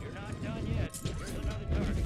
You're not done yet. Here's another target.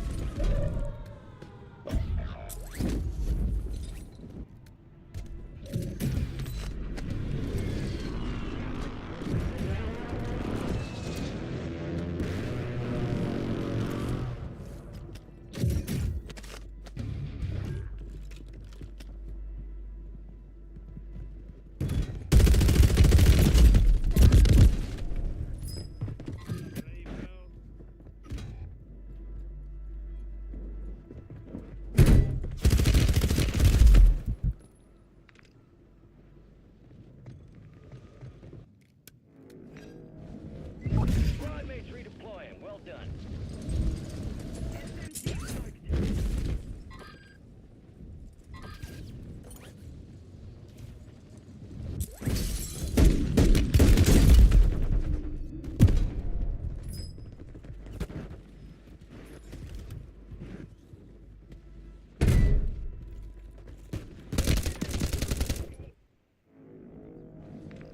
Squad mates redeploying. Well done.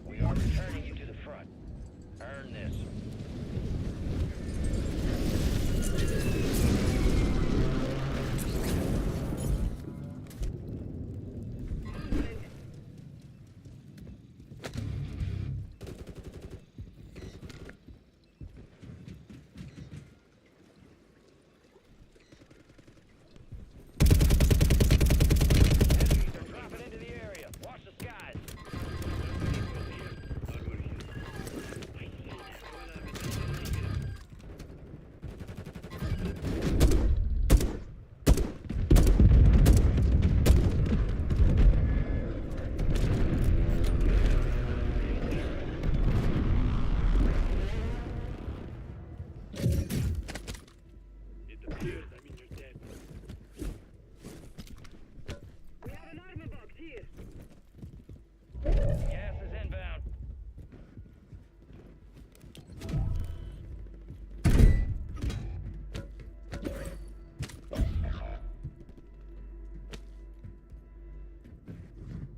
We are returning you to the front. Earn this. Enemies are dropping into the area. Watch the skies. It appears I'm in your debt. We have an armor box here. Gas is inbound.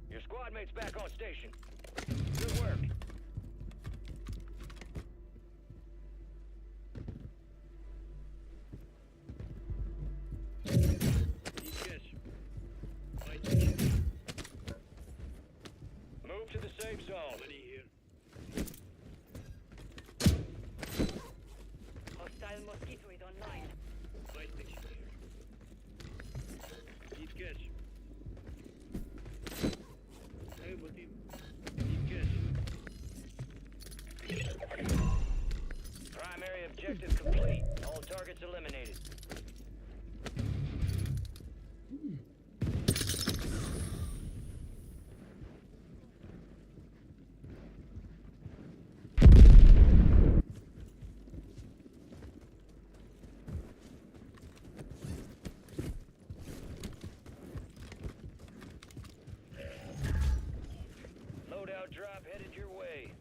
Your squad mate's back on station. Good work. Need cash. Buy ticket. Move to the safe zone. Money here. Hostile mosquito is online. Buy ticket here. Need cash. Hey, Motim. Need cash. Primary objective complete. All targets eliminated. Loadout drop headed your way.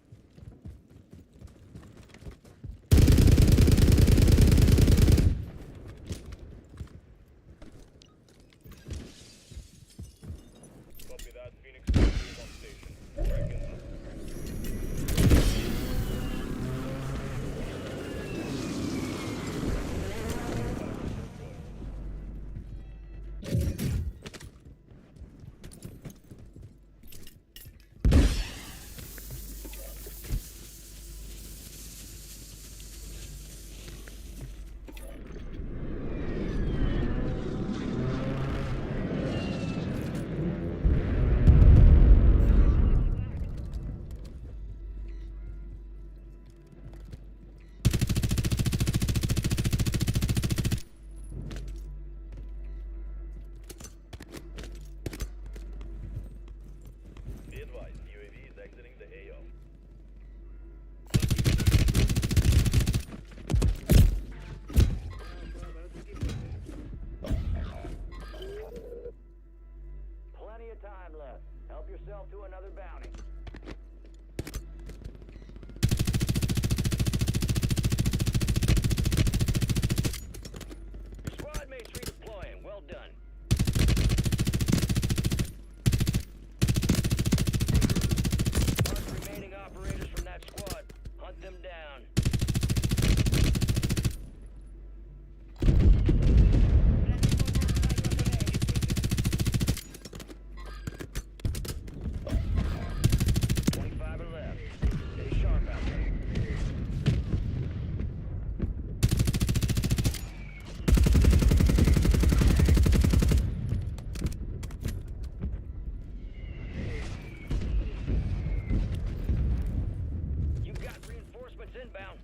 inbound.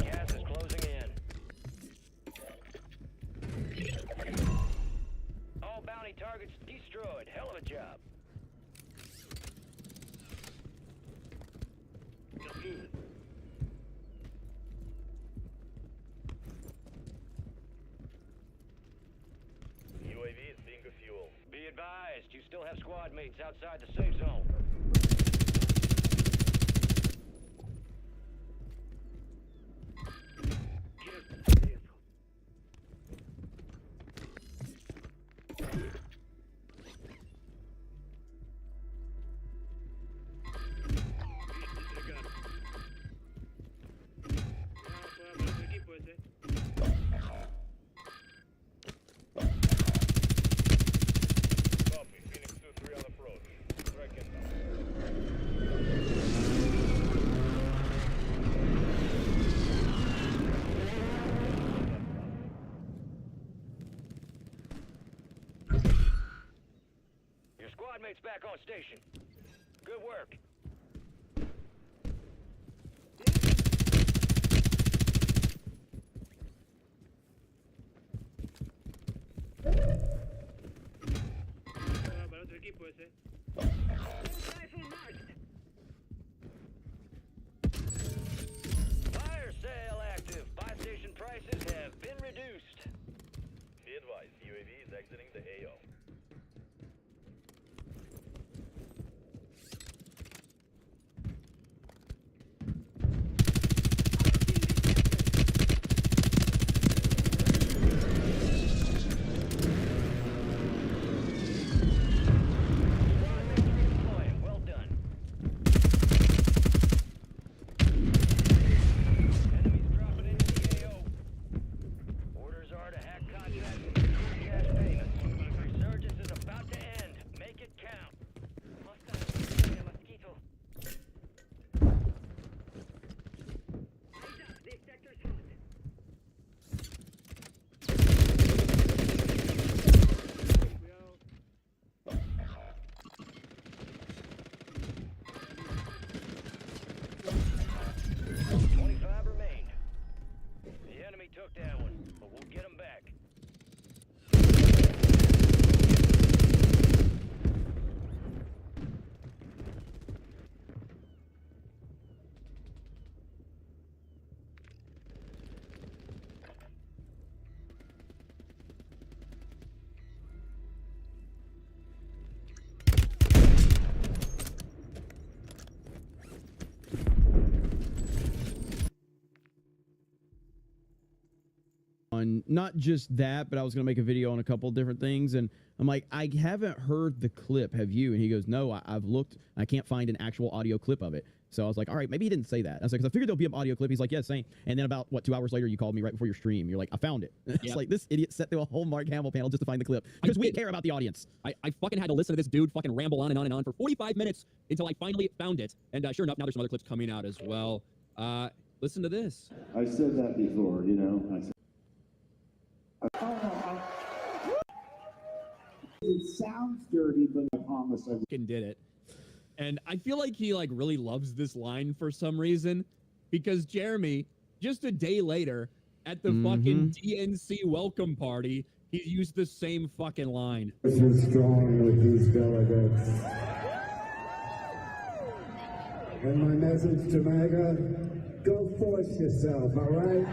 Gas is closing in. All bounty targets destroyed. Hell of a job. Just move. UAV is being refueled. Be advised, you still have squad mates outside the safe zone. Copy. Phoenix 2-3 on approach. Track inbound. Your squad mate's back on station. Good work. Para otro equipo ese. Rifle marked. Fire sale active. Buy station prices have been reduced. Be advised, UAV is exiting the AO. Well done. Enemies dropping into the AO. Orders are to hack contracts and secure cash payments. Resurgence is about to end. Make it count. Hostile. Mosquito. Eyes up. This sector's hot. Cuidado. 25 remain. The enemy took that one, but we'll get them back. On not just that, but I was going to make a video on a couple different things. And I'm like, I haven't heard the clip. Have you? And he goes, no, I've looked. I can't find an actual audio clip of it. So I was like, all right, maybe he didn't say that. I was like, because I figured there'll be an audio clip. He's like, yeah, same. And then about, 2 hours later, you called me right before your stream. You're like, I found it. It's like, this idiot sat through a whole Mark Hamill panel just to find the clip. Because we care about the audience. I fucking had to listen to this dude fucking ramble on and on and on for 45 minutes until I finally found it. And sure enough, now there's some other clips coming out as well. Listen to this. I've said that before, you know. It sounds dirty, but I promise I Fucking did it. And I feel like he like really loves this line for some reason, because Jeremy, just a day later at the fucking DNC welcome party, he used the same fucking line. was strong with these delegates. And my message to MAGA, go force yourself, all right?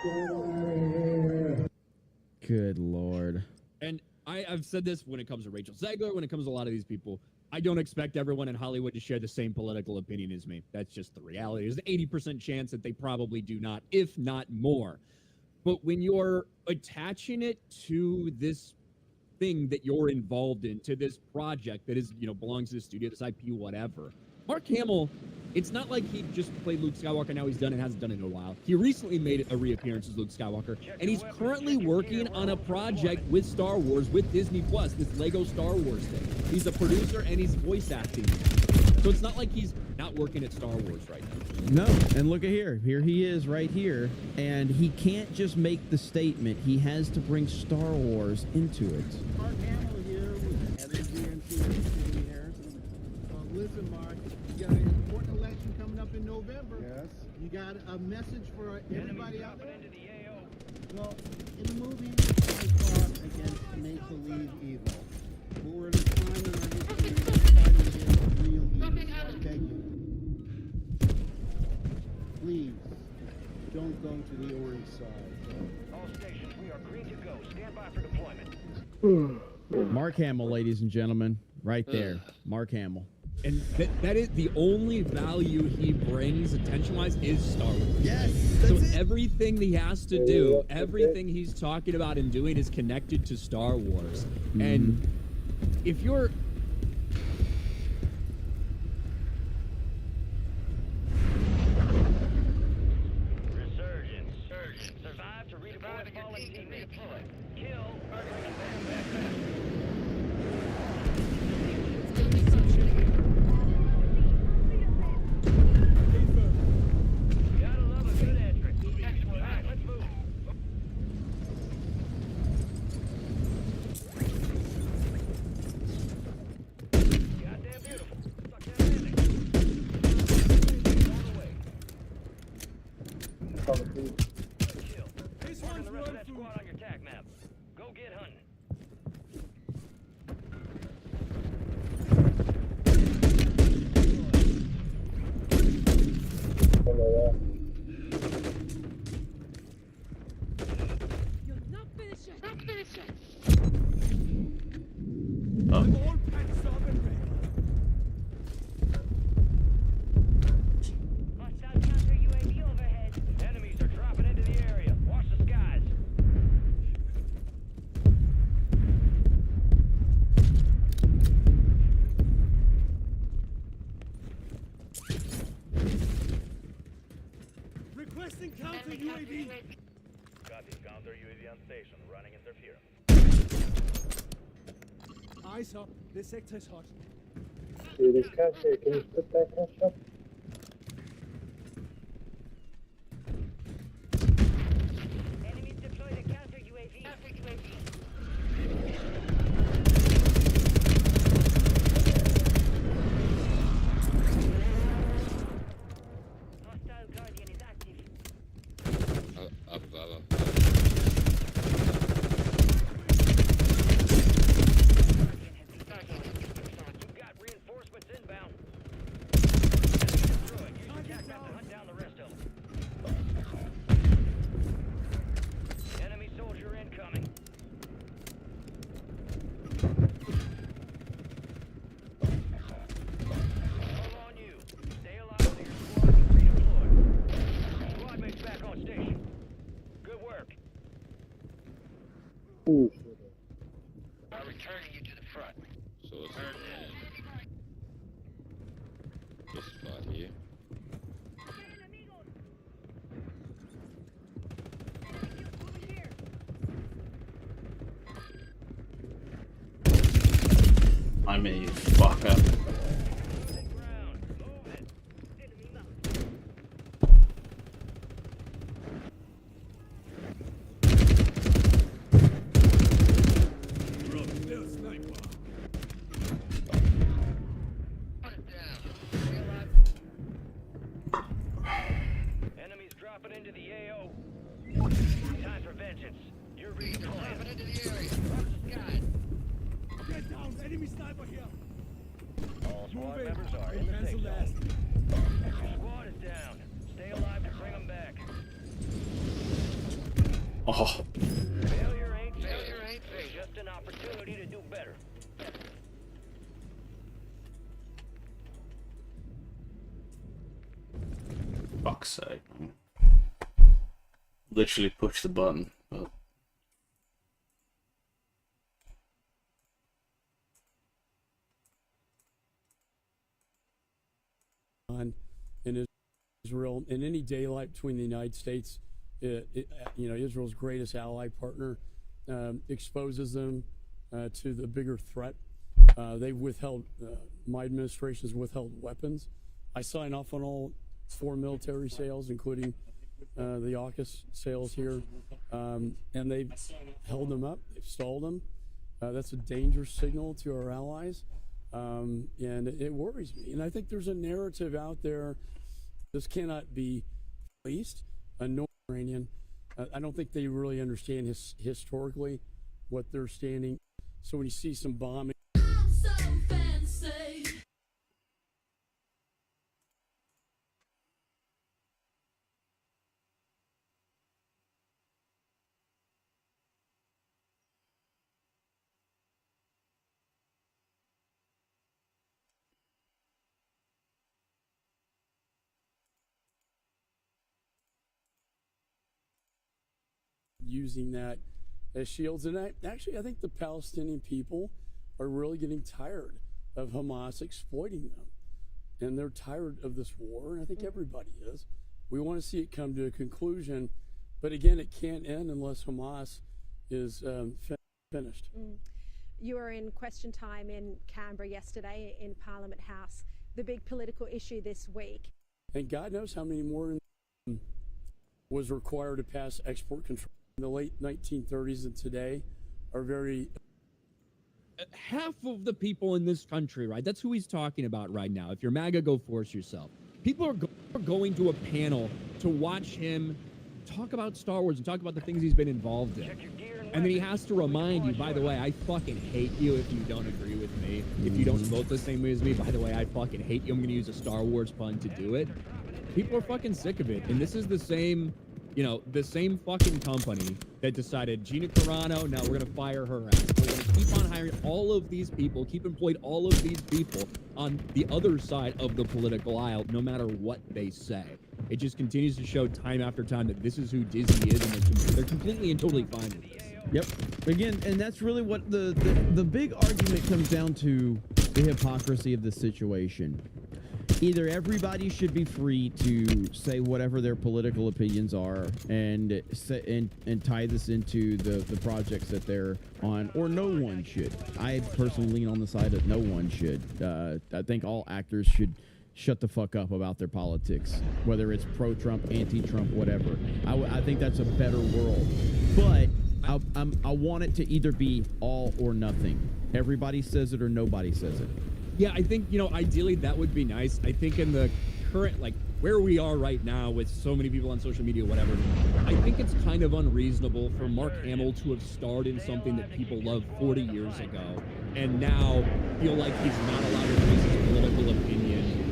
Get out of here. Good Lord. And I've said this when it comes to Rachel Zegler, when it comes to a lot of these people. I don't expect everyone in Hollywood to share the same political opinion as me. That's just the reality. There's an 80% chance that they probably do not, if not more. But when you're attaching it to this thing that you're involved in, to this project that is, belongs to the studio, this IP, whatever, Mark Hamill, it's not like he just played Luke Skywalker, now he's done it, hasn't done it in a while. He recently made a reappearance as Luke Skywalker, and he's currently working on a project with Star Wars, with Disney Plus, this Lego Star Wars thing. He's a producer and he's voice acting. So it's not like he's not working at Star Wars right now. No, and look at here. Here he is right here. And he can't just make the statement. He has to bring Star Wars into it. Mark Hamill here with Heather GMC here. Listen, Mark, you got an important election coming up in November. remember, Yes. you got a message for everybody out there? Into the AO. Well, in the movie, I fought against make-believe evil. But we're in a time in our history where we're fighting against real evil. So I beg you, please, don't go to the orange side. All stations, we are green to go. Stand by for deployment. Mark Hamill, ladies and gentlemen, right there. Mark Hamill. And that is the only value he brings attention-wise is Star Wars. Yes. So everything he has to do, everything he's talking about and doing is connected to Star Wars. And if you're Resurgence. Survive to redeploy fallen teammates. Kill or bring them back. Gotta love a good entrance. All right, let's move. Goddamn beautiful. Suck that landing. All the way. Kill. Marking the rest of that squad on your tac map. Go get hunting. You're not finished yet. Not finished yet. Hostile counter UAV overhead. Enemies are dropping into the area. Watch the skies. Requesting counter UAV. Copy. Counter UAV on station. Running interference. Eyes up. This sector is hot. See this cat here, can you put that catch up? Enemies deploy the counter UAV. Counter UAV. Hostile Guardian is active. You got reinforcements inbound. Destroy. Use your tac map to hunt down the rest of them. Enemy soldier incoming. Hold on you. Stay alive so your squad can redeploy. Squad mates back on station. Good work. Ooh, I'm returning you to the front. So it's this spot here. I mean, fuck up. Ground. Move it. Enemy marked. Enemies dropping into the AO. Time for vengeance. You're redeploying. Dropping into the area. Watch the skies. Get down. Enemy sniper here. All squad members are in the safe Cancel that. zone. Your squad is down. Stay alive to bring them back. Oh, Failure ain't just an opportunity to do better. fuck's sake. Literally push the button, but in Israel, in any daylight between the United States, Israel's greatest ally partner, exposes them to the bigger threat. They've withheld, my administration's withheld weapons. I sign off on all 4 military sales, including the AUKUS sales here, and they've held them up, they've stalled them. That's a dangerous signal to our allies, and it worries me. And I think there's a narrative out there This cannot be released. North Iranian, I don't think they really understand historically what they're standing. So when you see some bombing, using that as shields. And I think the Palestinian people are really getting tired of Hamas exploiting them. And they're tired of this war, and I think everybody is. We want to see it come to a conclusion. But again, it can't end unless Hamas is finished. You were in question time in Canberra yesterday in Parliament House. The big political issue this week. And God knows how many more was required to pass export control. In the late 1930s and today are very... Half of the people in this country, right? That's who he's talking about right now. If you're MAGA, go force yourself. People are going to a panel to watch him talk about Star Wars and talk about the things he's been involved in. And then he has to remind you, by the way, I fucking hate you if you don't agree with me. If you don't vote the same way as me, by the way, I fucking hate you. I'm going to use a Star Wars pun to do it. People are fucking sick of it. And this is the same... You know, the same fucking company that decided Gina Carano, no, we're going to fire her ass. We're going to keep on hiring all of these people, keep employed all of these people on the other side of the political aisle, no matter what they say. It just continues to show time after time that this is who Disney is, and they're completely and totally fine with this. Yep. Again, and that's really what the big argument comes down to, the hypocrisy of the situation. Either everybody should be free to say whatever their political opinions are and tie this into the projects that they're on, or no one should. I personally lean on the side that no one should. I think all actors should shut the fuck up about their politics, whether it's pro-Trump, anti-Trump, whatever. I think that's a better world. But I want it to either be all or nothing. Everybody says it or nobody says it. Yeah, I think, you know, ideally that would be nice. I think in the current, like, where we are right now with so many people on social media, whatever, I think it's kind of unreasonable for Mark Hamill to have starred in something that people loved 40 years ago and now feel like he's not allowed to voice his political opinion.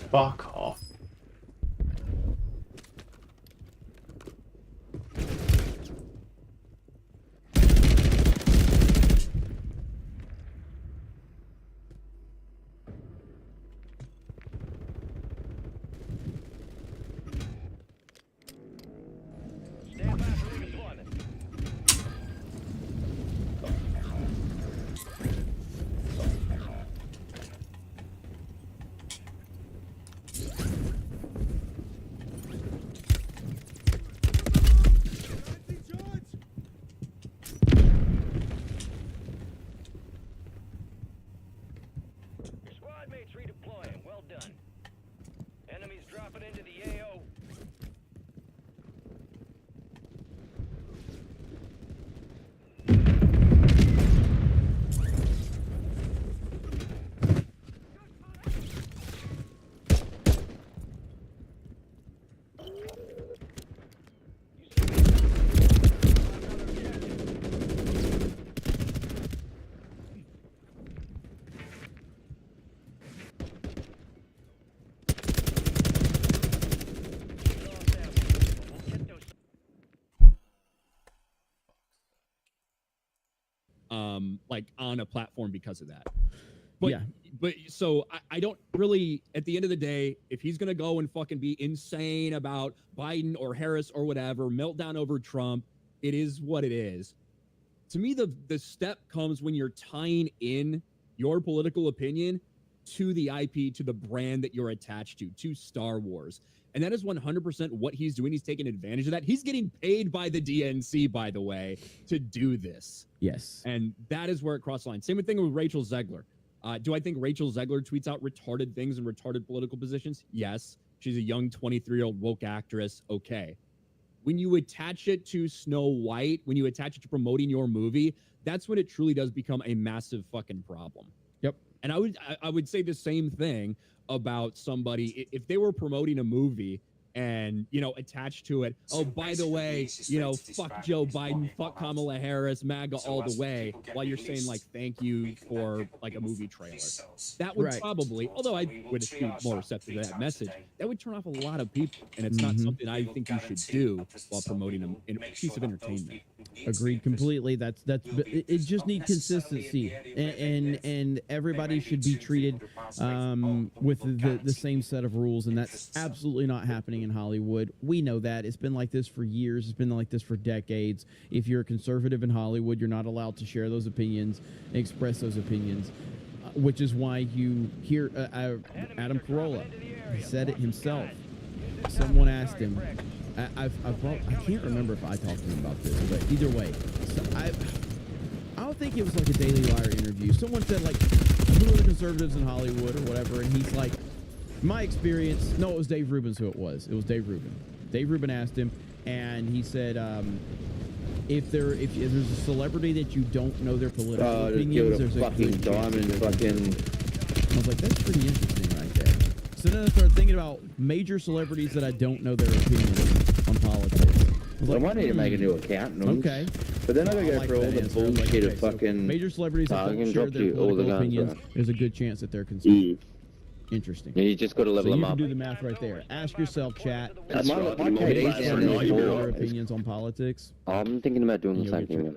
Fuck off. Stand by for redeployment. Your squad mates redeploying. Well done. Enemies dropping into the AO. on a platform because of that. But, Yeah. But so I don't really, at the end of the day, if he's going to go and fucking be insane about Biden or Harris or whatever, meltdown over Trump, it is what it is. To me, the step comes when you're tying in your political opinion to the IP, to the brand that you're attached to Star Wars. And that is 100% what he's doing. He's taking advantage of that. He's getting paid by the DNC, by the way, to do this. Yes. And that is where it crossed the line. Same thing with Rachel Zegler. Do I think Rachel Zegler tweets out retarded things and retarded political positions? Yes. She's a young 23-year-old woke actress. Okay. When you attach it to Snow White, when you attach it to promoting your movie, that's when it truly does become a massive fucking problem. Yep. And I would say the same thing about somebody if they were promoting a movie and, you know, attached to it, oh, by the way, you know, fuck Joe Biden, fuck Kamala Harris, MAGA all the way, while you're saying, like, thank you for, like, a movie trailer. That would probably, although I would be more receptive to that message, that would turn off a lot of people, and it's not something I think you should do while promoting a piece of entertainment. Agreed completely. That's it just needs consistency, and everybody should be treated with the same set of rules, and that's absolutely not happening in Hollywood. We know that. It's been like this for years. It's been like this for decades. If you're a conservative in Hollywood, you're not allowed to share those opinions and express those opinions, which is why you hear Adam Carolla said it himself. Someone asked him, I can't remember if I talked to him about this, but either way, so I don't think it was like a Daily Wire interview. Someone said, like, who are the conservatives in Hollywood or whatever, and he's like, my experience, no, it was Dave Rubin's who it was. It was Dave Rubin. Dave Rubin asked him, and he said, if there's a celebrity that you don't know their political opinions, there's a fucking diamond fucking. I was like, that's pretty interesting right there. So then I started thinking about major celebrities that I don't know their opinions on politics. I might need to make a new account. Okay. But then I gotta go through all the bullshit of fucking major celebrities that don't share their political opinions. There's a good chance that they're conservative. Interesting. Yeah, you just got to level them up. You can do the math right there. Ask yourself, chat. That's my your opinions on politics. I'm thinking about doing the same thing.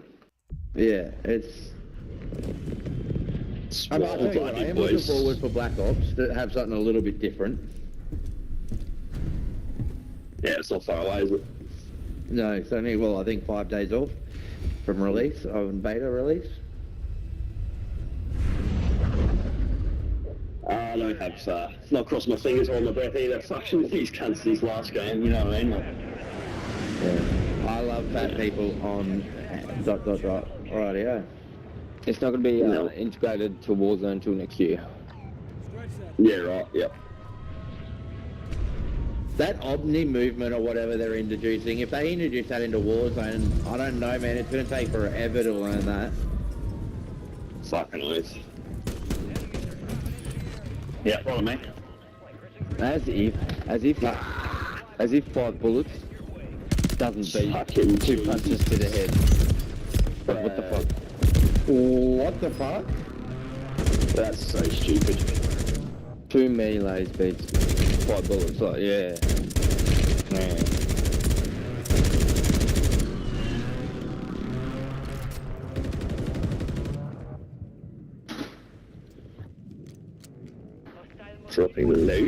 Yeah, it's. I am looking forward for Black Ops to have something a little bit different. Yeah, it's not far away, is it? No, it's only, well, I think 5 days off from release, on beta release. I don't have, not cross my fingers or my breath either. Fucking these cunts this last game, you know what I mean? Yeah. I love fat people on ... Alrighty, yeah. It's not going to be integrated to Warzone until next year. Yeah, right, yep. That Omni movement or whatever they're introducing, if they introduce that into Warzone, I don't know, man, it's going to take forever to learn that. Fucking nice. Yeah, follow me. As if 5 bullets doesn't beat 2 punches to the head. But what the fuck? What the fuck? That's so stupid. 2 melees beats 5 bullets, like, yeah. Man. Dropping low?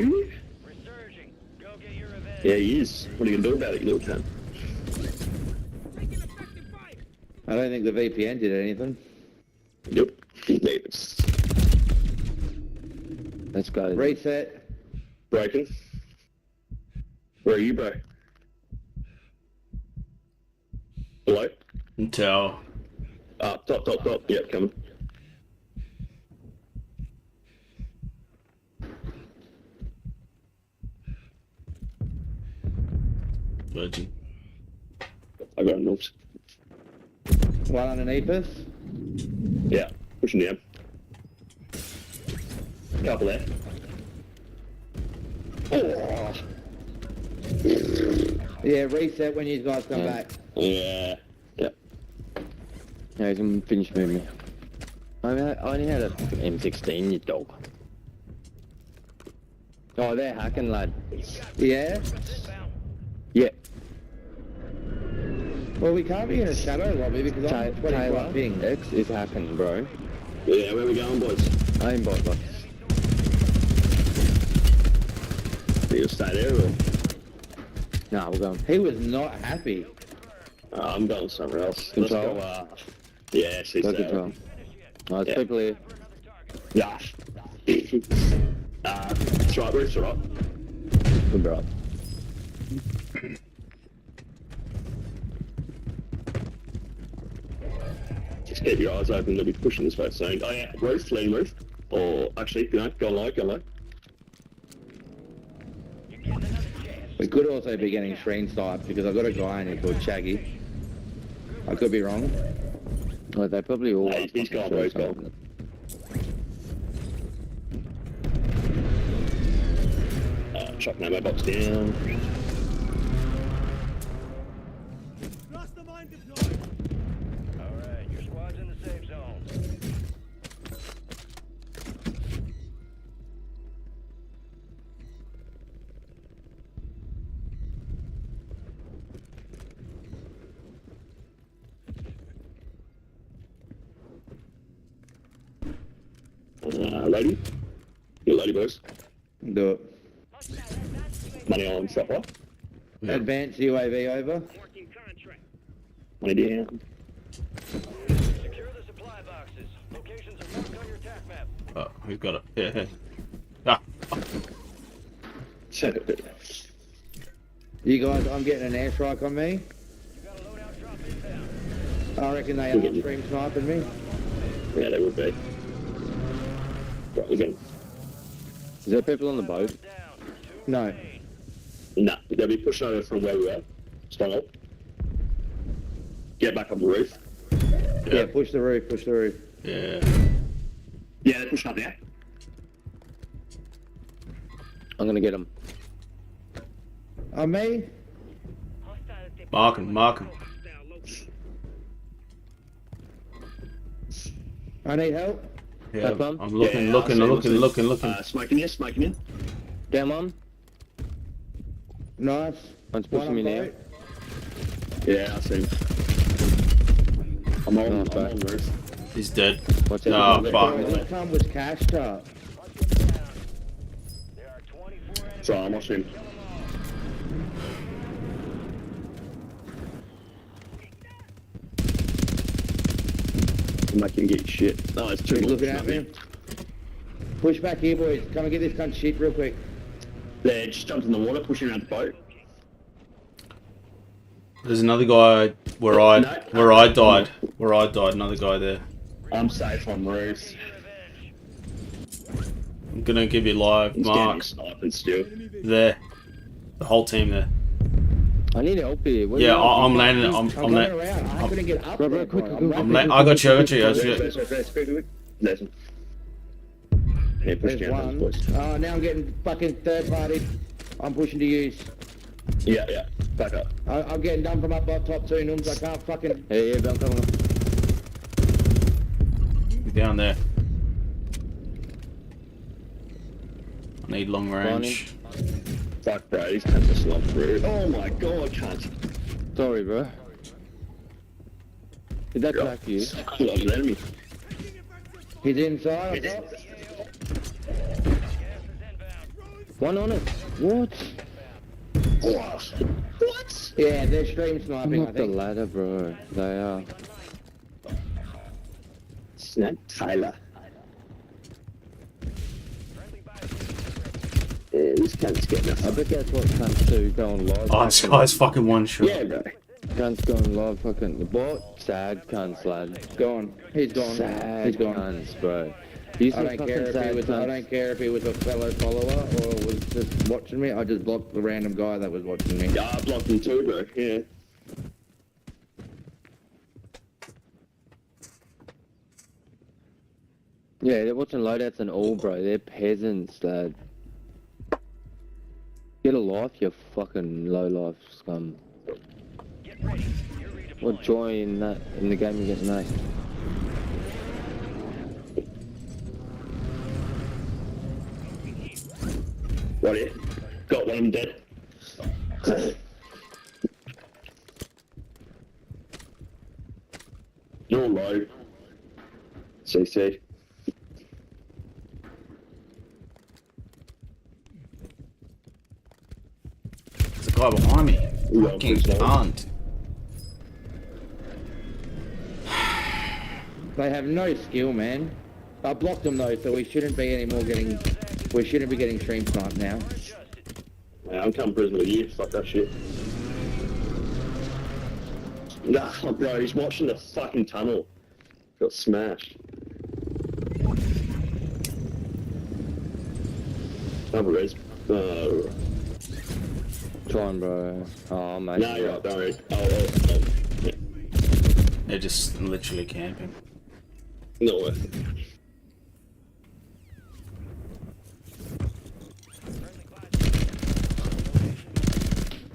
Yeah, he is. What are you going to do about it, you little cunt? I don't think the VPN did anything. Yep. Let's go. Reset. Broken. Where are you, bro? Hello? Tell. Top. Yep, coming. Virgin. I got noobs. One underneath us? Yeah, pushing down. Couple there. Oh. Yeah, reset when you guys come back. Yeah. Yep. Yeah, he's gonna finish moving me. I only had a M16, you dog. Oh, they're hacking, lad. Yeah? Yeah. Well, we can't be in a shadow lobby because I'm 25 ping. X is hacking, bro. Yeah, where we going, boys? I ain't bought box. You'll stay there, or? Nah, we're going. He was not happy. I'm going somewhere else. Control? Let's go, yeah, she's Go there. control. Alright, Yeah. people here. Yeah. It's right, Bruce, right. Good, bro. Just keep your eyes open, they'll be pushing this way soon. Oh yeah, roof, leading roof. Or actually, you know, go low, go low. We could also be getting screen sniped because I've got a guy in here called Shaggy. I could be wrong. Well, they probably all. Hey, he's gone, bro, he's gone. Chuck ammo box down. Alright, your squad's in the safe zone. Lady? You lady, boys? Do it. Money on shopper. Yeah. Advance UAV over. Money down. Secure the supply boxes. Locations are marked on your attack map. Oh, who's got it? Yeah. Ah. You guys, I'm getting an airstrike on me. I reckon they are stream sniping me. Yeah, they would be. Right, again. Is there people on the boat? No. Nah, they'll be pushing over from where we were. Strong up. Get back up the roof. Yeah, push the roof, push the roof. Yeah. Yeah, they're pushing up there. I'm gonna get him. On me? Mark him, mark him. I need help. Yeah, Back on? I'm looking, Yeah, looking, I'll see, looking, we'll see. looking, looking. Smoking here, smoking in. Down one. Nice. One's pushing me now. Yeah, I see him. I'm on, Nice, I'm on the roof. He's dead. Watch No, out. fuck. This time was cashed up. So I'm watching him. I'm not gonna get shit. No, it's too He's much. looking at me. Push back here, boys. Come and get this cunt shit real quick. They just jumped in the water, pushing around the boat. There's another guy where I died. Where I died, another guy there. I'm safe on roofs. I'm gonna give you live He's marks. getting sniped still. There. The whole team there. I need help here. Where Yeah, you at? I'm landing. I'm going landing. around. I couldn't get up Bro, there. quick, bro. quick, I'm quick. I got you. I got you. Listen. Yeah, push There's down one. those boys. Oh, now I'm getting fucking third party. I'm pushing to use. Yeah, yeah. Back up. I'm getting done from up top two nums. I can't fucking. Yeah, I'm coming. Down there. I need long range. Fuck, bro. These cunts are slumped through. Oh my god, cunt. Sorry, bro. Did that track you? That was an enemy. He's inside. I thought. One on it. What? What? Yeah, they're stream I'm sniping. I not the think. ladder, bro. They are. Snap Taylor. Yeah, this cunt's getting us. I bet that's what comes to going live. Oh, this guy's fucking one shot. Yeah, bro. Cunts going live, fucking the bot. Sad cunts, lad. Gone. He's gone. Sad He's gone. cunts, bro. These I are don't fucking care if sad he was. I cunts. don't care if he was a fellow follower or was just watching me. I just blocked the random guy that was watching me. Yeah, I blocked him too, bro. Yeah. Yeah, they're watching loadouts and all, bro. They're peasants, lad. Get a life, you fucking low life scum. What joy in that in the game you get nice. Right here. Got one of them dead. You're low. CC. There's a guy behind me. Yeah, Fucking please don't. cunt. They have no skill, man. I blocked them though, so we shouldn't be getting stream sniped now. Yeah, I'm coming prison with you. Fuck that shit. Nah, bro, he's watching the fucking tunnel. Got smashed. Another res. Trying, bro. Oh, mate. No, you're right, don't worry. Yeah. They're just literally camping. Not worth it.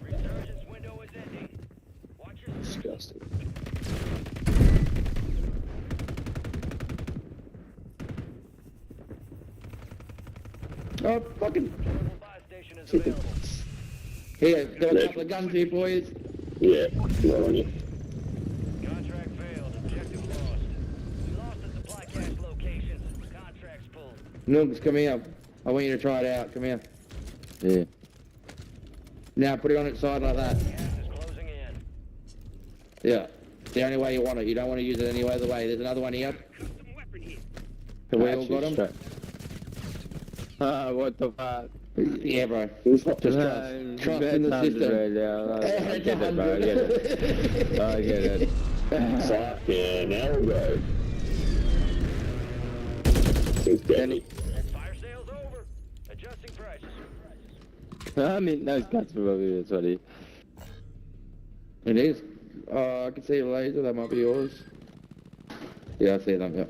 Resurgence window is ending. Watch your Disgusting. Oh, fucking. buy station is available. Here, got a couple of guns here, boys. Yeah, right on you. Contract failed. Objective lost. We lost the supply cache locations. Contracts pulled. Nooks, come here. I want you to try it out. Come here. Yeah. Now put it on its side like that. Gas is closing in. Yeah. It's the only way you want it. You don't want to use it any other way. There's another one here. Custom weapon here. Have we all got them? What the fuck? Yeah, bro. Just trust in the system. I get it, bro. I get it. I get it. Fucking hell, bro. Seems deadly. Fire sales over. Adjusting prices. I mean, those guns are probably sorry. It is. Oh, I can see a laser. That might be yours. Yeah, I see them. Yeah.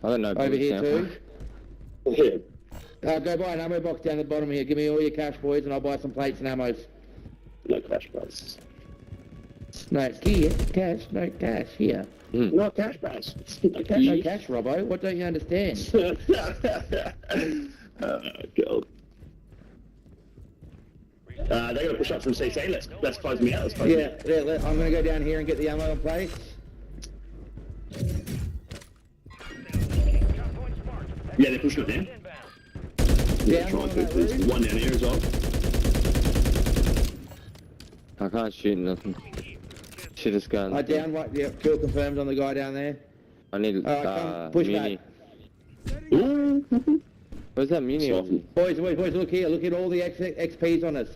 I don't know. Over here too. Yeah. Go buy an ammo box down the bottom here. Give me all your cash, boys, and I'll buy some plates and ammos. No cash prices. No, here. Cash. No cash. Here. No cash price. No cash. No cash, Robbo. What don't you understand? Oh, God. They're gonna push up from CC. Let's close me out. Let's close me Yeah, out. yeah. I'm gonna go down here and get the ammo and plates. Yeah, they're pushing it down. Down Trying on to. that There's roof. one down here as well. I can't shoot nothing. Shoot this gun. Down right. Yeah, kill confirmed on the guy down there. I need come, push muni. back. Ooh. Where's that muni? Soft. Boys, look here. Look at all the XPs on us.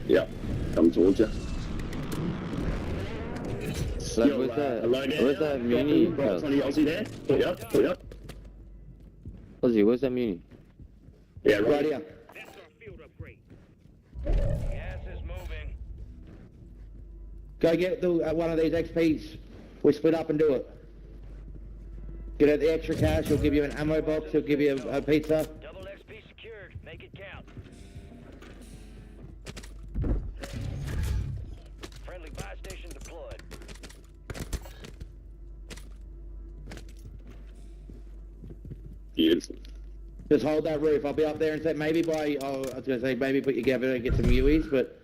Yeah, come towards you. Like, where's that muni? Right, Tony Aussie there. Put you up, put you up. Ozzy, where's that muni? Yeah, Right right. here. That's our field upgrade. Gas is moving. Go get one of these XPs. We split up and do it. Get out the extra cash. He'll give you an ammo box. He'll give you a pizza. Double XP secured. Make it count. Friendly buy station deployed. Beautiful. Just hold that roof. I'll be up there and say maybe I was gonna say maybe put you together and get some UEs, but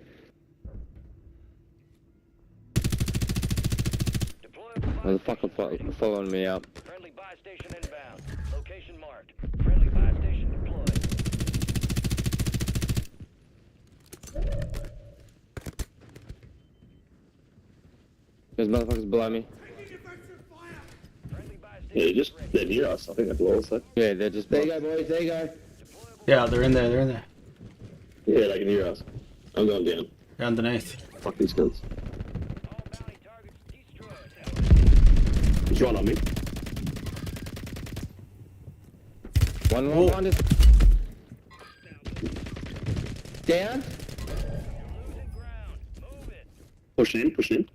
Why the fuck are following me up? Friendly buy station inbound. Location marked. Friendly buy station deployed. There's motherfuckers below me. Friendly buy Yeah, station they're near us. I think they're below us. Though. Yeah, they're just. there you go, boys. There you go. Yeah, they're in there. They're in there. Yeah, they can hear us. I'm going down. They're underneath. Fuck these guns. all bounty targets destroyed. He's right on me. One is Down. Losing ground. Move it. Pushing in, pushing in.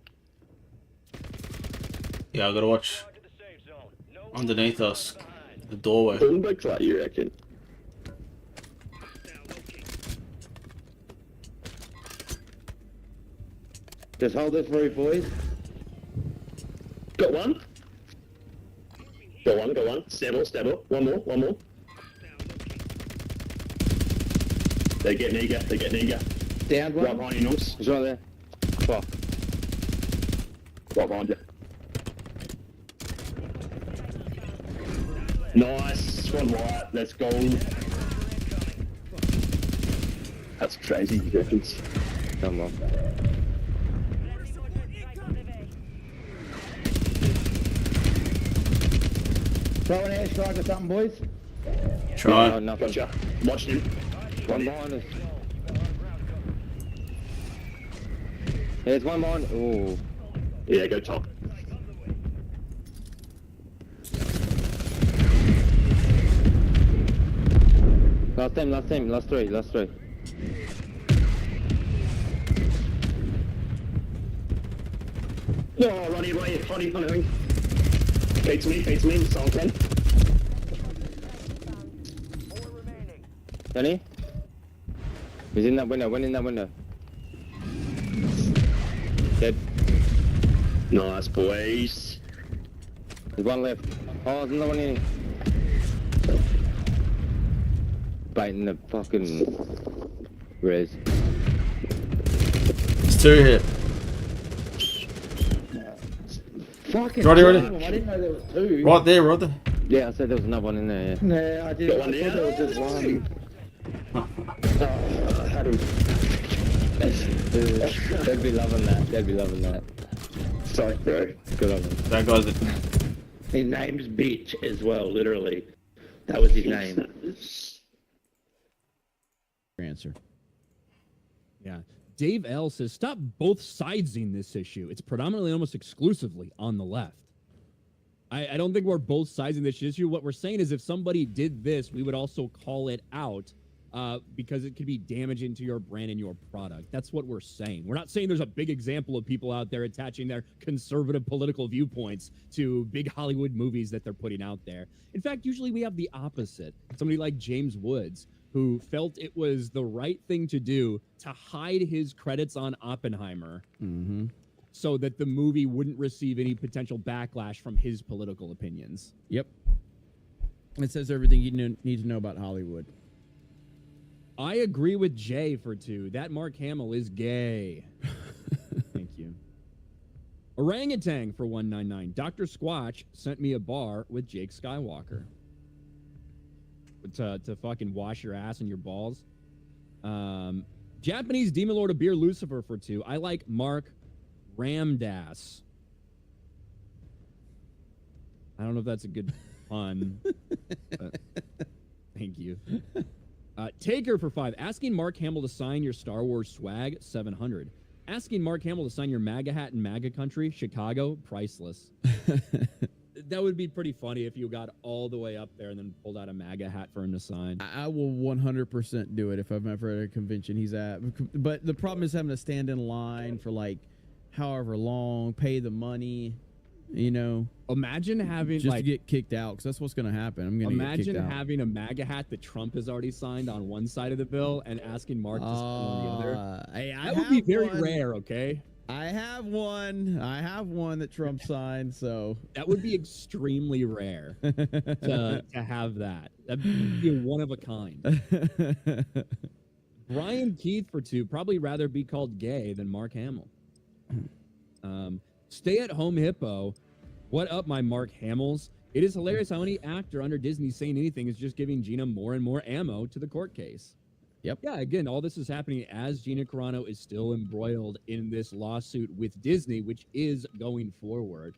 Yeah, I gotta watch To the safe zone. No underneath us. The doorway. Pull back to that, you reckon? Just hold this roof, boys. Got one. Got one, got one. Stab up. One more. They're getting eager, Down one. Right behind you, Norse. He's right there. Fuck. Right behind you. Nice. One right. Let's go. That's crazy, Resurgence. Come on. Throw an airstrike or something, boys. Try. No, nothing. Gotcha. Watching him. One behind us. There's one behind. Ooh. Yeah, go top. Last three. No, Ronnie. Fates me, song 10. Danny? He's in that window, one in that window. Dead. Nice, boys. There's one left. Oh, there's another one in. Biting the fucking res. It's 2 hit. Fucking Ready. I didn't know there was two. Right there. Yeah, I said there was another one in there, yeah. Yeah, I did. I thought there was just one. They'd be loving that. Sorry, bro. Good on them. That guy's His name's Bitch as well, literally. That was his name. Answer. Yeah. Dave L says, stop both sidesing this issue. It's predominantly almost exclusively on the left. I don't think we're both sidesing this issue. What we're saying is if somebody did this, we would also call it out because it could be damaging to your brand and your product. That's what we're saying. We're not saying there's a big example of people out there attaching their conservative political viewpoints to big Hollywood movies that they're putting out there. In fact, usually we have the opposite. Somebody like James Woods, who felt it was the right thing to do to hide his credits on Oppenheimer so that the movie wouldn't receive any potential backlash from his political opinions. Yep. It says everything you need to know about Hollywood. I agree with Jay for 2. That Mark Hamill is gay. Thank you. Orangutan for 199. Dr. Squatch sent me a bar with Jake Skywalker. To fucking wash your ass and your balls. Japanese Demon Lord of Beer Lucifer for 2. I like Mark Ramdas. I don't know if that's a good pun. But thank you. Taker for 5. Asking Mark Hamill to sign your Star Wars swag, 700. Asking Mark Hamill to sign your MAGA hat in MAGA country, Chicago, priceless. That would be pretty funny if you got all the way up there and then pulled out a MAGA hat for him to sign. I will 100% do it if I'm ever at a convention he's at. But the problem is having to stand in line for like however long, pay the money, you know. Imagine having just to get kicked out, because that's what's going to happen. I'm going to get kicked out. Imagine having a MAGA hat that Trump has already signed on one side of the bill and asking Mark to sign on the other. That would be very rare, okay? I have one that Trump signed, so that would be extremely rare to have that. That'd be one of a kind. Brian Keith for 2, probably rather be called gay than Mark Hamill. Stay at home hippo. What up, my Mark Hamills? It is hilarious how any actor under Disney saying anything is just giving Gina more and more ammo to the court case. Yep. Yeah, again, all this is happening as Gina Carano is still embroiled in this lawsuit with Disney, which is going forward.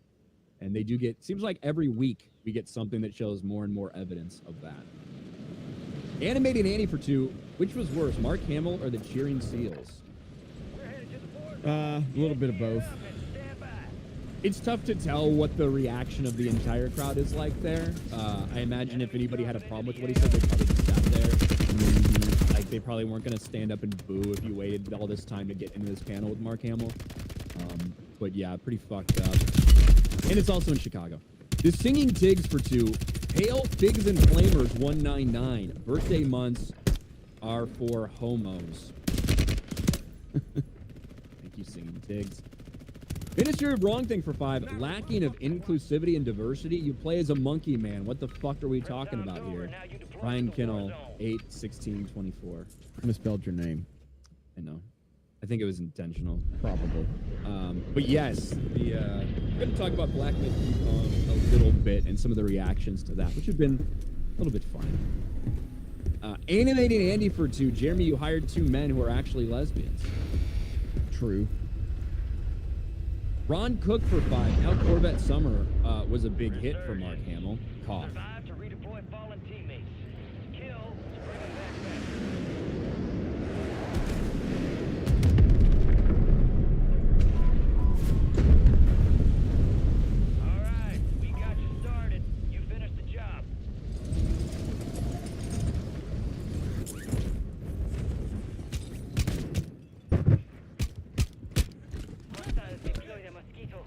And they do get, seems like every week we get something that shows more and more evidence of that. Animating Annie for 2, which was worse, Mark Hamill or the Cheering Seals? A little bit of both. It's tough to tell what the reaction of the entire crowd is like there. I imagine if anybody had a problem with what he said, they probably just sat there. Like, they probably weren't going to stand up and boo if you waited all this time to get into this panel with Mark Hamill. But yeah, pretty fucked up. And it's also in Chicago. The Singing Tigs for 2. Pale Figs and Flamers 199. Birthday months are for homos. Thank you, Singing Tigs. Ministry of Wrong Thing for 5. Lacking of inclusivity and diversity. You play as a monkey man. What the fuck are we talking about here? Ryan Kinnell, 8/16/24. Misspelled your name. I know. I think it was intentional. Probably. But yes, we're going to talk about Black Myth Wukong a little bit and some of the reactions to that, which have been a little bit fun. Animating Andy for 2. Jeremy, you hired 2 men who are actually lesbians. True. Ron Cook for 5. Now Corvette Summer was a big hit for Mark Hamill. Cough. Survive to redeploy fallen teammates. Kill to bring them back faster. All right, we got you started. You finished the job. Hostiles deploy the mosquito.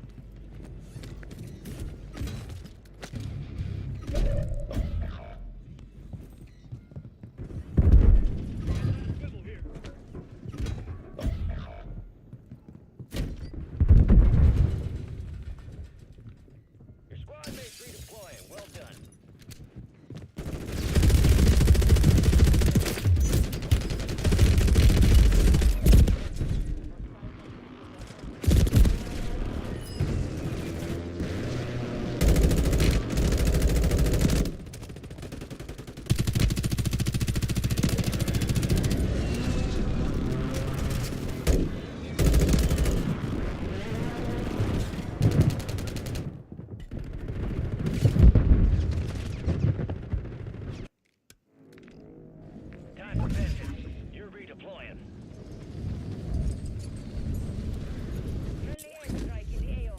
Your squad mates redeploying. Well done. Time for vengeance. You're redeploying. Friendly airstrike in AO.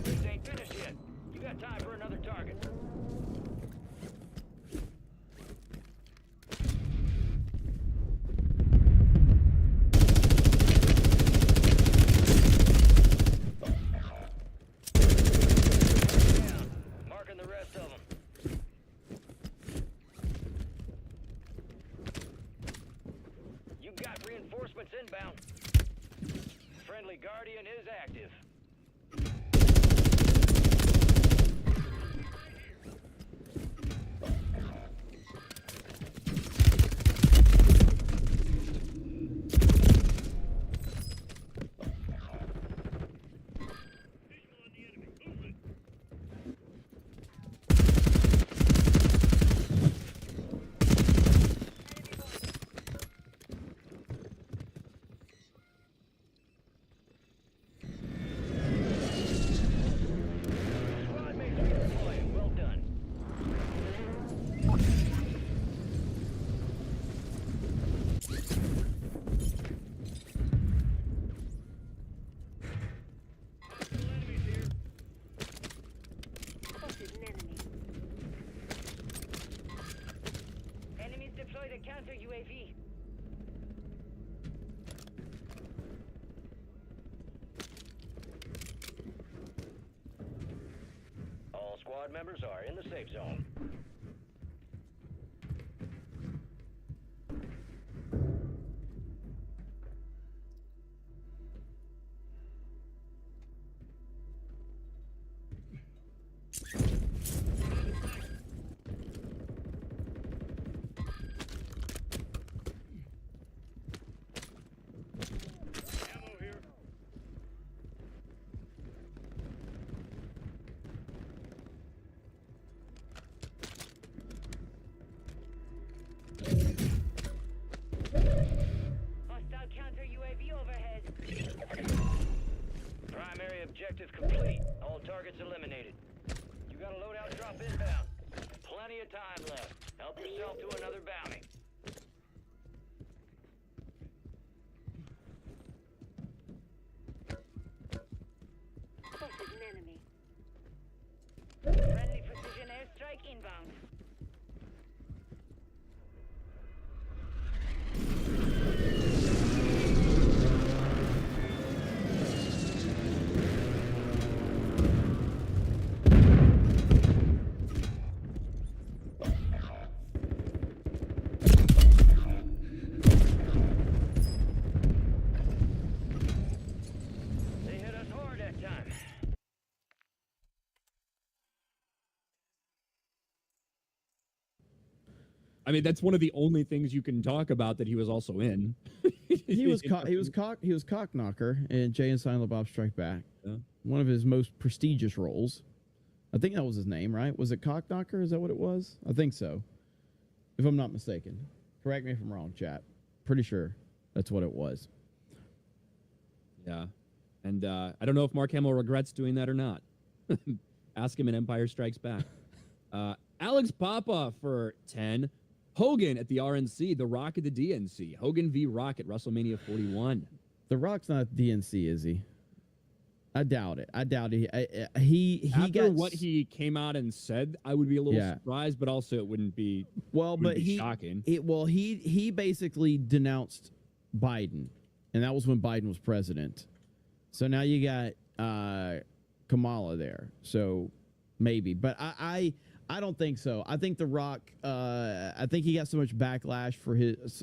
Things ain't finished yet. You got time for another target. Down. Marking the rest of them. You got reinforcements inbound. Friendly Guardian is active. Squad mates redeploying. Well done. Spotted an enemy. Enemies deploy the counter UAV. All squad members are in the safe zone. Hostile counter UAV overhead. Primary objective complete. All targets eliminated. You got a loadout drop inbound. Plenty of time left. Help yourself to another bounty. Spotted an enemy. Friendly precision airstrike inbound. They hit us hard that time. I mean, that's one of the only things you can talk about that he was also in. He was cock knocker in Jay and Silent Bob Strike Back. Yeah. One of his most prestigious roles. I think that was his name, right? Was it cock knocker? Is that what it was? I think so. If I'm not mistaken. Correct me if I'm wrong, chat. Pretty sure that's what it was. Yeah. And I don't know if Mark Hamill regrets doing that or not. Ask him in Empire Strikes Back. Alex Papa for 10. Hogan at the RNC. The Rock at the DNC. Hogan v. Rock at WrestleMania 41. The Rock's not at DNC, is he? I doubt it. I doubt it. He After got what he came out and said, I would be a little surprised, but also it wouldn't be shocking. He basically denounced Biden, and that was when Biden was president. So now you got Kamala there. So maybe, but I don't think so. I think The Rock. I think he got so much backlash for his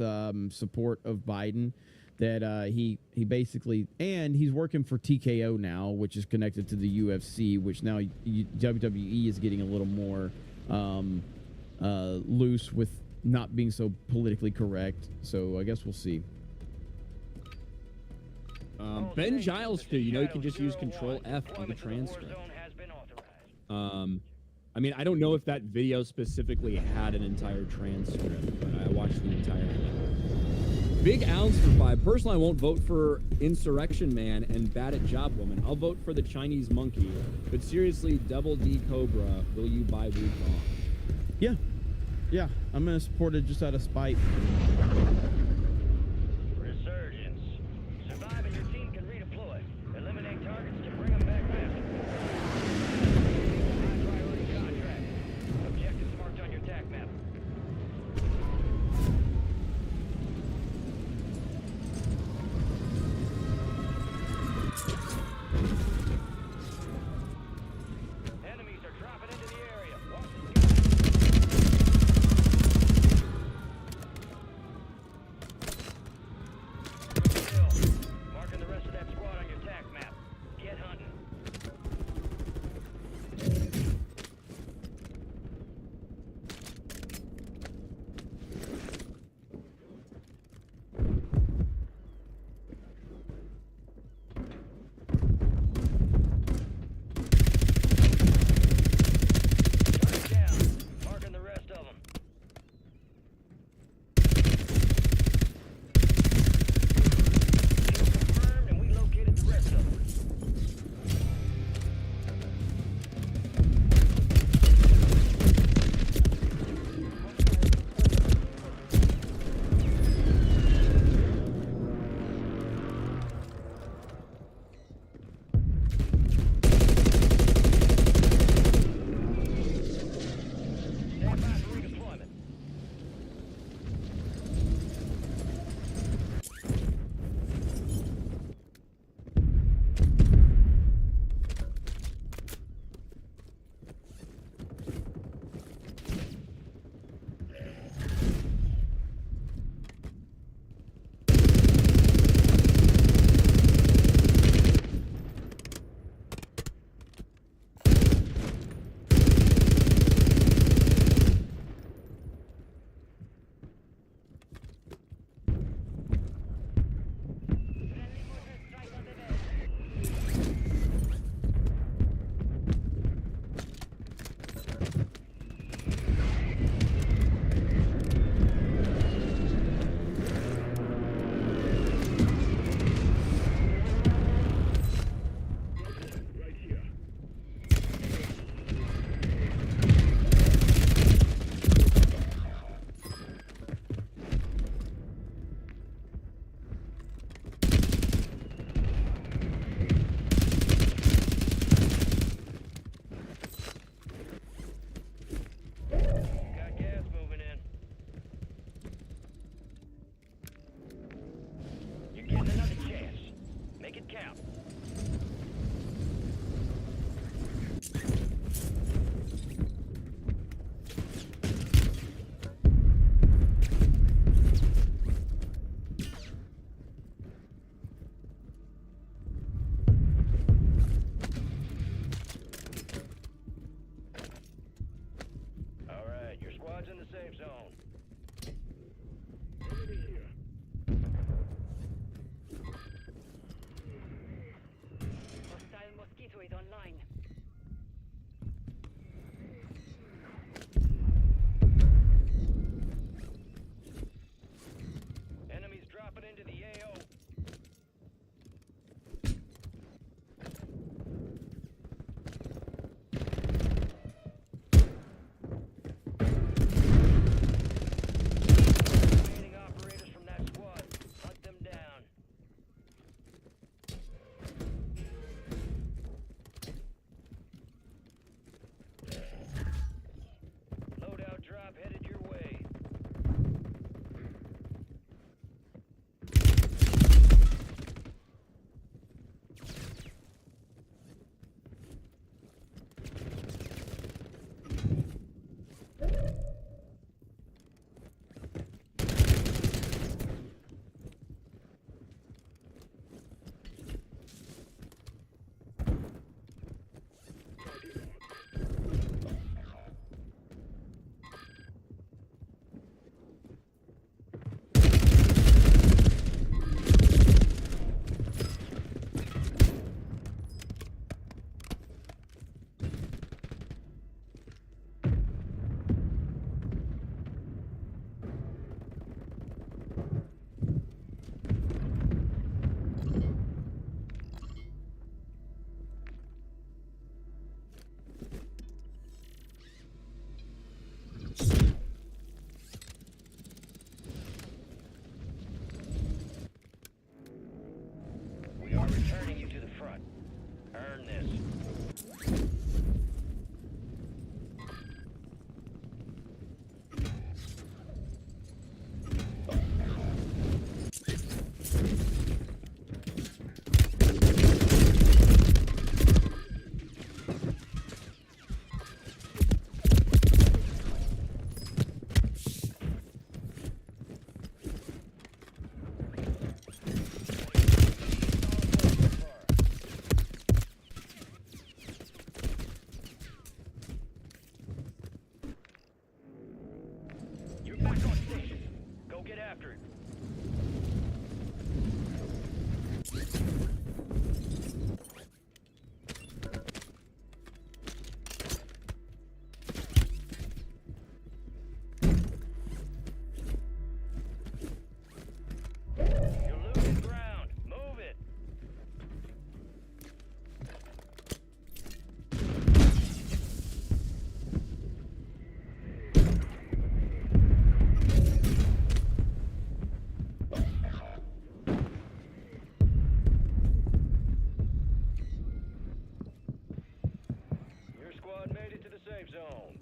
support of Biden that he basically, and he's working for TKO now, which is connected to the UFC, which now WWE is getting a little more loose with not being so politically correct. So I guess we'll see. Ben Giles too. You know, you can just use Control F on the transcript. I mean, I don't know if that video specifically had an entire transcript, but I watched the entire thing. Big Ounce for 5. Personally, I won't vote for Insurrection Man and Bad at Job Woman. I'll vote for the Chinese Monkey. But seriously, Double D Cobra, will you buy Wukong? Yeah. Yeah, I'm going to support it just out of spite. Resurgence. Survive and your team can redeploy. Eliminate targets to bring them back faster. High priority contract. Objectives marked on your TAC map. Enemies are dropping into the area. Watch the is online. Enemies dropping into the AO. Remaining operators from that squad. Hunt them down. Loadout drop headed your way. We are returning you to the front. Earn this. You're back on station. Go get after it. You're losing ground. Move it. Your squad made it to the safe zone.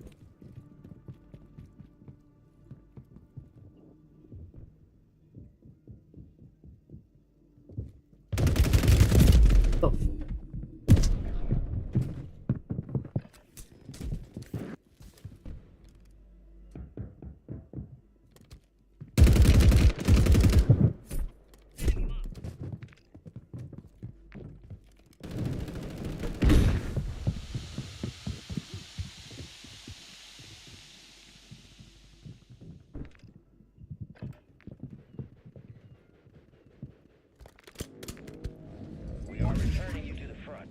We are returning you to the front.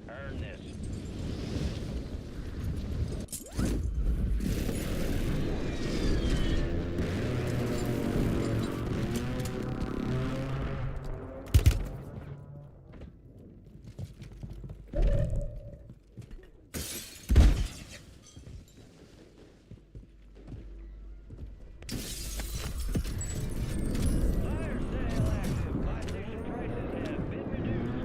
Earn this. Fire sale active. Buy station prices have been reduced.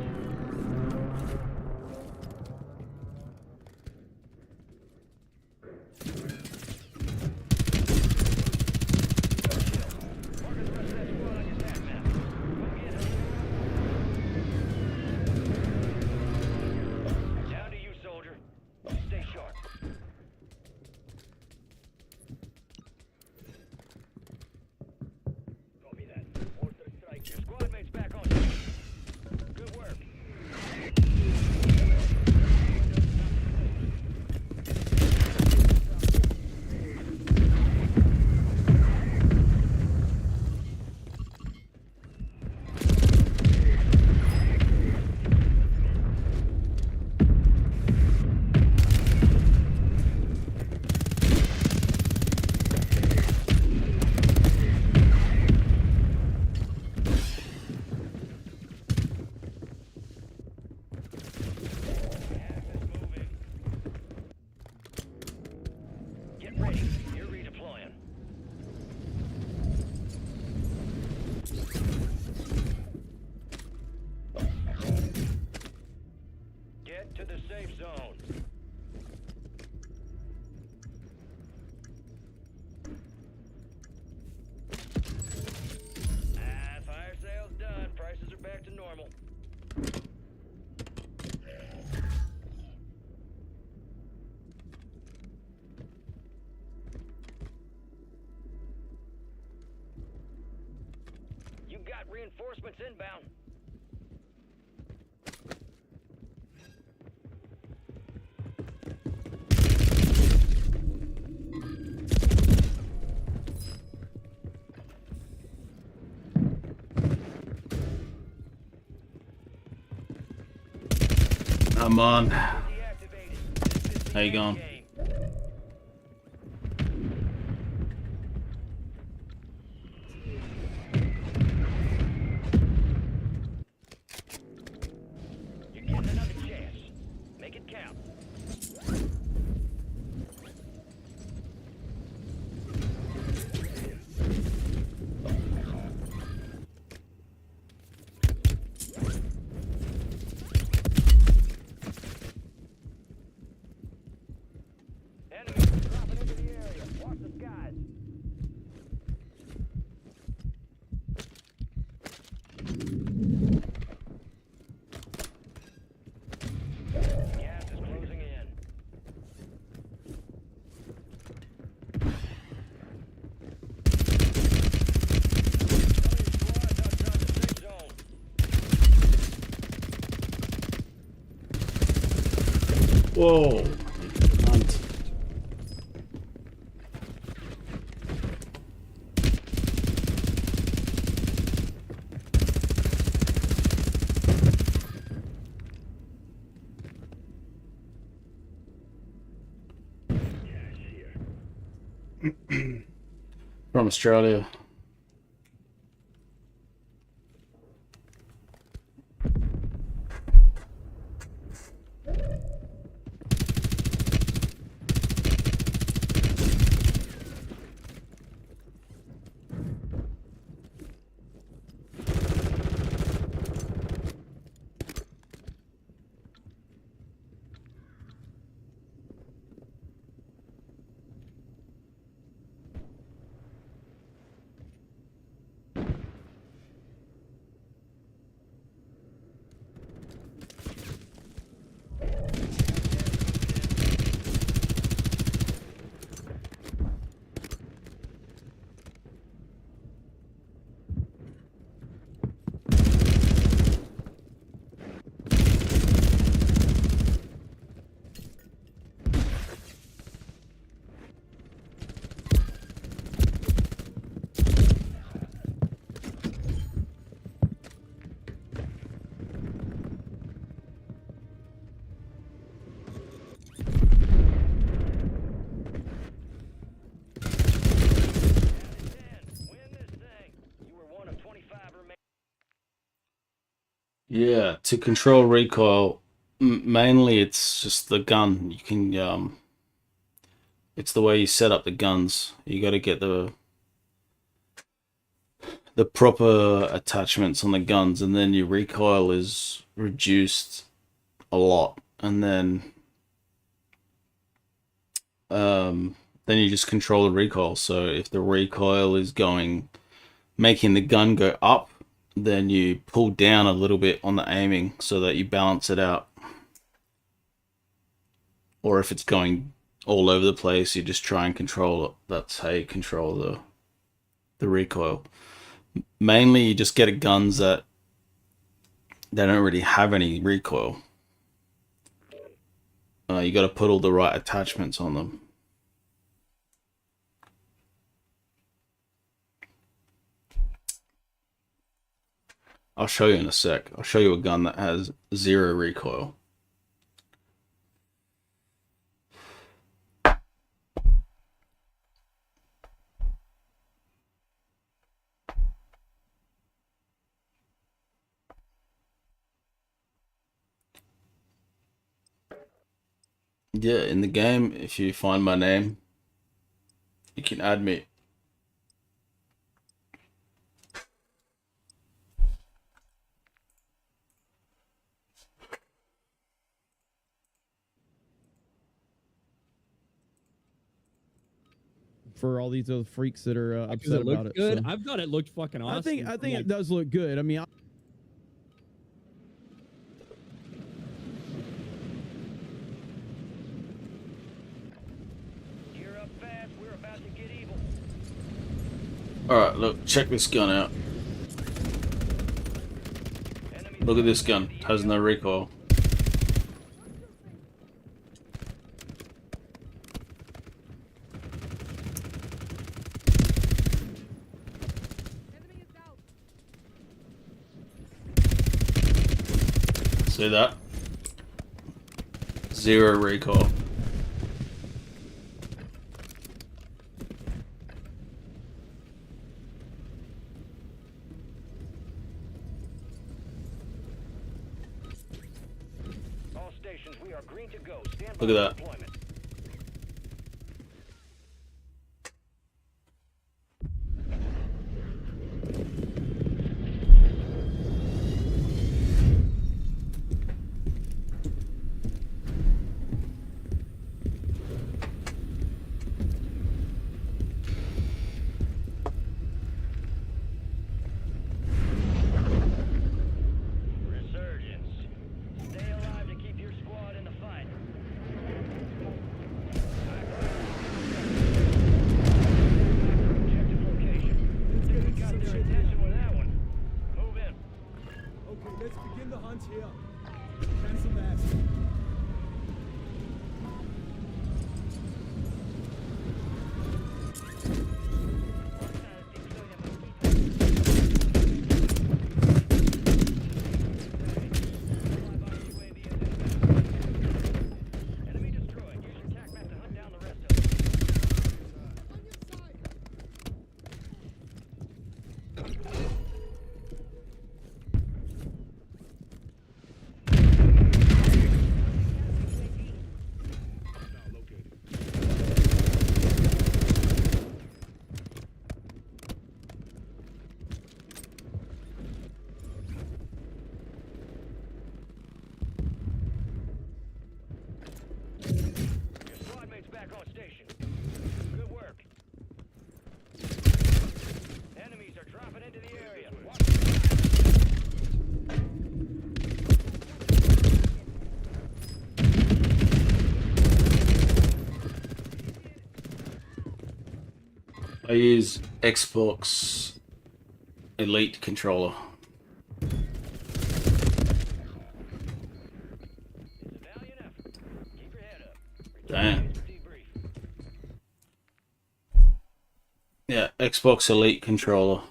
Mark the rest of that squad on your stat map. Go get them. Head to the safe zone. Fire sale's done. Prices are back to normal. You got reinforcements inbound. I'm on. How you going? You're getting another chance. Make it count. Enemies dropping into the area. Watch the skies. Gas is closing in. Squads outside the safe zone. Whoa. Cunt. From Australia. Yeah, to control recoil, mainly it's just the gun. You can, it's the way you set up the guns. You got to get the proper attachments on the guns, and then your recoil is reduced a lot, and then you just control the recoil. So if the recoil is making the gun go up, then you pull down a little bit on the aiming so that you balance it out. Or if it's going all over the place, you just try and control it. That's how you control the recoil. Mainly you just get guns that they don't really have any recoil. You got to put all the right attachments on them. I'll show you in a sec. I'll show you a gun that has 0 recoil. Yeah, in the game, if you find my name, you can add me. for all these other freaks that are Does upset it look about it. good? So. I thought it looked fucking awesome. I think Like, it does look good. I mean. Gear up fast. We're about to get evil. All right, look, check this gun out. Look at this gun. Has no recoil. See that? Zero recoil. All stations, we are green to go. Stand Look by at for that. deployment. Resurgence. Stay alive to keep your squad in the fight. Objective location. Think we got their attention with that one. Move in. Okay, let's begin the hunt here. Cancel that. Enemy destroyed. Use your TAC map to hunt down the rest of them. Your squad mates back on station. Good work. Enemies are dropping into the area. Watch the fire. I use Xbox Elite controller. It's a valiant effort. Keep your head up. Damn. Debrief. Yeah, Xbox Elite controller.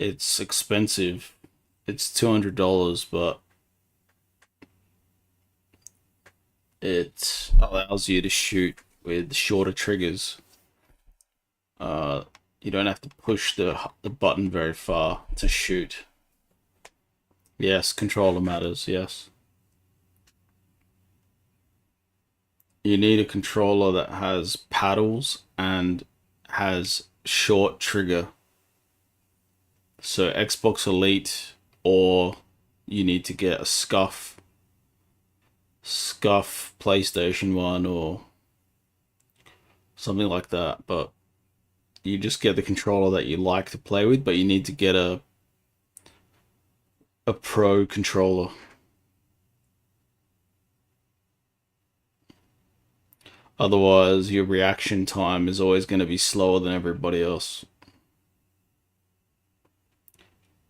It's expensive. It's $200, but it allows you to shoot with shorter triggers. You don't have to push the button very far to shoot. Yes, controller matters, yes. You need a controller that has paddles and has short trigger. So Xbox Elite, or you need to get a Scuff PlayStation 1 or something like that, but you just get the controller that you like to play with, but you need to get a pro controller. Otherwise, your reaction time is always going to be slower than everybody else.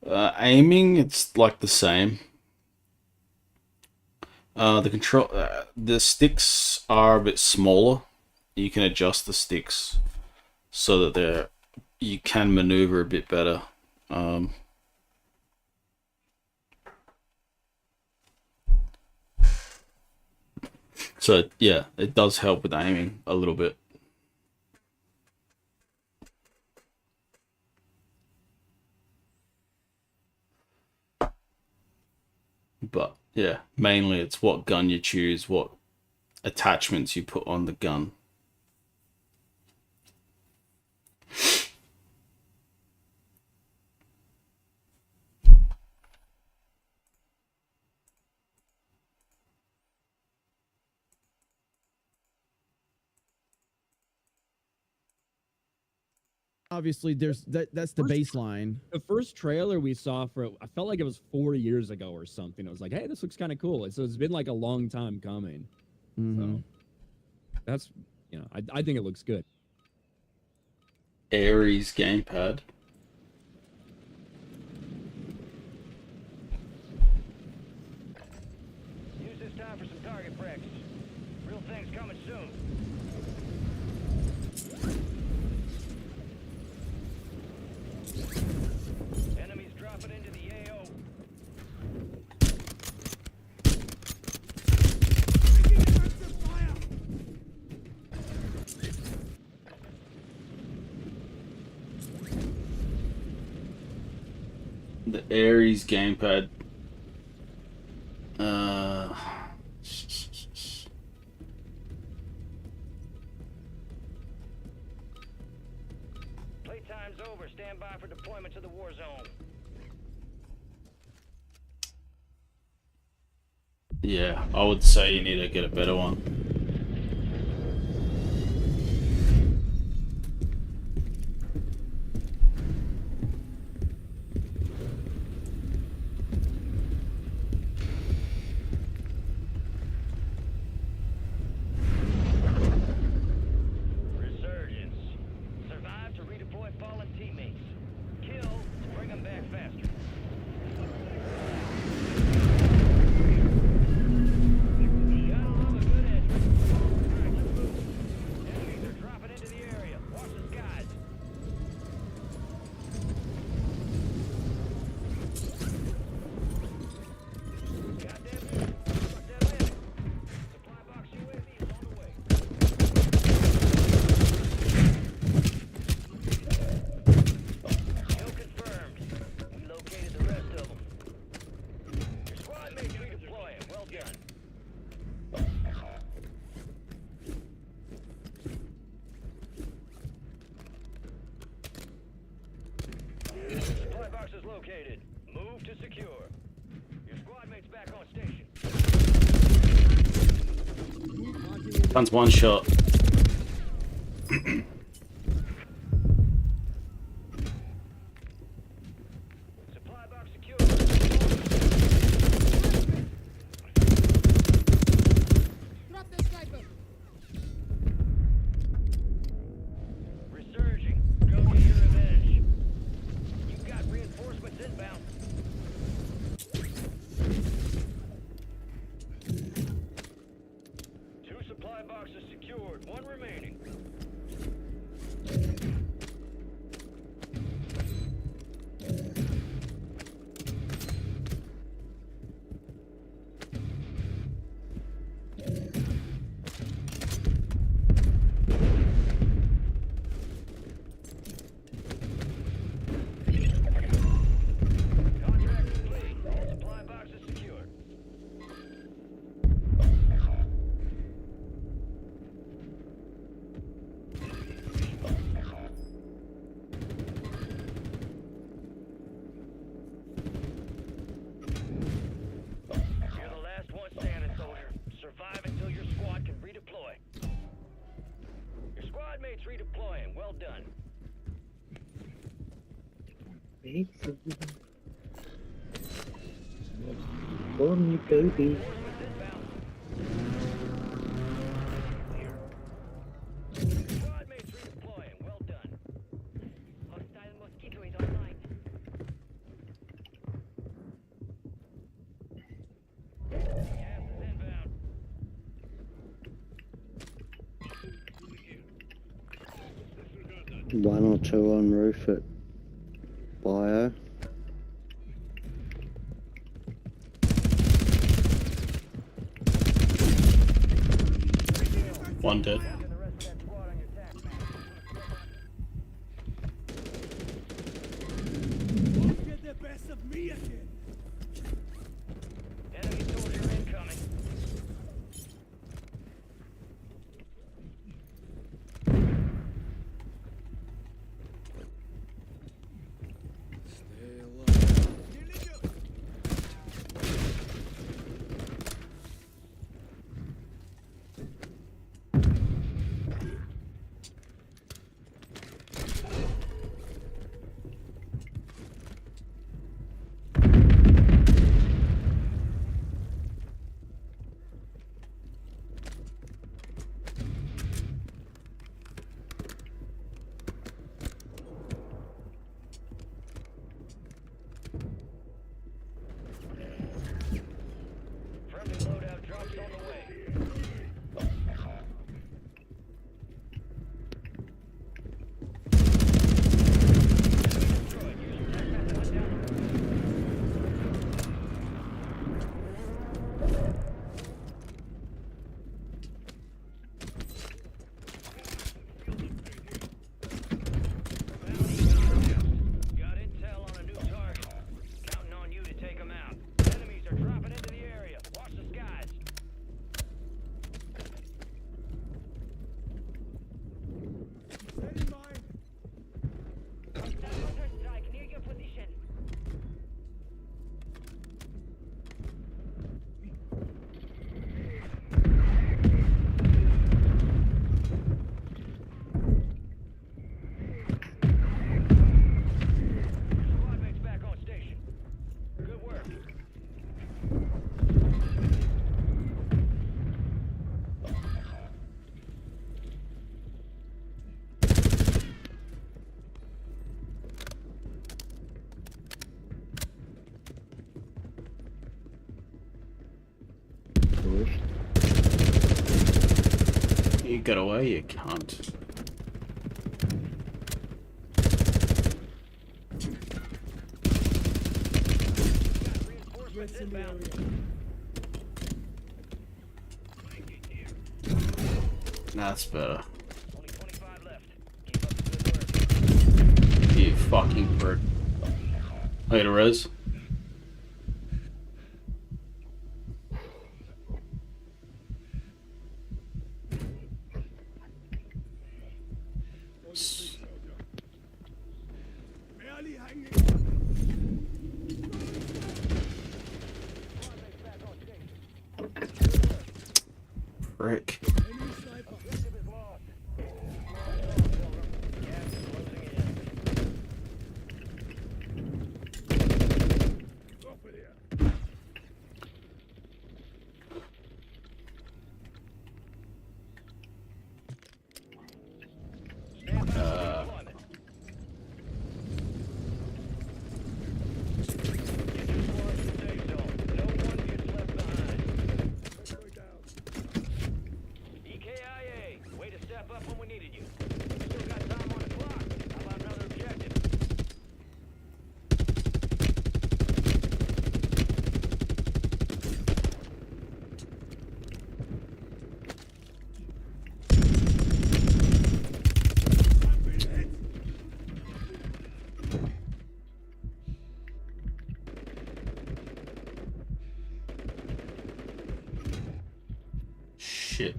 Aiming, it's like the same. The sticks are a bit smaller. You can adjust the sticks so that you can maneuver a bit better. So yeah, it does help with aiming a little bit. But yeah, mainly it's what gun you choose, what attachments you put on the gun. obviously there's that's the baseline. The first trailer we saw for it, I felt like it was 4 years ago or something. It was like, hey, this looks kind of cool. So it's been like a long time coming. So that's, you know, I think it looks good. Ares gamepad. Use this time for some target practice. Real things coming soon. Enemies dropping into the AO. The Ares gamepad. Playtime's over. Stand by for deployment to the war zone. Yeah, I would say you need to get a better one. Resurgence. Survive to redeploy fallen teammates. Kill to bring them back faster. Gotta love a good edge. Alright, let's move. Enemies are dropping into the area. Watch the skies. Goddamn. Fuck that landing. Supply box UAV is on the way. Kill confirmed. We located the rest of them. Your squad mates redeploying. Well done. Supply box is located. Move to secure. Your squad mates back on station. That's one shot. Supply box secure. Drop that sniper. Resurging. Go get your revenge. You've got reinforcements inbound. Two supply boxes secured. One remaining. Contract complete. All supply boxes secured. You're the last one standing, soldier. Survive until your squad can redeploy. Your squad mates redeploying. Well done. Reinforcements inbound. Your squad mates redeploying. Well done. Hostile mosquito is online. Gas is inbound. 1 or 2 on roof at bio. One dead. And the rest of that squad on your tack map. Get the best of me again. Enemy soldier incoming. pushed. You get away, you cunt. Threats in the area. That's better. Only 25 left. Keep up the good work. You fucking prick. Wait, a res? Barely hanging. Prick. Enemy sniper. Objective is lost. Gas is closing in. Drop it here. Stand by for deployment. Get your squad to the safe zone. No one gets left behind. Go down. EKIA, way to step up when we needed you. Still got time on the clock. How about another objective? I've been hit. Shit.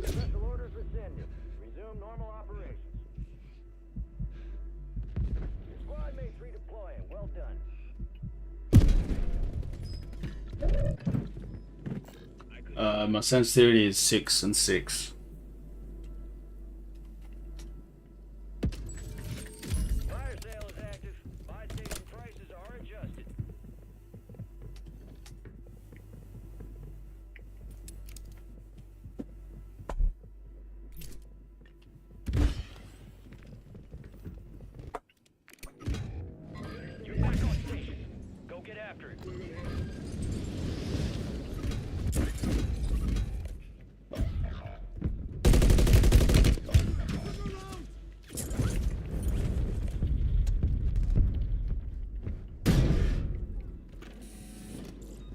Special orders rescinded. Resume normal operations. Your squad mates redeploying. Well done. My sensitivity is 6 and 6. Fire sale is active. Buy station prices are adjusted. You're back on station. Go get after it.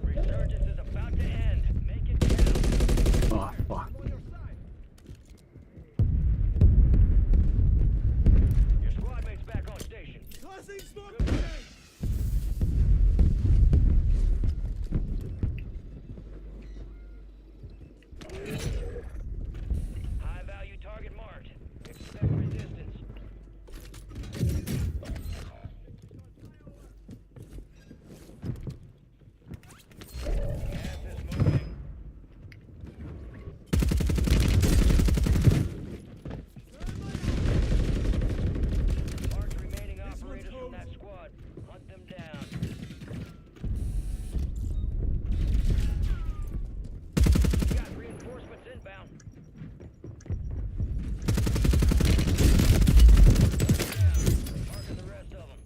Resurgence is about to end. Make it count. Oh, fuck. Your squad mates back on station. Tossing smoke grenade. High value target marked. Expect resistance. Gas is moving. Mark remaining operators from that squad. Hunt them down. You got reinforcements inbound. Marking the rest of them.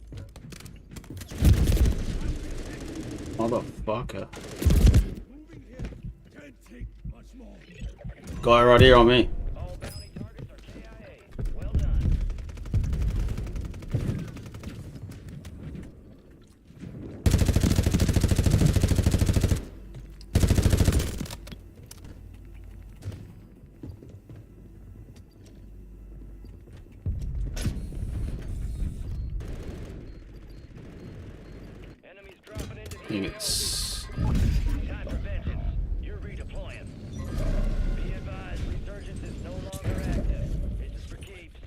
Motherfucker. Moving here. Can't take much more. Guy right here on me. All bounty targets are KIA. Well done. Enemies dropping into I the think AO. it's... Time for vengeance. You're redeploying. Be advised, Resurgence is no longer active. This is for keeps.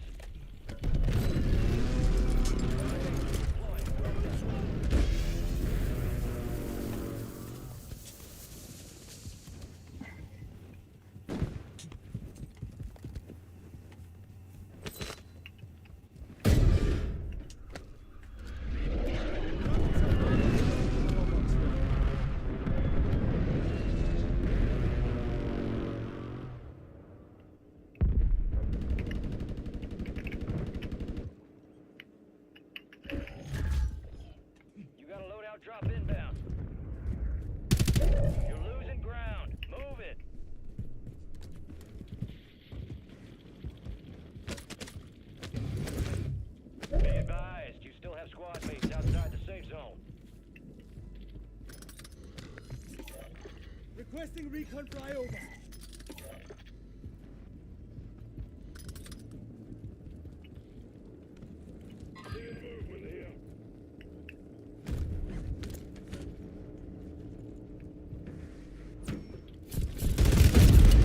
Requesting recon flyover.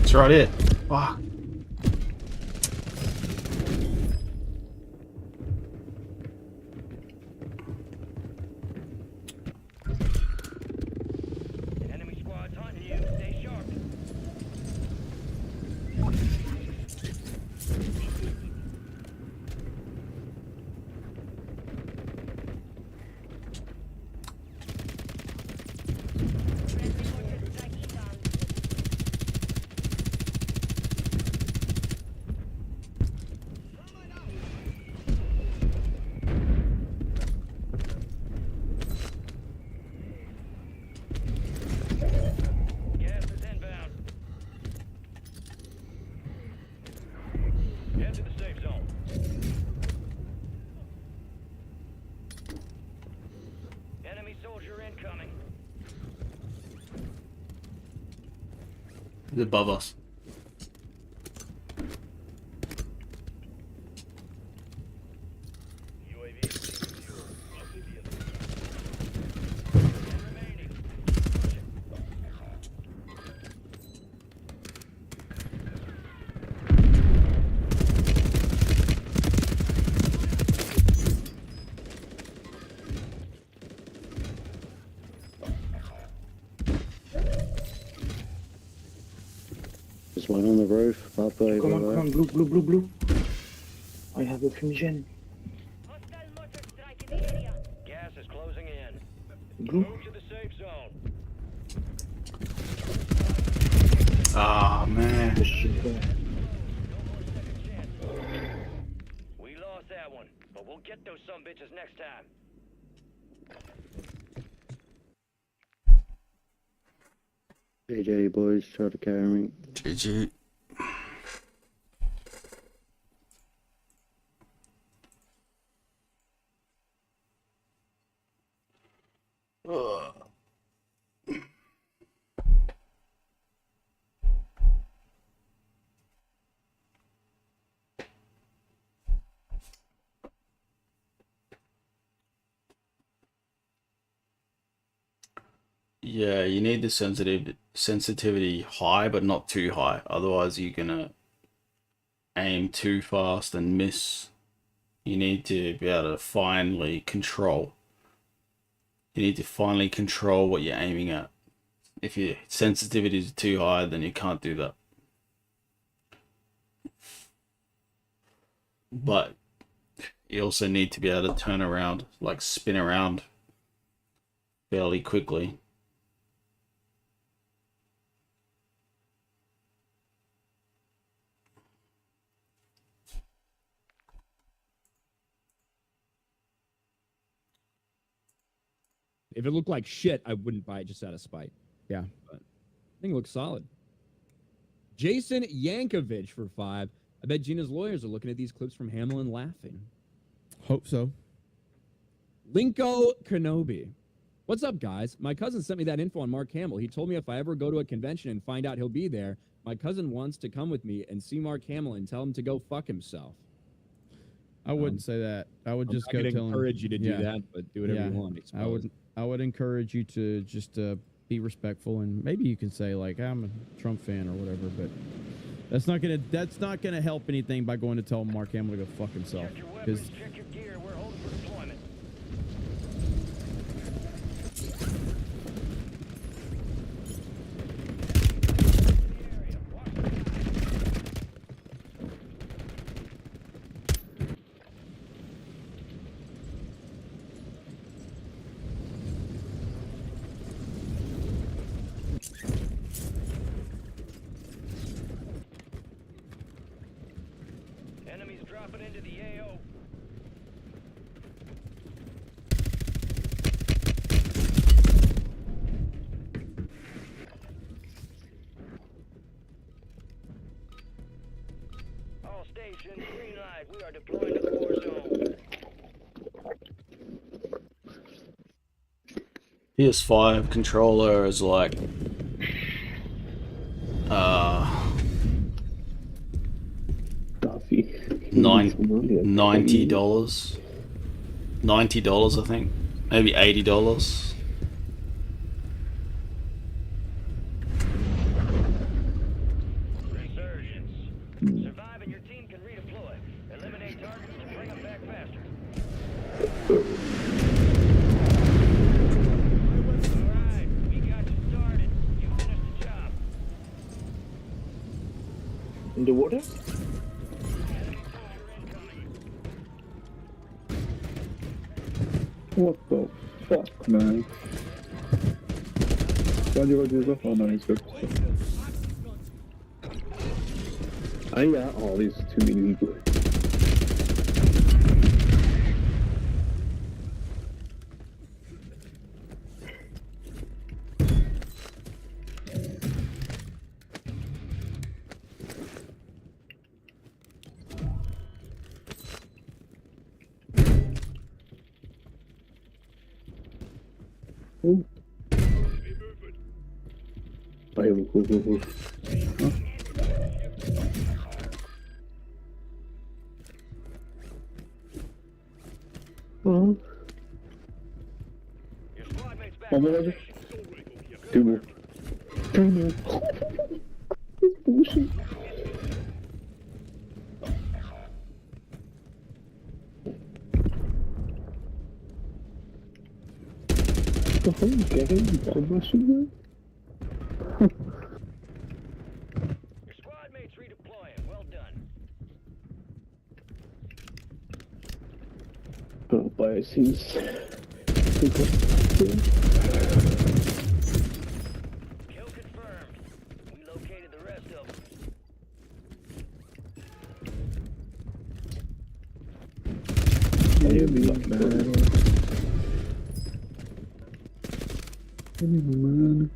It's right here. Fuck. Enemy squad's hunting you. Stay sharp. Gas is inbound. Head to the safe zone. Enemy soldier incoming. He's above us. UAV is secure. Amphibious. Remaining. There's one on the roof. Up over Come on, there. come on, blue. I have a fumigène. Hostile mortar strike in the area. Gas is closing in. Blue. Move to the safe zone. Ah, man. The shit there. Second chance. We lost that one, but we'll get those sumbitches next time. GG boys, try to carry me. GG. Yeah, you need the sensitivity high, but not too high. Otherwise, you're gonna aim too fast and miss. You need to be able to finally control. You need to finally control what you're aiming at. If your sensitivity is too high, then you can't do that. But you also need to be able to turn around, like spin around fairly quickly. If it looked like shit, I wouldn't buy it just out of spite. Yeah. But I think it looks solid. Jason Yankovic for 5. I bet Gina's lawyers are looking at these clips from Hamlin laughing. Hope so. Linko Kenobi. What's up, guys? My cousin sent me that info on Mark Hamill. He told me if I ever go to a convention and find out he'll be there, my cousin wants to come with me and see Mark Hamill and tell him to go fuck himself. I wouldn't say that. I would just go tell him. Encourage you to do that, but do whatever you want. I would encourage you to just be respectful, and maybe you can say like I'm a Trump fan or whatever, but that's not gonna help anything by going to tell Mark Hamill to go fuck himself. Because Check your gear. We're holding for deployment. Enemies dropping into the AO. All stations, green light. We are deploying to the Warzone. PS5 controller is like $90. $90, I think. Maybe $80. Resurgence. Survive and your team can redeploy. Eliminate targets to bring them back faster. Alright, we got you started. You finished the job. Underwater? What the fuck, man? Why'd you go do this? Oh no, he's good. I got all these too many people. Ooh. Cool. Huh? Oh. One more, Roger? Two more. Three more. This bullshit. What the hell is getting? You got a machine gun? Your squad mates redeploying. Well done. Oh, but it seems... Kill confirmed. We located the rest of them. You'll be like, man. Man.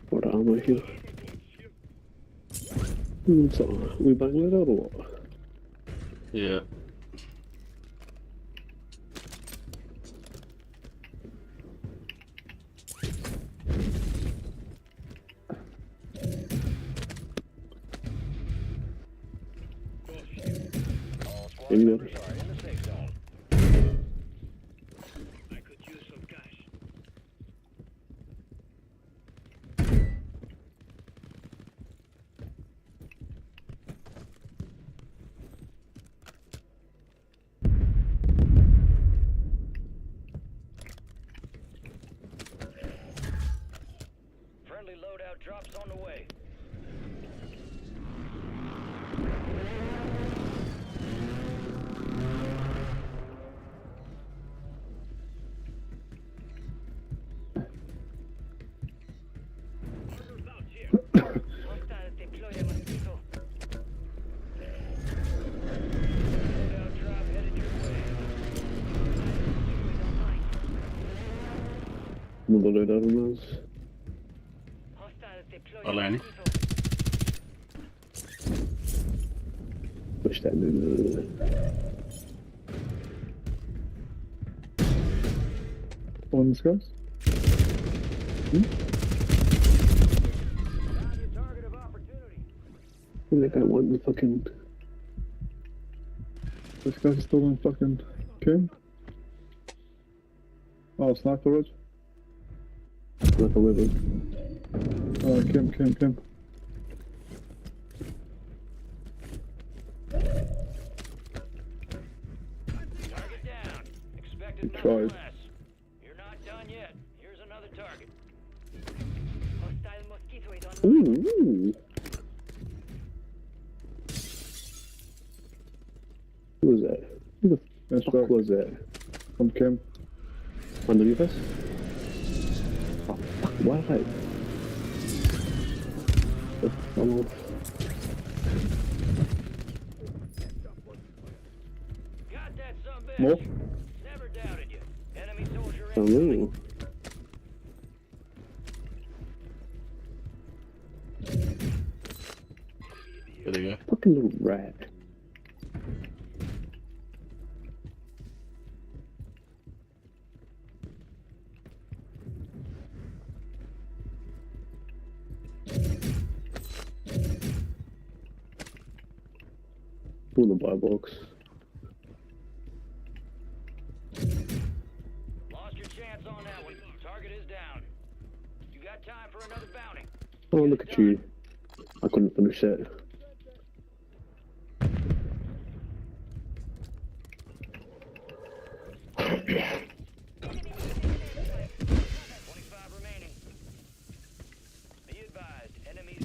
What am I here? So, we bang it out or what? Yeah. In there. Friendly loadout drops on the way. Another loadout on those. Alani. Push that move. On this guys? That guy won the fucking... This guy's still on fucking Kim? Oh, sniper ridge? Sniper ridge. Oh, Kim. Target down. Expected nothing less. You're not done yet. Here's another target. Ooh. Who was that? Who the That's fuck right. was that? From Kim. Underneath us? Oh, fuck, why did I... Oh, Got that sumbitch. More? Never doubted you. Enemy soldier oh, incoming. Where they go? fucking little rat. Pull the buy box. Lost your chance on that one. Target is down. You got time for another bounty. Oh, look at you. I couldn't finish that. Remaining. Be advised, enemies.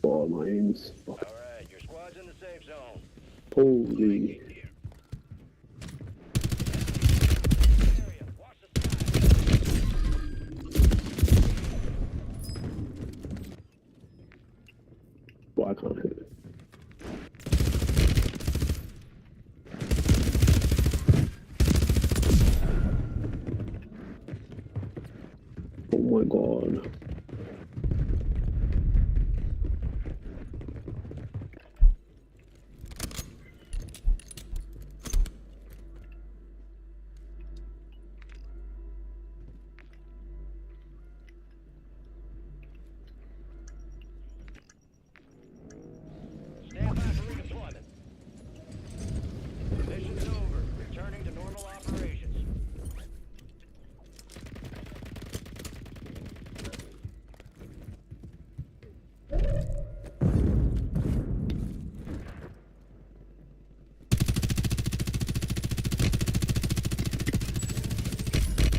Oh, my aim's All right, your squad's in the safe zone. holy. Well, I can't hit it. Oh my god. Stand by for redeployment. Mission's over. Returning to normal operations.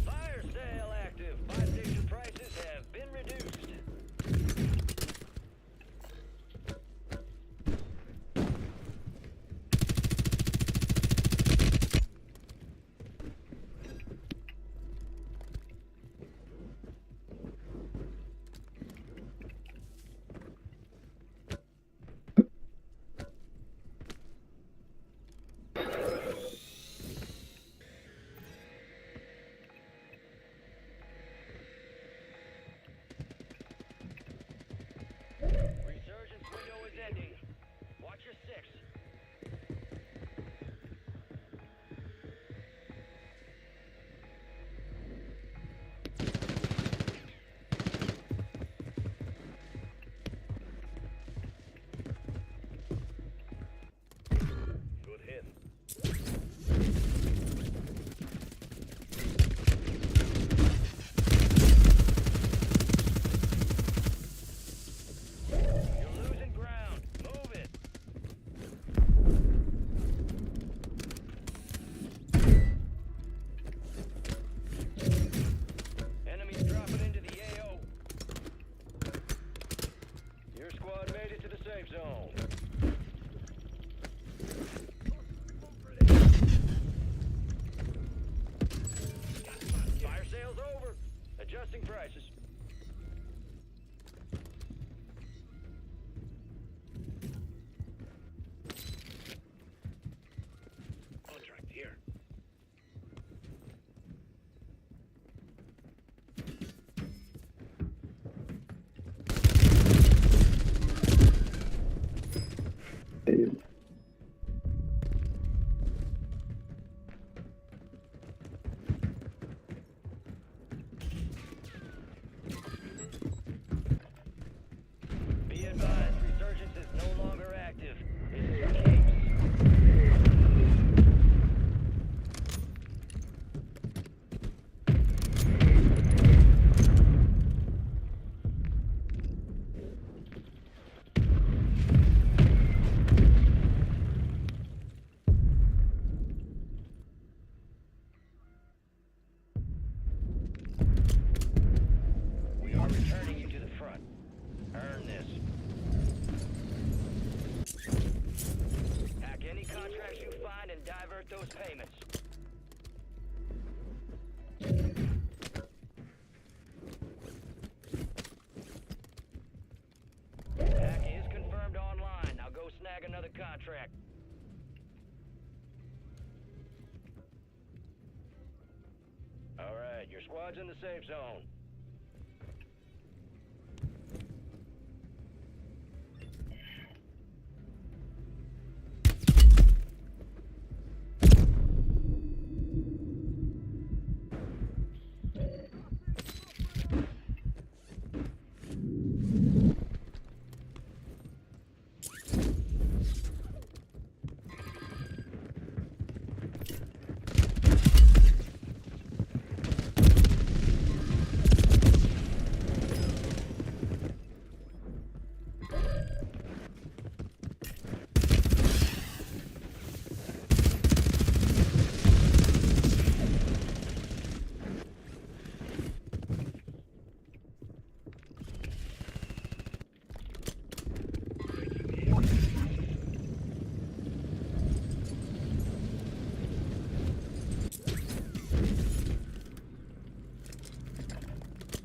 Fire sale active. Buy station prices have been reduced. Resurgence window is ending. Watch your six. Good hit. You're losing ground. Move it. contract. All right, your squad's in the safe zone.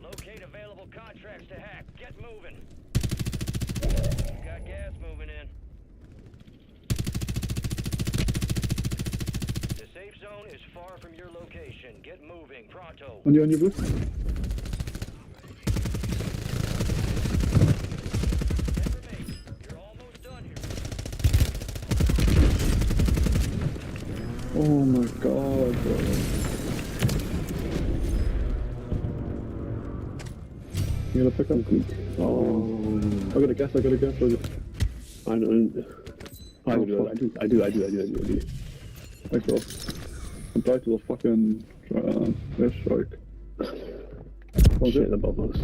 Locate available contracts to hack. Get moving. Got gas moving in. The safe zone is far from your location. Get moving. Pronto. On your blue. You're almost done here. Oh my god, bro. You gonna pick up? Oh, I got a guess. I don't. I do. Thanks, bro. I'm back to the fucking airstrike. Oh Shit, the bubbles.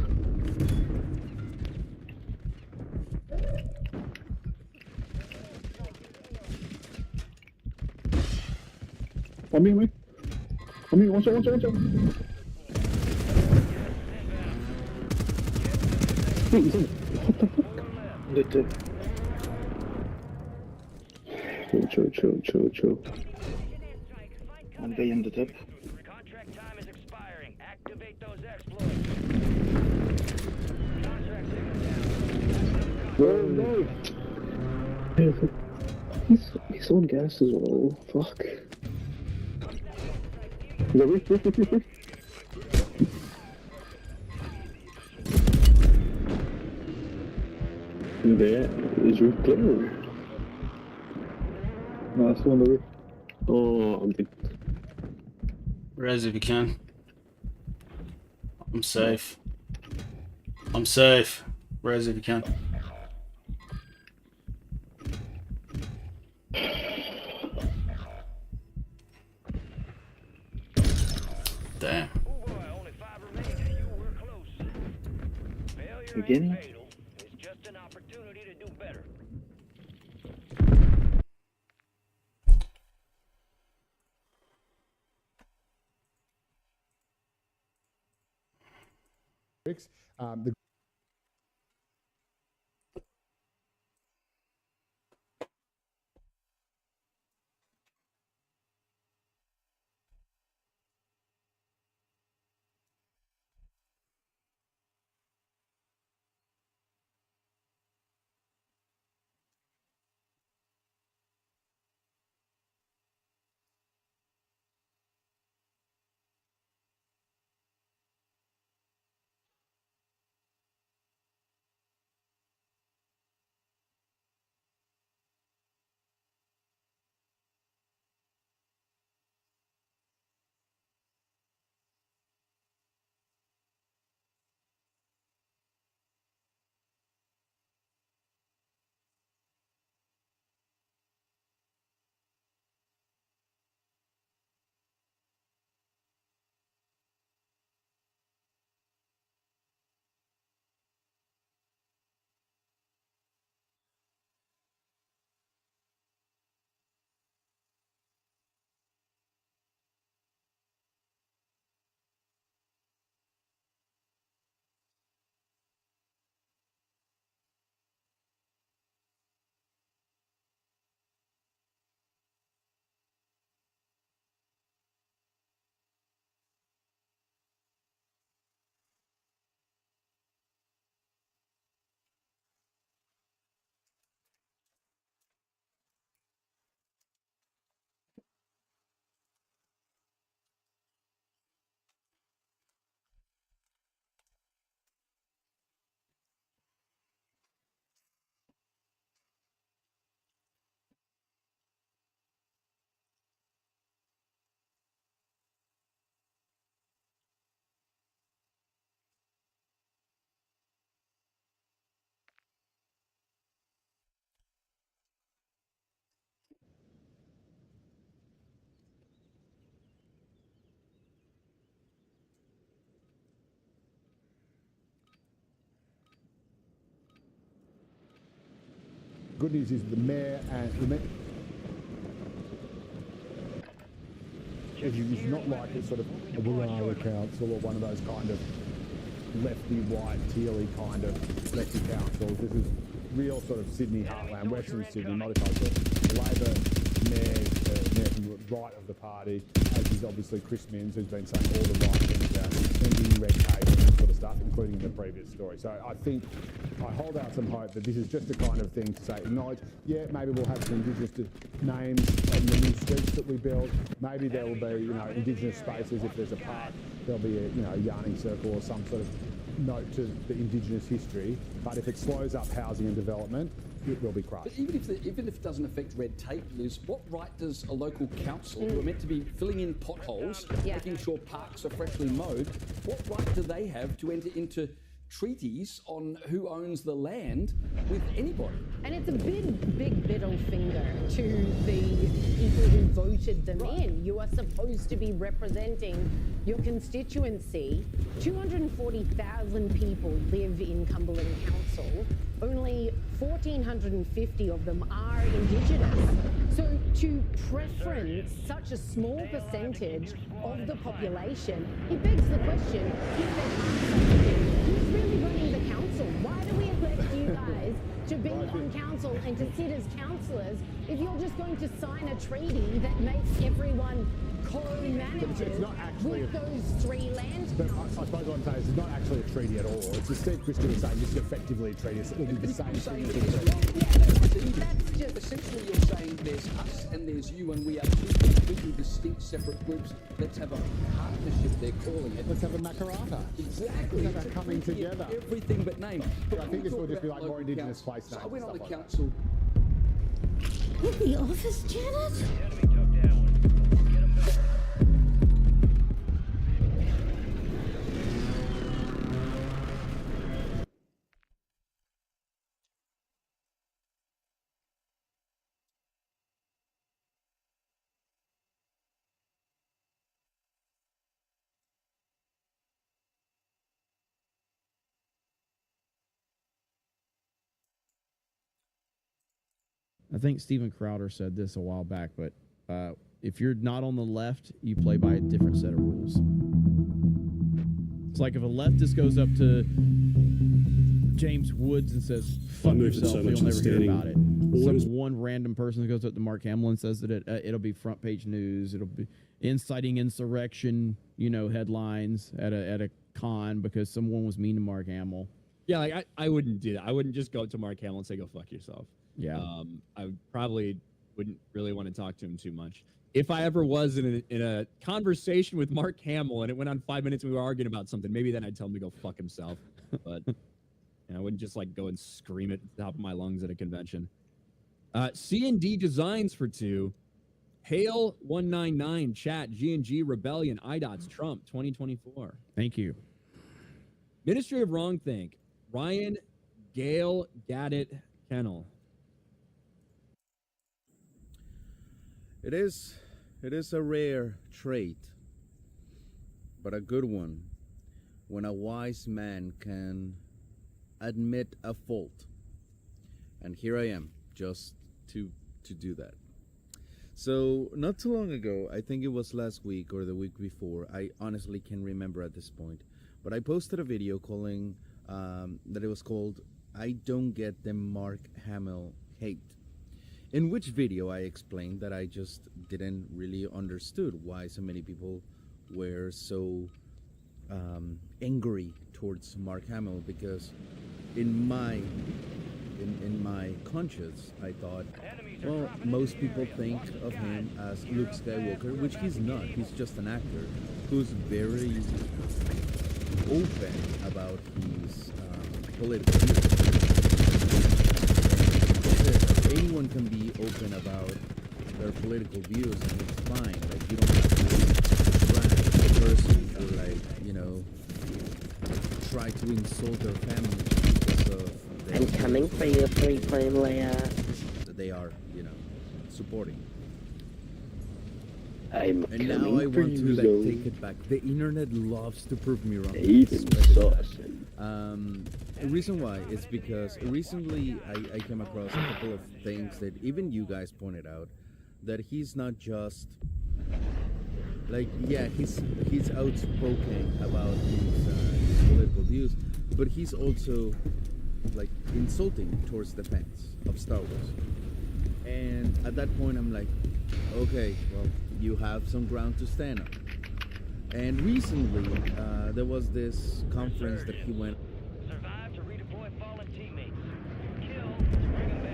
On me. Watch out. Wait, he's on. What the fuck? Chill. I'm being the tip. Contract time is expiring. Activate those exploits. Contract signal down. No. He's on gas as well. Fuck. Roof. There is roof clear. No, it's still on the roof. Oh, I'm dead. Res if you can. I'm safe. Res if you can. Damn. Again? It's just an opportunity to do better. The Good news is the mayor and it's not like it's sort of a Royale council or one of those kind of lefty white tealy kind of lefty councils. This is real sort of Sydney heartland, Western Sydney, multicultural. Labor mayor from the right of the party, as is obviously Chris Minns, who's been saying all the right things about ending red tape and that sort of stuff, including in the previous story. So I think I hold out some hope that this is just the kind of thing to say, acknowledge, yeah, maybe we'll have some Indigenous names on the new streets that we build. Maybe there will be, you know, Indigenous spaces. If there's a park, there'll be a, you know, a yarning circle or some sort of note to the Indigenous history. But if it slows up housing and development, it will be crushed. But even if it doesn't affect red tape, Liz, what right does a local council, who are meant to be filling in potholes, making sure parks are freshly mowed, what right do they have to enter into treaties on who owns the land with anybody? And it's a big middle finger to the people who voted them in. You are supposed to be representing your constituency. 240,000 people live in Cumberland Council. Only 1,450 of them are Indigenous. So to preference such a small percentage of the population, it begs the question, if there are something, who's really running the council? Why do we elect you guys to be on council and to sit as councillors if you're just going to sign a treaty that makes everyone co-managers with those three land But I suppose what I'm saying is it's not actually a treaty at all. It's just Steve Christian is saying this is effectively a treaty. It will be the same thing. That's just essentially you're saying there's us and there's you, and we are two completely distinct separate groups. Let's have a partnership, they're calling it. Let's have a Makarata. Exactly. Let's have a coming together. Everything but name. But I think this will just be like more Indigenous place names. So I went on the like council. With the office, Janet? I think Steven Crowder said this a while back, but if you're not on the left, you play by a different set of rules. It's like if a leftist goes up to James Woods and says, fuck yourself, you'll never hear about it. Some one random person who goes up to Mark Hamill and says that it'll be front page news, it'll be inciting insurrection, you know, headlines at a con because someone was mean to Mark Hamill. Yeah, like I wouldn't do that. I wouldn't just go up to Mark Hamill and say, go fuck yourself. Yeah. I probably wouldn't really want to talk to him too much. If I ever was in a conversation with Mark Hamill and it went on 5 minutes and we were arguing about something, maybe then I'd tell him to go fuck himself. But I wouldn't just like go and scream at the top of my lungs at a convention. C&D Designs for 2. Hail 199 chat G&G Rebellion IDOTS Trump 2024. Thank you. Ministry of Wrongthink. Ryan Gale Gaddit Kennel. It is a rare trait, but a good one, when a wise man can admit a fault. And here I am, just to do that. So, not too long ago, I think it was last week or the week before, I honestly can't remember at this point, but I posted a video calling, that it was called, I Don't Get the Mark Hamill Hate. In which video I explained that I just didn't really understood why so many people were so angry towards Mark Hamill, because in my conscience I thought, well, most people think of him as Luke Skywalker, which he's not. He's just an actor who's very open about his political views. Anyone can be open about their political views, and it's fine. Like, you don't have to drag the person or, like, you know, try to insult their family because of their, I'm coming for you, free-time Leia. That they are, you know, supporting. I'm and now coming I for want you, to Zoe. like take it back. The internet loves to prove me wrong. Even sauce. The reason why is because recently I came across a couple of things that even you guys pointed out, that he's not just like, yeah, he's outspoken about his political views, but he's also like insulting towards the fans of Star Wars. And at that point I'm like, okay, well, you have some ground to stand on. And recently there was this conference that he went. Survive to redeploy fallen teammates. Kill to bring them back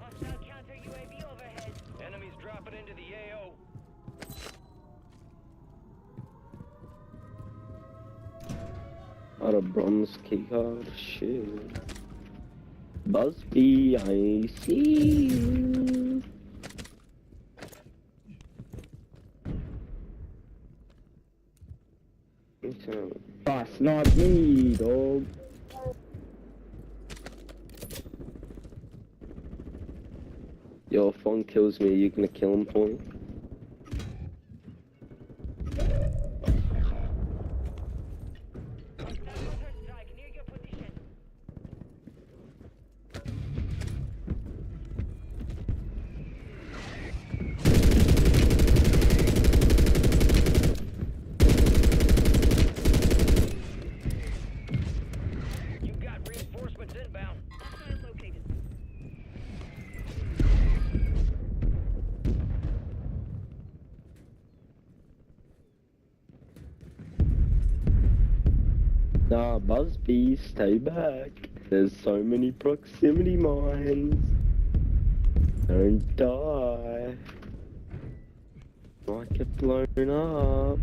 Hostile counter UAV overhead. Enemies dropping into the AO. Not a bronze keycard, shit. Busby, I see you. That's not me, dog. Yo, if one kills me, you gonna kill him for me? You got reinforcements inbound. Hostile located. Nah, Busby, stay back. There's so many proximity mines. Don't die. Might get blown up.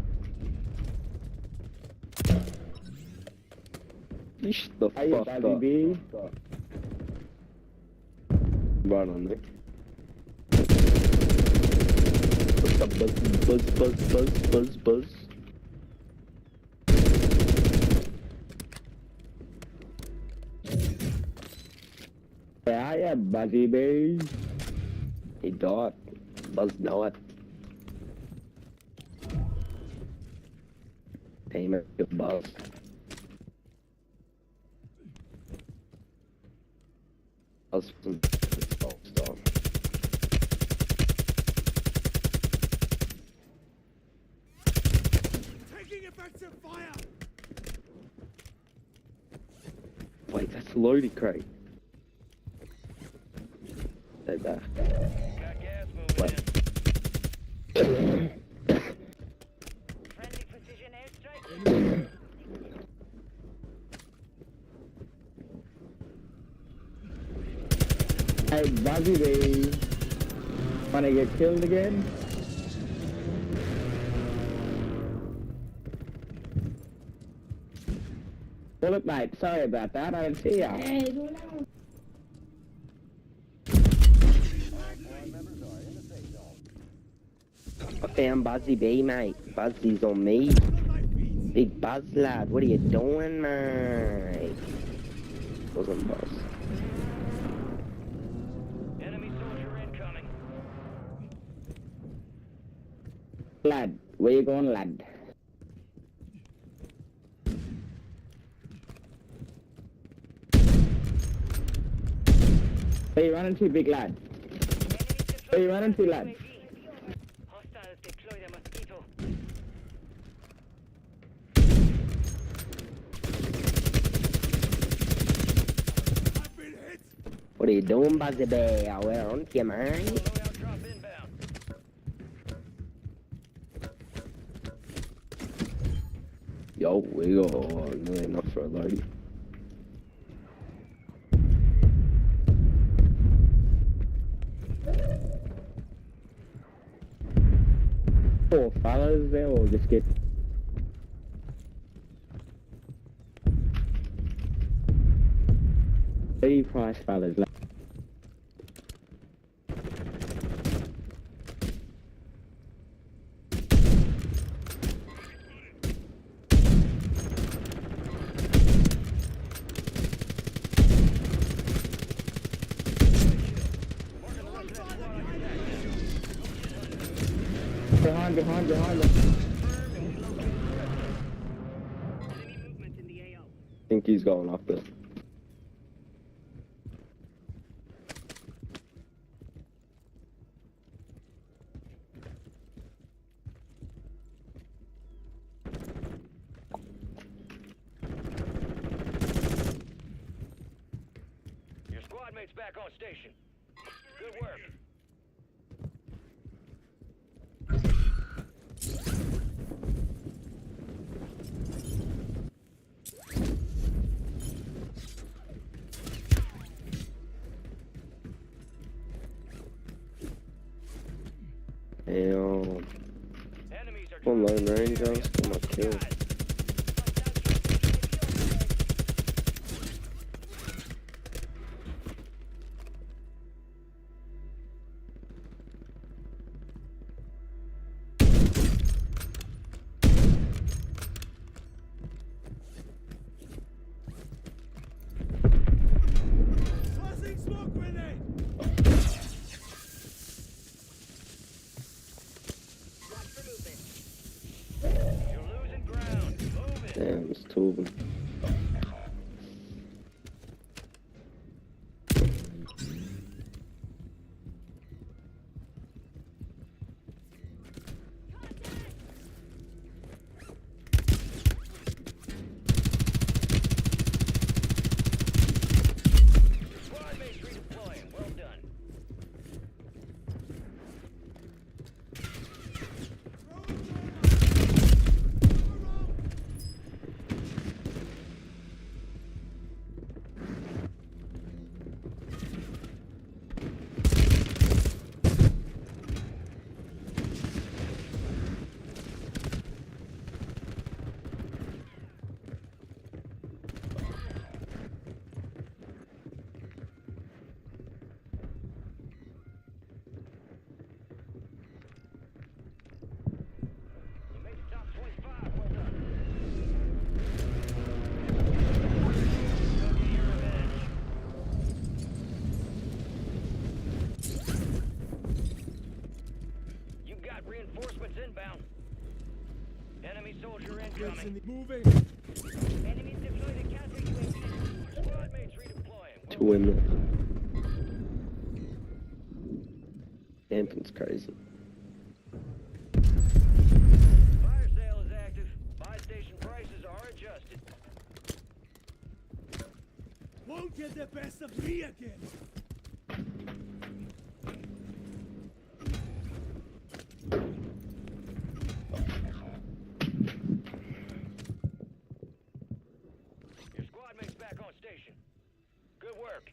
Ish the fuck up. Right on there. What's up, buzz? Yeah, Buzzy Bee. He died. Buzz died. Payment of Buzz. Buzz from Star. Taking effective fire! Wait, that's a loaded crate. Stay back. Got gas moving in. Friendly precision airstrike. Hey, Buzzy Bee. Wanna get killed again? Well, look, mate, sorry about that. I didn't see ya. I found Buzzy B, mate. Buzzy's on me. Big Buzz lad, what are you doing, mate? Wasn't Buzz. Enemy soldier incoming. Lad, where you going, lad? Where you running to, big lad? Where you running to, lad? Hostiles deploy the mosquito. What are you doing, Buzzy Bear? Where on you, man? Loadout drop inbound. Yo, we got nearly enough for a load. Four fellas there, or just get... Three price fellas left. behind. I think he's going off this. Your squad mate's back on station. Good work. Damn. One low range, I was gonna kill. Tossing smoke grenade! You're losing ground. Move it. Damn, it's two of them. Squad mate's redeploying. Well done. You made the top 25. Well done. Go get your revenge. You got reinforcements inbound. Enemy soldier incoming. Moving. Enemies deploy the counter UAV. Squad mates redeploying. Two in there. Hampton's crazy. Fire sale is active. Buy station prices are adjusted. Won't get the best of me again. Your squad mate's back on station. Good work.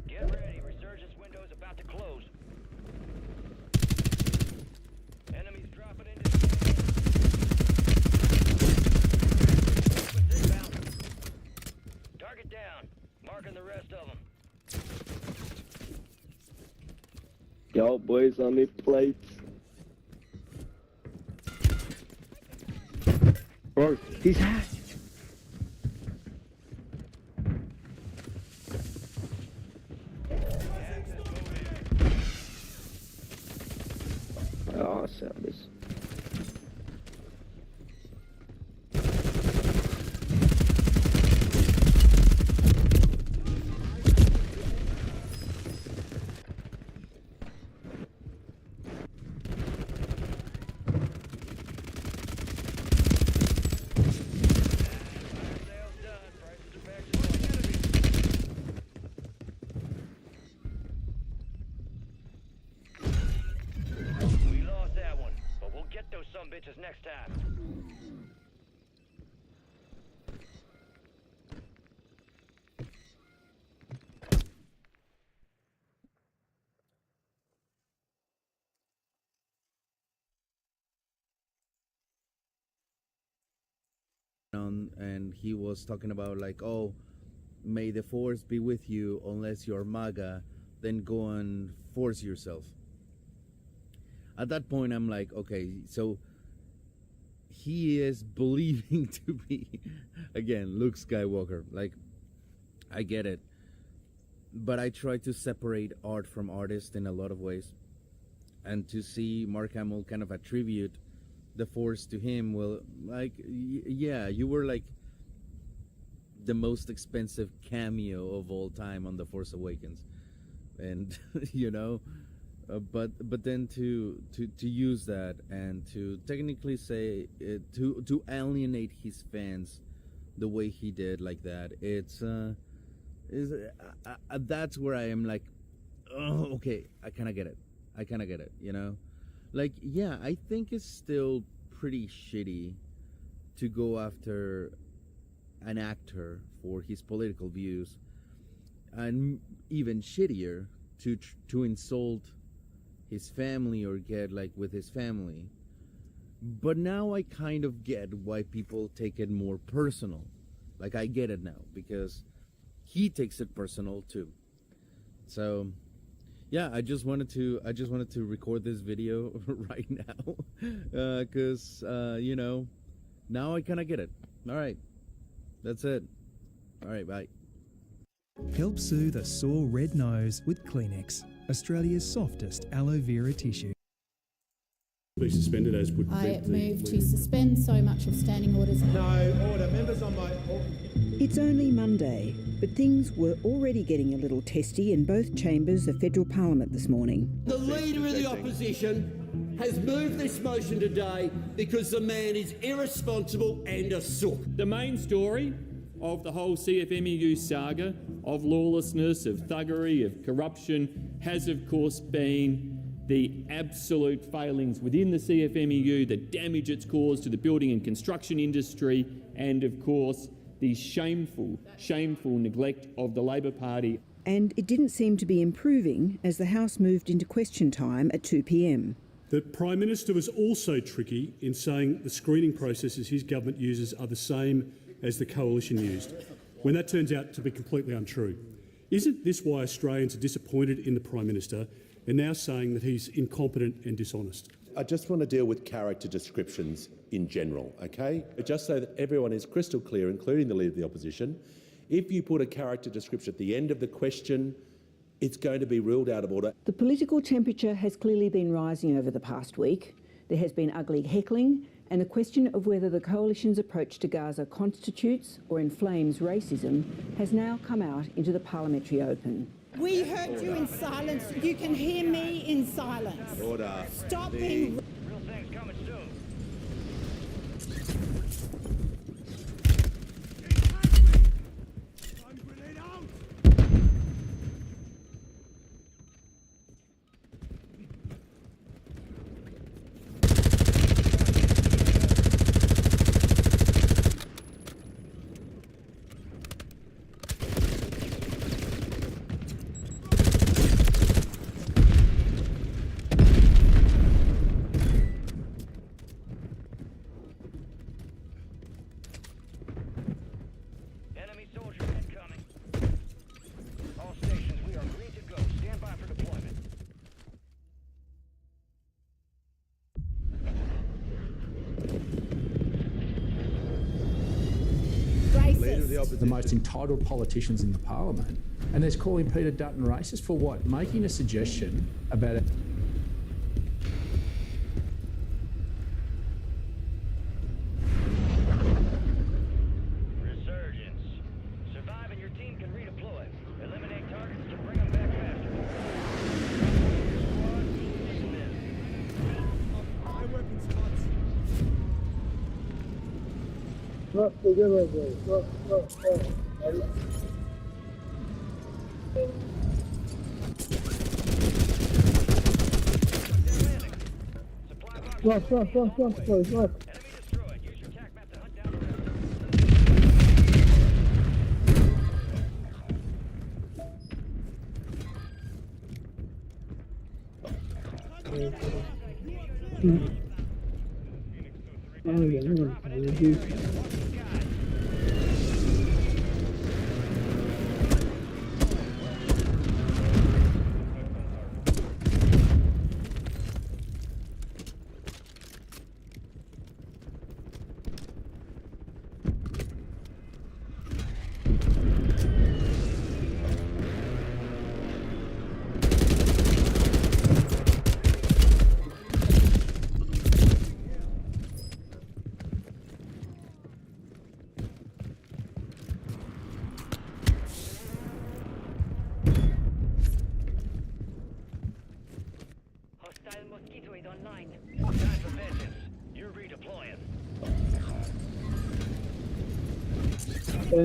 Get ready. Resurgence window is about to close. Enemies dropping into the area. Inbound. Target down. Marking the rest of them. Y'all boys on the plates. Bro, he's hacked. Oh, I saw this. We lost that one, but we'll get those sumbitches next time. And he was talking about like, oh, may the force be with you. Unless you're MAGA, then go and force yourself. At that point, I'm like, okay, so he is believing to be, again, Luke Skywalker. Like, I get it. But I try to separate art from artist in a lot of ways. And to see Mark Hamill kind of attribute the Force to him, well, like, yeah, you were like the most expensive cameo of all time on The Force Awakens. And, you know, but then to use that and to technically say, to alienate his fans the way he did like that, that's where I am like, oh, okay, I kind of get it, you know? Like, yeah, I think it's still pretty shitty to go after an actor for his political views, and even shittier to insult his family or get like with his family. But now I kind of get why people take it more personal. Like, I get it now, because he takes it personal too. So yeah, I just wanted to record this video right now, because you know, now I kind of get it. All right, that's it. All right, bye. Help soothe a sore red nose with Kleenex, Australia's softest aloe vera tissue. Be suspended as would I move to suspend so much of standing orders. No order. Members on my... It's only Monday, but things were already getting a little testy in both chambers of federal parliament this morning. The Leader of the Opposition has moved this motion today because the man is irresponsible and a sook. The main story of the whole CFMEU saga of lawlessness, of thuggery, of corruption has of course been the absolute failings within the CFMEU, the damage it's caused to the building and construction industry, and of course the shameful neglect of the Labor Party. And it didn't seem to be improving as the House moved into question time at 2 p.m. The Prime Minister was also tricky in saying the screening processes his government uses are the same as the Coalition used, when that turns out to be completely untrue. Isn't this why Australians are disappointed in the Prime Minister and now saying that he's incompetent and dishonest? I just want to deal with character descriptions in general, okay? Just so that everyone is crystal clear, including the Leader of the Opposition, if you put a character description at the end of the question, it's going to be ruled out of order. The political temperature has clearly been rising over the past week. There has been ugly heckling, and the question of whether the Coalition's approach to Gaza constitutes or inflames racism has now come out into the parliamentary open. We heard you in silence. You can hear me in silence. Order. Stop being... Real thing's coming soon. Enemy soldier incoming. All stations, we are green to go. Stand by for deployment. Racist. The most entitled politicians in the parliament, and they're calling Peter Dutton racist for what? Making a suggestion about it. Resurgence. Survive and your team can redeploy. Eliminate targets to bring them back faster. Squad, dismiss. My weapons cuts.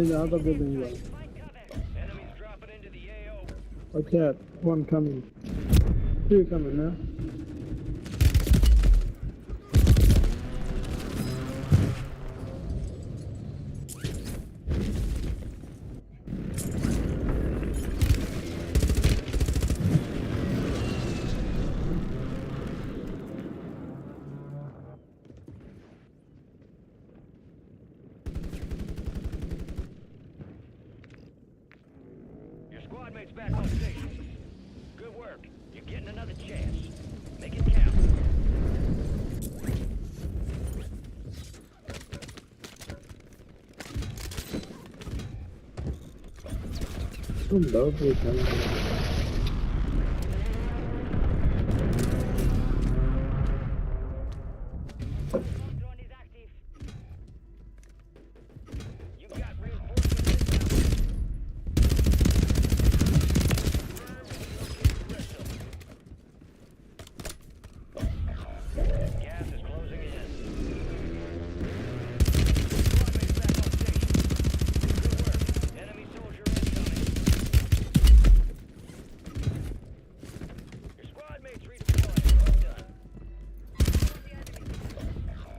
in the other building. Right. Watch out, one coming. Two coming now. Squad mates back on station. Good work. You're getting another chance. Make it count. Lovely coming. Gas is closing in. Good work. Enemy soldier incoming. Your squad mates redeploying. Well done.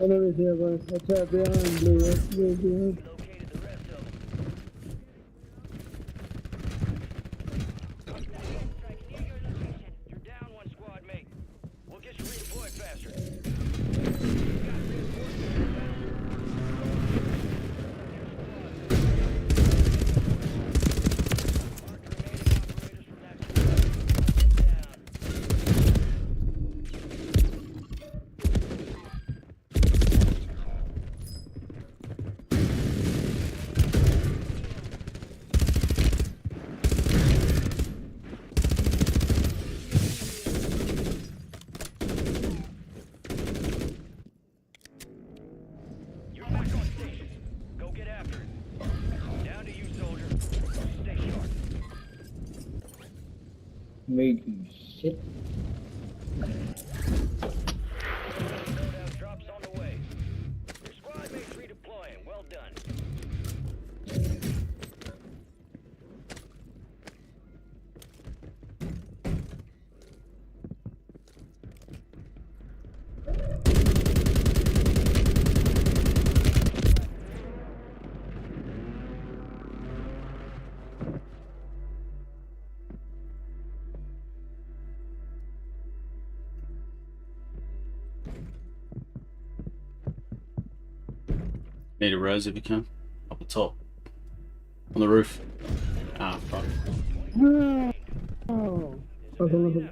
Enemies here, boys. Watch out behind, blue. Blue behind. You're down one squad mate. We'll get you redeployed faster. You're back on station. Go get after it. Down to you, soldier. Stay sharp. Making shit. Loadout drops on the way. Your squad mates redeploying. Well done. Need a res if you can. Up the top. On the roof. Ah, fuck. Oh. Okay.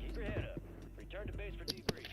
Keep your head up. Return to base for debrief.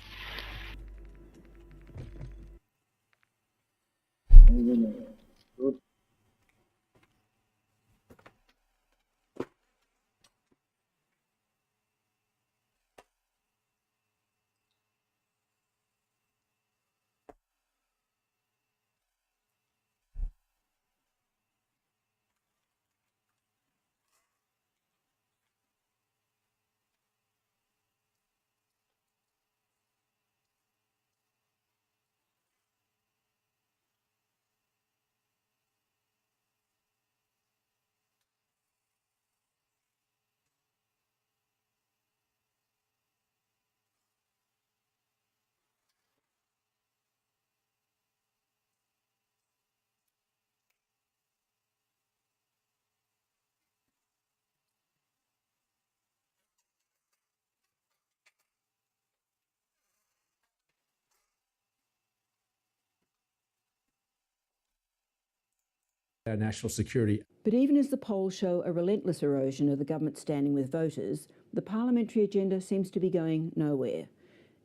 Our national security. But even as the polls show a relentless erosion of the government's standing with voters, the parliamentary agenda seems to be going nowhere.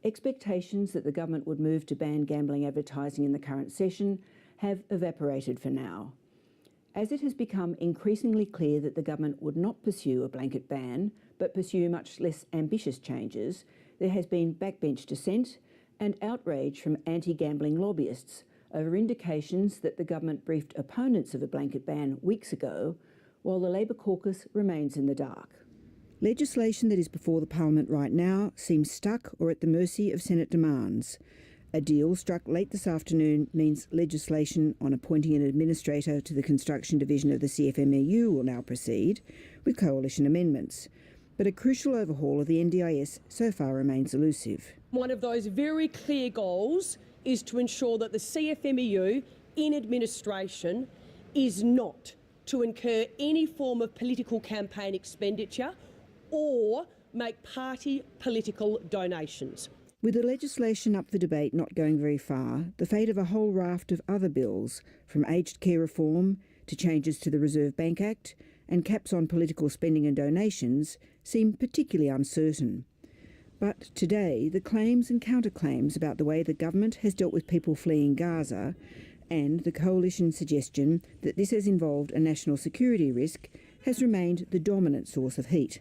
Expectations that the government would move to ban gambling advertising in the current session have evaporated for now. As it has become increasingly clear that the government would not pursue a blanket ban, but pursue much less ambitious changes, there has been backbench dissent and outrage from anti-gambling lobbyists over indications that the government briefed opponents of a blanket ban weeks ago, while the Labor caucus remains in the dark. Legislation that is before the Parliament right now seems stuck or at the mercy of Senate demands. A deal struck late this afternoon means legislation on appointing an administrator to the construction division of the CFMEU will now proceed, with coalition amendments. But a crucial overhaul of the NDIS so far remains elusive. One of those very clear goals is to ensure that the CFMEU in administration is not to incur any form of political campaign expenditure or make party political donations. With the legislation up for debate not going very far, the fate of a whole raft of other bills, from aged care reform to changes to the Reserve Bank Act and caps on political spending and donations, seem particularly uncertain. But today, the claims and counterclaims about the way the government has dealt with people fleeing Gaza and the coalition's suggestion that this has involved a national security risk has remained the dominant source of heat.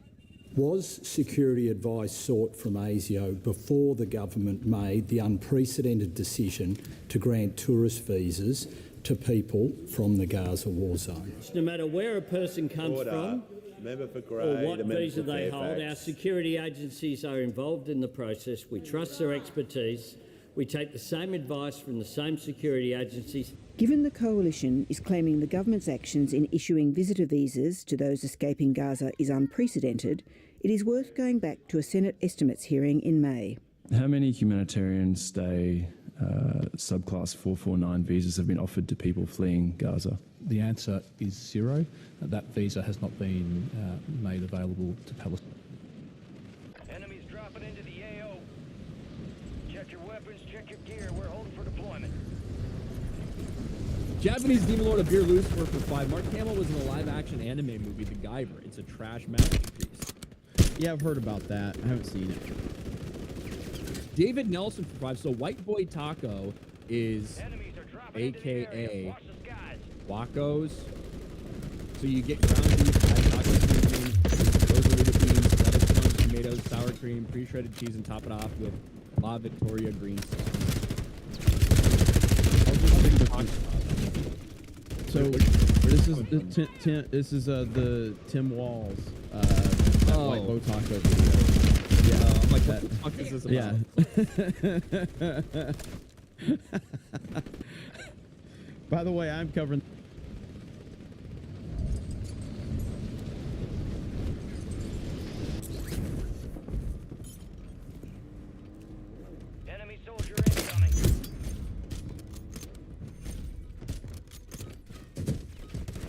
Was security advice sought from ASIO before the government made the unprecedented decision to grant tourist visas to people from the Gaza war zone? No matter where a person comes from or what visa they hold, our security agencies are involved in the process. We trust their expertise. We take the same advice from the same security agencies. Given the coalition is claiming the government's actions in issuing visitor visas to those escaping Gaza is unprecedented, it is worth going back to a Senate estimates hearing in May. How many humanitarian stay subclass 449 visas have been offered to people fleeing Gaza? The answer is 0. That visa has not been made available to Palestine. Enemies dropping into the AO. Check your weapons, check your gear. We're holding for deployment. Japanese Demon Lord of Beer Lucifer for 5. Mark Hamill was in a live-action anime movie, The Guyver. It's a trash masterpiece. Yeah, I've heard about that. I haven't seen it. David Nelson for 5. So White Boy Taco is AKA Wacos. So you get ground beef, add taco seasoning, those are the beans, lettuce, chunks, tomatoes, sour cream, pre-shredded cheese, and top it off with La Victoria green sauce. So this is the Tim Walls White Bow Taco video. Yeah, I'm like, what the fuck is this about? Yeah. By the way, I'm covering. Enemy soldier incoming.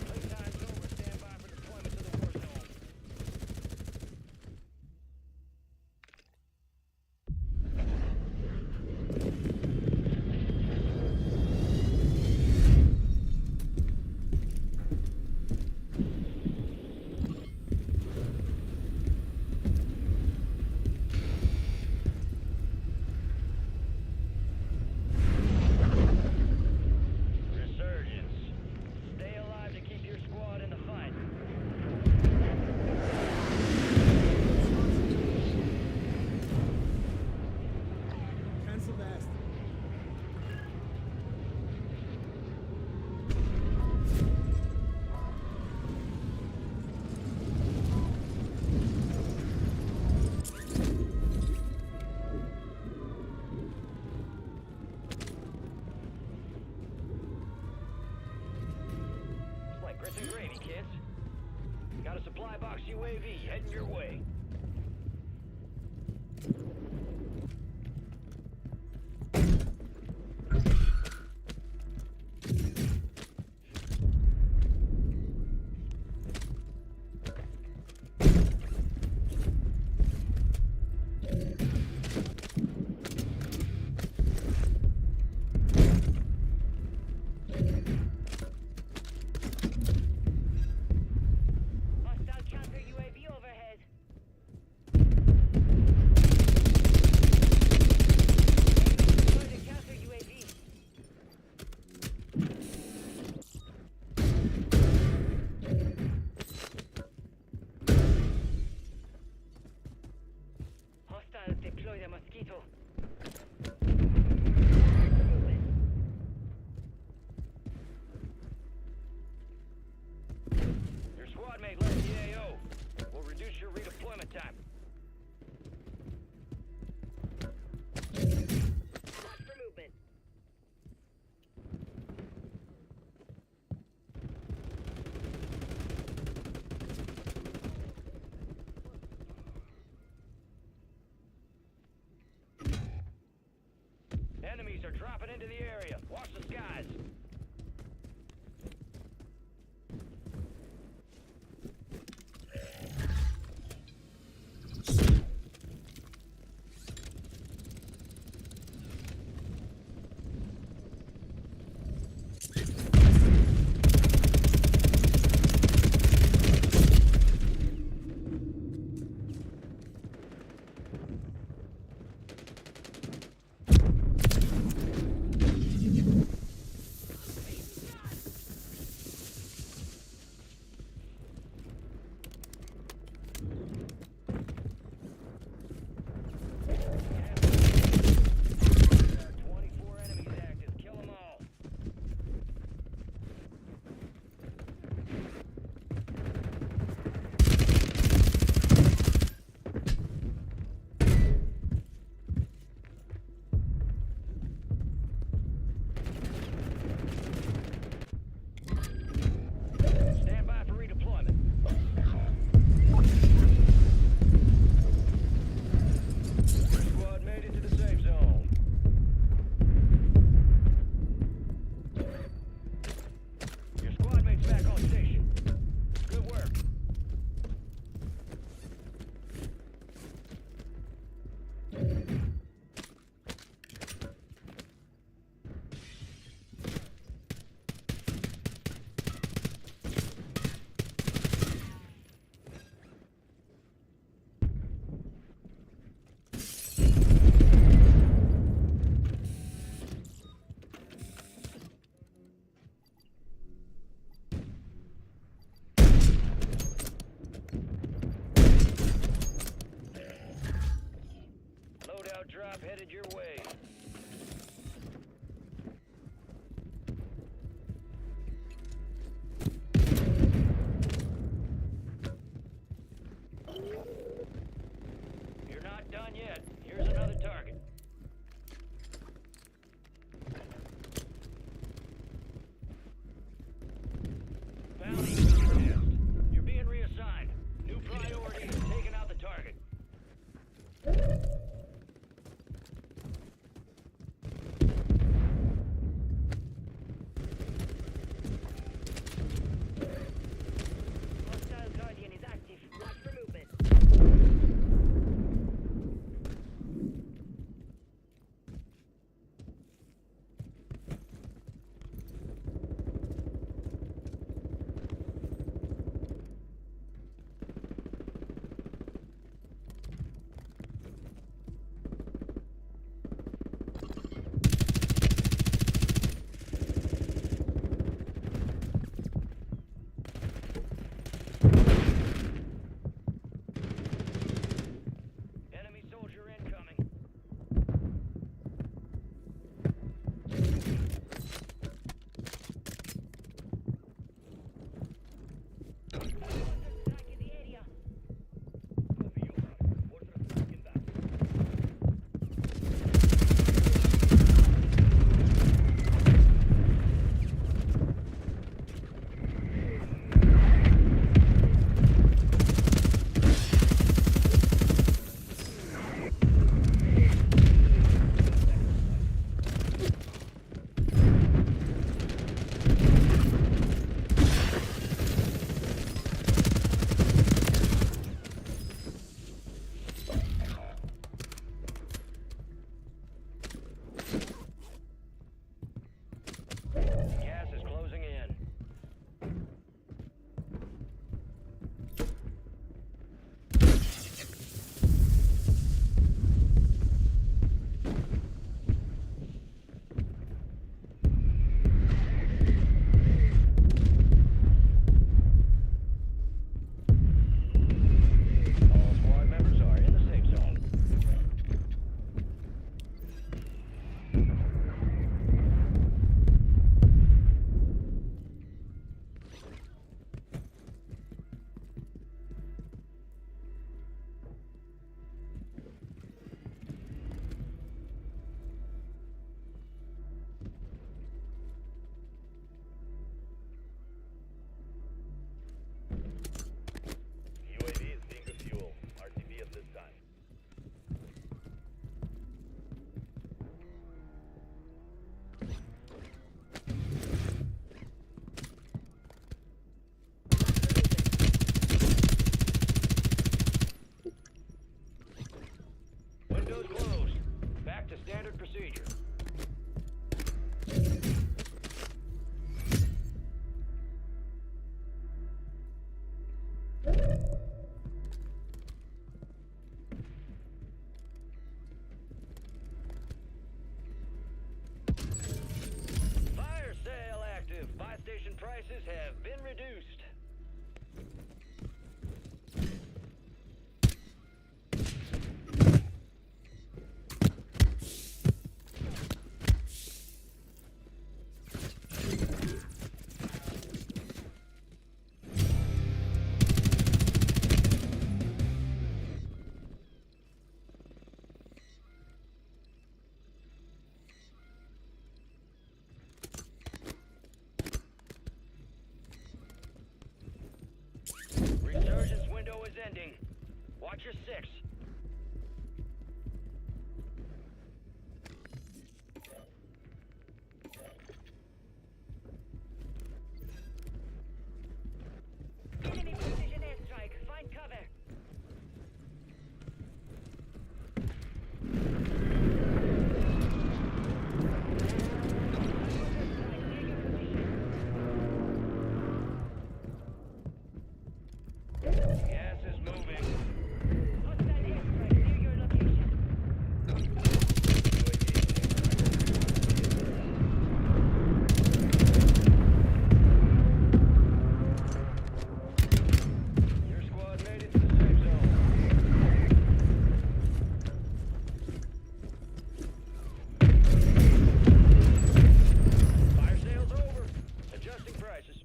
Playtime's over. Stand by for deployment to the war zone. Resurgence. Stay alive to keep your squad in the fight. Cancel that. It's like grits and gravy, kids. Got a supply box UAV heading your way. Hostile counter UAV overhead. Deploy the counter UAV. Hostile deploy the mosquito. Your squad mate left the AO. Will reduce your redeployment time. Watch for movement. Fire sale active. Buy station prices have been reduced. Resurgence window is ending. Watch your six. Enemy precision airstrike. Find cover. Gas is moving. Hostile airstrike near your location. Your squad made it to the safe zone. Fire sale's over. Adjusting prices.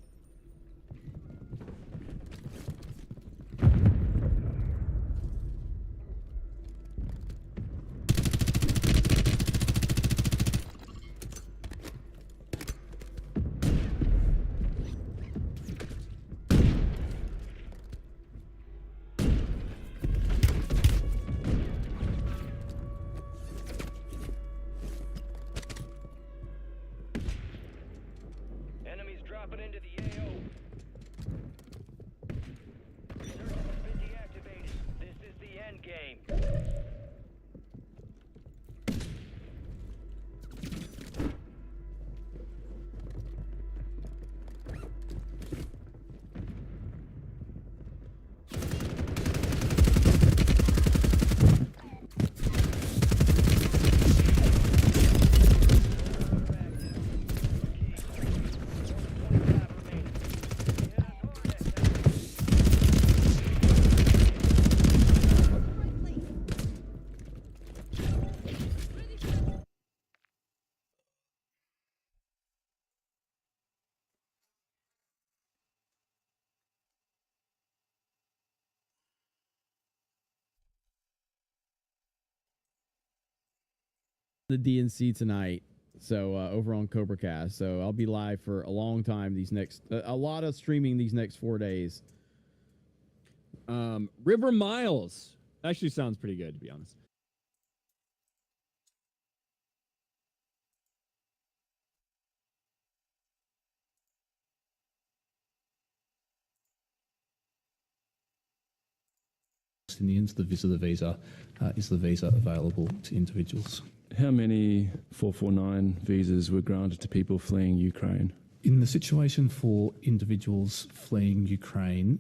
Enemies dropping into the AO. Resurgence has been deactivated. This is the end game. The DNC tonight, so over on CobraCast. So I'll be live for a long time these next, a lot of streaming these next 4 days. River Miles actually sounds pretty good, to be honest. Palestinians, the visitor visa is the visa available to individuals. How many 449 visas were granted to people fleeing Ukraine? In the situation for individuals fleeing Ukraine,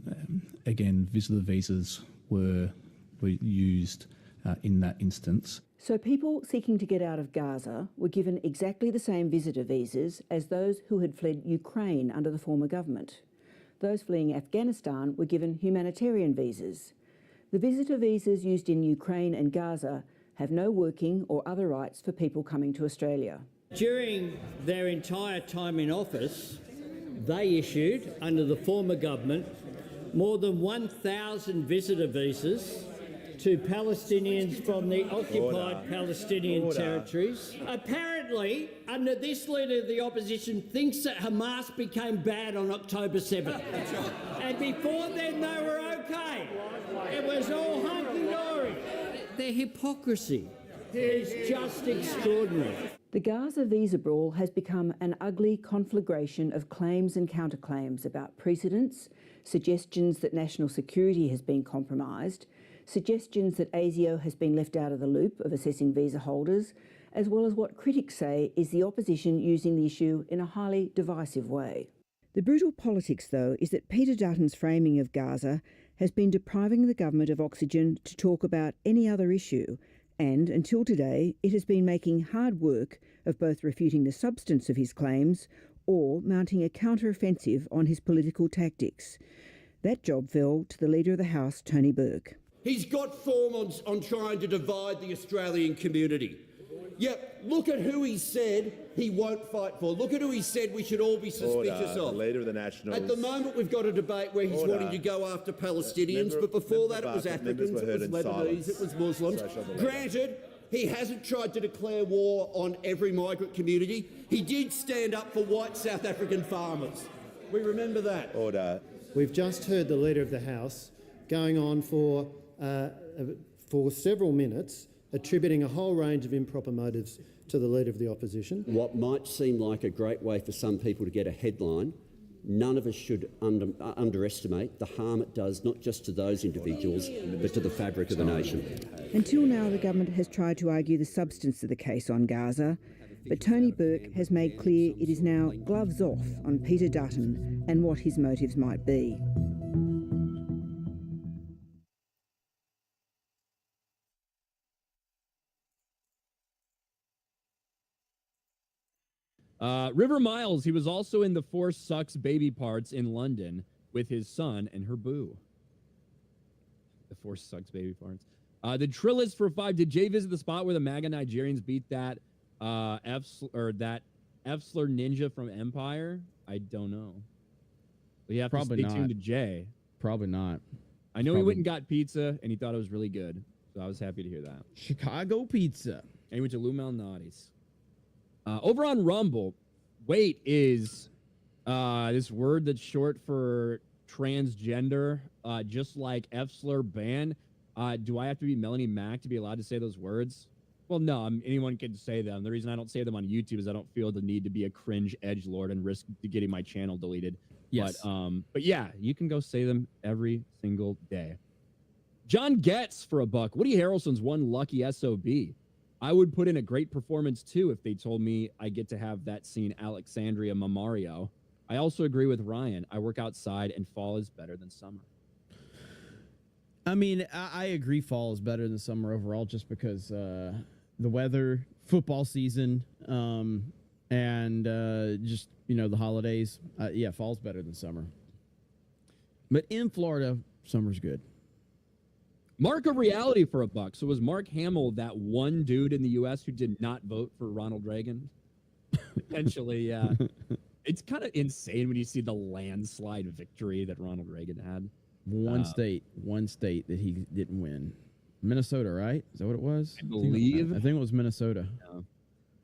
again, visitor visas were used in that instance. So people seeking to get out of Gaza were given exactly the same visitor visas as those who had fled Ukraine under the former government. Those fleeing Afghanistan were given humanitarian visas. The visitor visas used in Ukraine and Gaza have no working or other rights for people coming to Australia. During their entire time in office, they issued, under the former government, more than 1,000 visitor visas to Palestinians from the occupied Palestinian territories. Apparently, under this leader of the opposition, thinks that Hamas became bad on October 7th. And before then, they were okay. It was all hunky-dory. Their hypocrisy is just extraordinary. The Gaza visa brawl has become an ugly conflagration of claims and counterclaims about precedents, suggestions that national security has been compromised, suggestions that ASIO has been left out of the loop of assessing visa holders, as well as what critics say is the opposition using the issue in a highly divisive way. The brutal politics, though, is that Peter Dutton's framing of Gaza has been depriving the government of oxygen to talk about any other issue, and until today it has been making hard work of both refuting the substance of his claims or mounting a counter-offensive on his political tactics. That job fell to the Leader of the House, Tony Burke. He's got form on trying to divide the Australian community. Yep, look at who he said he won't fight for. Look at who he said we should all be suspicious of. The Leader of the Nationals. At the moment, we've got a debate where he's wanting to go after Palestinians, but before that it was Africans, it was Lebanese, it was Muslims. Granted, he hasn't tried to declare war on every migrant community. He did stand up for white South African farmers. We remember that. Order. We've just heard the Leader of the House going on for several minutes, attributing a whole range of improper motives to the Leader of the Opposition. What might seem like a great way for some people to get a headline, none of us should underestimate the harm it does not just to those individuals, but to the fabric of the nation. Until now, the government has tried to argue the substance of the case on Gaza, but Tony Burke has made clear it is now gloves off on Peter Dutton and what his motives might be. River Miles, he was also in The Force Sucks Baby Parts in London with his son and her boo. The Force Sucks Baby Parts. The Trillist for 5. Did Jay visit the spot where the MAGA Nigerians beat that that Efsler ninja from Empire? I don't know. But you have to stay tuned to Jay. Probably not. I know he went and got pizza, and he thought it was really good. So I was happy to hear that. Chicago pizza. And he went to Lou Malnati's. Over on Rumble, wait is this word that's short for transgender, just like Efsler ban. Do I have to be Melanie Mack to be allowed to say those words? Well, no, anyone can say them. The reason I don't say them on YouTube is I don't feel the need to be a cringe edgelord and risk getting my channel deleted. Yes. But yeah, you can go say them every single day. John Getz for $1. Woody Harrelson's one lucky SOB. I would put in a great performance, too, if they told me I get to have that scene Alexandria Mamario. I also agree with Ryan. I work outside, and fall is better than summer. I mean, I agree fall is better than summer overall just because the weather, football season, and just, the holidays. Yeah, fall's better than summer. But in Florida, summer's good. Mark of Reality for $1. So was Mark Hamill that one dude in the U.S. who did not vote for Ronald Reagan? Potentially, yeah. It's kind of insane when you see the landslide victory that Ronald Reagan had. One state that he didn't win. Minnesota, right? Is that what it was? I believe. I think it was Minnesota.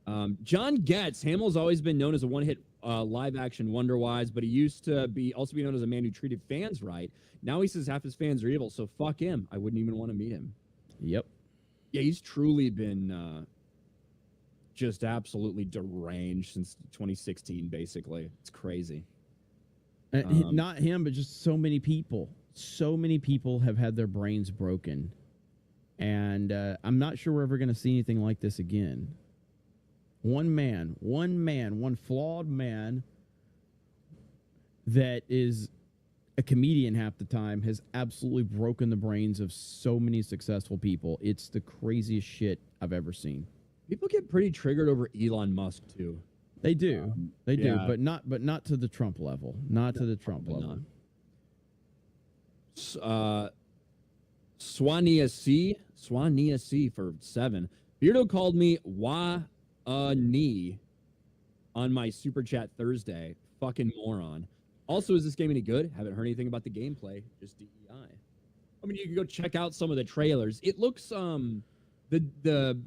Yeah. John Getz. Hamill's always been known as a one-hit live-action Wonder-Wise, but he used to also be known as a man who treated fans right. Now he says half his fans are evil, so fuck him. I wouldn't even want to meet him. Yep. Yeah, he's truly been just absolutely deranged since 2016, basically. It's crazy. Not him, but just so many people. So many people have had their brains broken. And I'm not sure we're ever going to see anything like this again. One flawed man that is a comedian half the time has absolutely broken the brains of so many successful people. It's the craziest shit I've ever seen. People get pretty triggered over Elon Musk too. They do. They do, but not to the Trump level. Not to the Trump level. Swania C for 7. Beardo called me Wa-a-ni on my Super Chat Thursday. Fucking moron. Also, is this game any good? Haven't heard anything about the gameplay. Just DEI. I mean, you can go check out some of the trailers. It looks the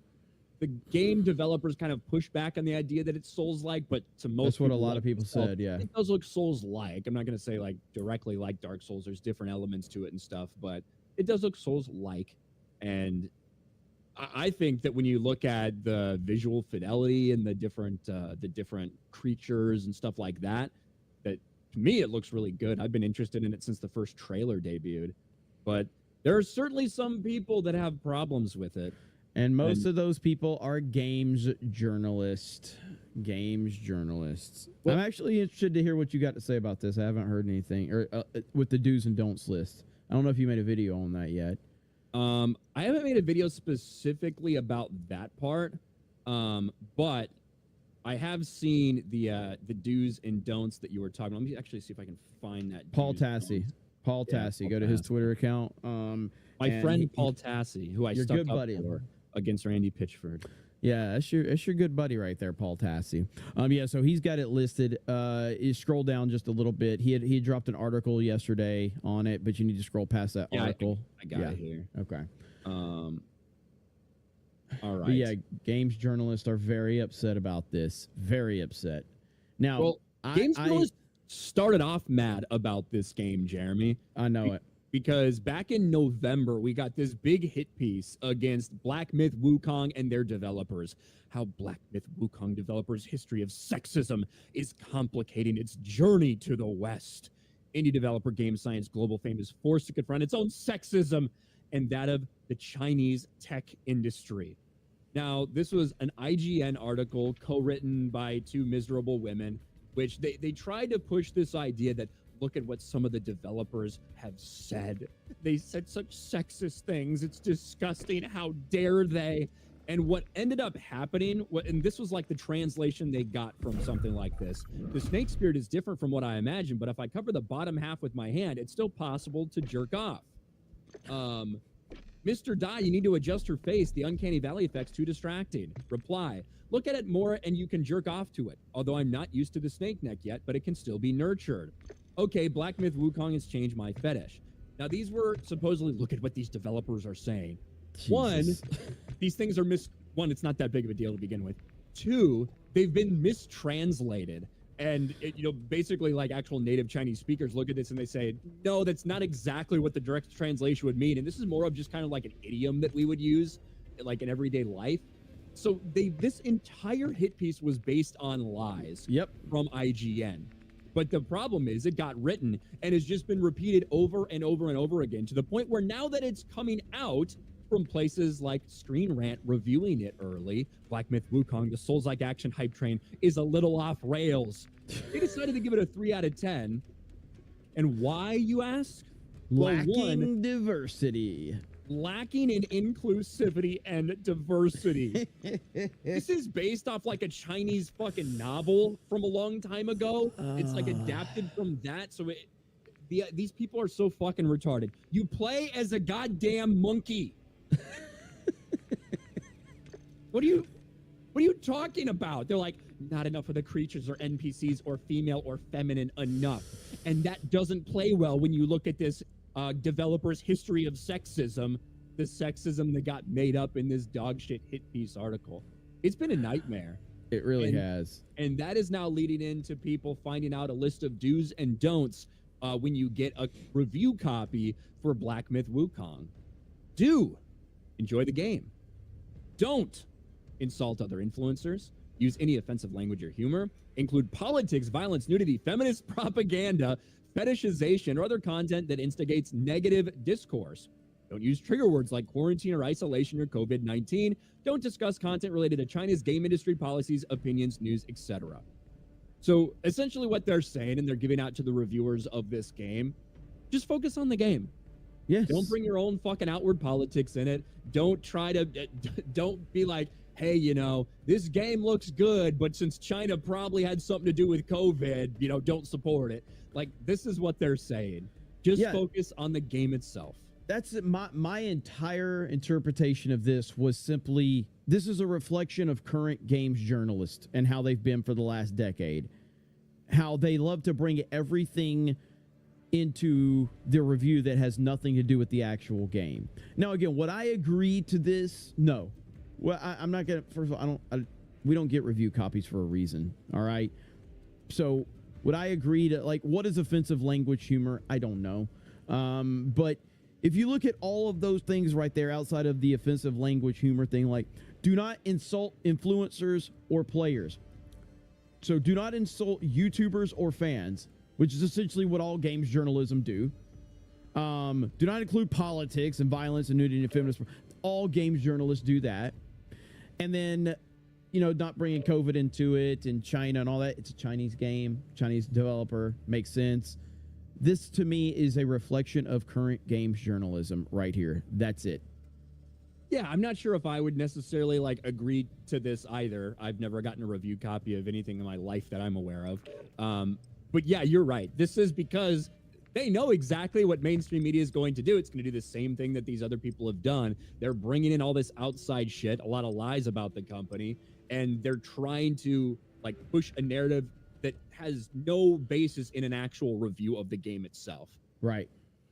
game developers kind of push back on the idea that it's Souls-like, but to most that's what a lot of people said. Yeah, it does look Souls-like. I'm not going to say like directly like Dark Souls. There's different elements to it and stuff, but it does look Souls-like. And I think that when you look at the visual fidelity and the different creatures and stuff like that, that to me it looks really good. I've been interested in it since the first trailer debuted, but there are certainly some people that have problems with it. And most of those people are games journalists. Well, I'm actually interested to hear what you got to say about this. I haven't heard anything, or with the do's and don'ts list I don't know if you made a video on that yet. I haven't made a video specifically about that part, but I have seen the do's and don'ts that you were talking about. Let me actually see if I can find that. Paul Tassi. Paul Tassi. Go to his Twitter account. My friend Paul Tassi, who I stuck good up buddy. for against Randy Pitchford. Yeah, that's your good buddy right there, Paul Tassi. Yeah, so he's got it listed. You scroll down just a little bit. He had dropped an article yesterday on it, but you need to scroll past that article. I got it here. Okay. All right. But yeah, games journalists are very upset about this. Very upset. Now, well, games journalists started off mad about this game, Jeremy. I know it. Because back in November, we got this big hit piece against Black Myth Wukong and their developers. How Black Myth Wukong developers' history of sexism is complicating its journey to the West. Indie developer Game Science Global Fame is forced to confront its own sexism and that of the Chinese tech industry. Now, this was an IGN article co-written by two miserable women, which they tried to push this idea that, look at what some of the developers have said. They said such sexist things. It's disgusting. How dare they? And what ended up happening, and this was like the translation they got from something like this. The snake spirit is different from what I imagined, but if I cover the bottom half with my hand, it's still possible to jerk off. Mr. Dai, you need to adjust your face. The uncanny valley effect's too distracting. Reply. Look at it more and you can jerk off to it. Although I'm not used to the snake neck yet, but it can still be nurtured. Okay, Black Myth Wukong has changed my fetish. Now, these were supposedly, look at what these developers are saying. Jesus. One, these things are one, it's not that big of a deal to begin with. Two, they've been mistranslated. And, basically like actual native Chinese speakers look at this and they say, no, that's not exactly what the direct translation would mean. And this is more of just kind of like an idiom that we would use like in everyday life. So this entire hit piece was based on lies from IGN. But the problem is it got written and has just been repeated over and over and over again to the point where now that it's coming out from places like Screen Rant reviewing it early, Black Myth Wukong, the Souls-like action hype train, is a little off rails. They decided to give it a 3 out of 10. And why, you ask? Lacking diversity. Lacking in inclusivity and diversity. This is based off like a Chinese fucking novel from a long time ago. It's like adapted from that. So these people are so fucking retarded. You play as a goddamn monkey. What are you talking about? They're like, not enough of the creatures or NPCs or female or feminine enough. And that doesn't play well when you look at this developer's history of sexism, the sexism that got made up in this dog shit hit piece article. It's been a nightmare. It really has. And that is now leading into people finding out a list of do's and don'ts when you get a review copy for Black Myth Wukong. Do enjoy the game. Don't insult other influencers, use any offensive language or humor, include politics, violence, nudity, feminist propaganda, fetishization, or other content that instigates negative discourse. Don't use trigger words like quarantine or isolation or COVID-19. Don't discuss content related to China's game industry policies, opinions, news, etc. So essentially what they're saying, and they're giving out to the reviewers of this game, just focus on the game. Yes. Don't bring your own fucking outward politics in it. Don't try to, don't be like, hey, this game looks good, but since China probably had something to do with COVID, don't support it. Like, this is what they're saying. Just focus on the game itself. That's my entire interpretation of this was simply, this is a reflection of current games journalists and how they've been for the last decade. How they love to bring everything into the review that has nothing to do with the actual game. Now, again, would I agree to this? No. Well, I'm not going to, first of all, we don't get review copies for a reason. All right. So would I agree to, like, what is offensive language humor? I don't know. But if you look at all of those things right there outside of the offensive language humor thing, like, do not insult influencers or players. So do not insult YouTubers or fans, which is essentially what all games journalism do. Do not include politics and violence and nudity and feminism. All games journalists do that. And then, not bringing COVID into it and China and all that. It's a Chinese game, Chinese developer, makes sense. This to me is a reflection of current games journalism right here. That's it. Yeah, I'm not sure if I would necessarily like agree to this either. I've never gotten a review copy of anything in my life that I'm aware of. But yeah, you're right. This is because they know exactly what mainstream media is going to do. It's going to do the same thing that these other people have done. They're bringing in all this outside shit, a lot of lies about the company, and they're trying to like push a narrative that has no basis in an actual review of the game itself. Right.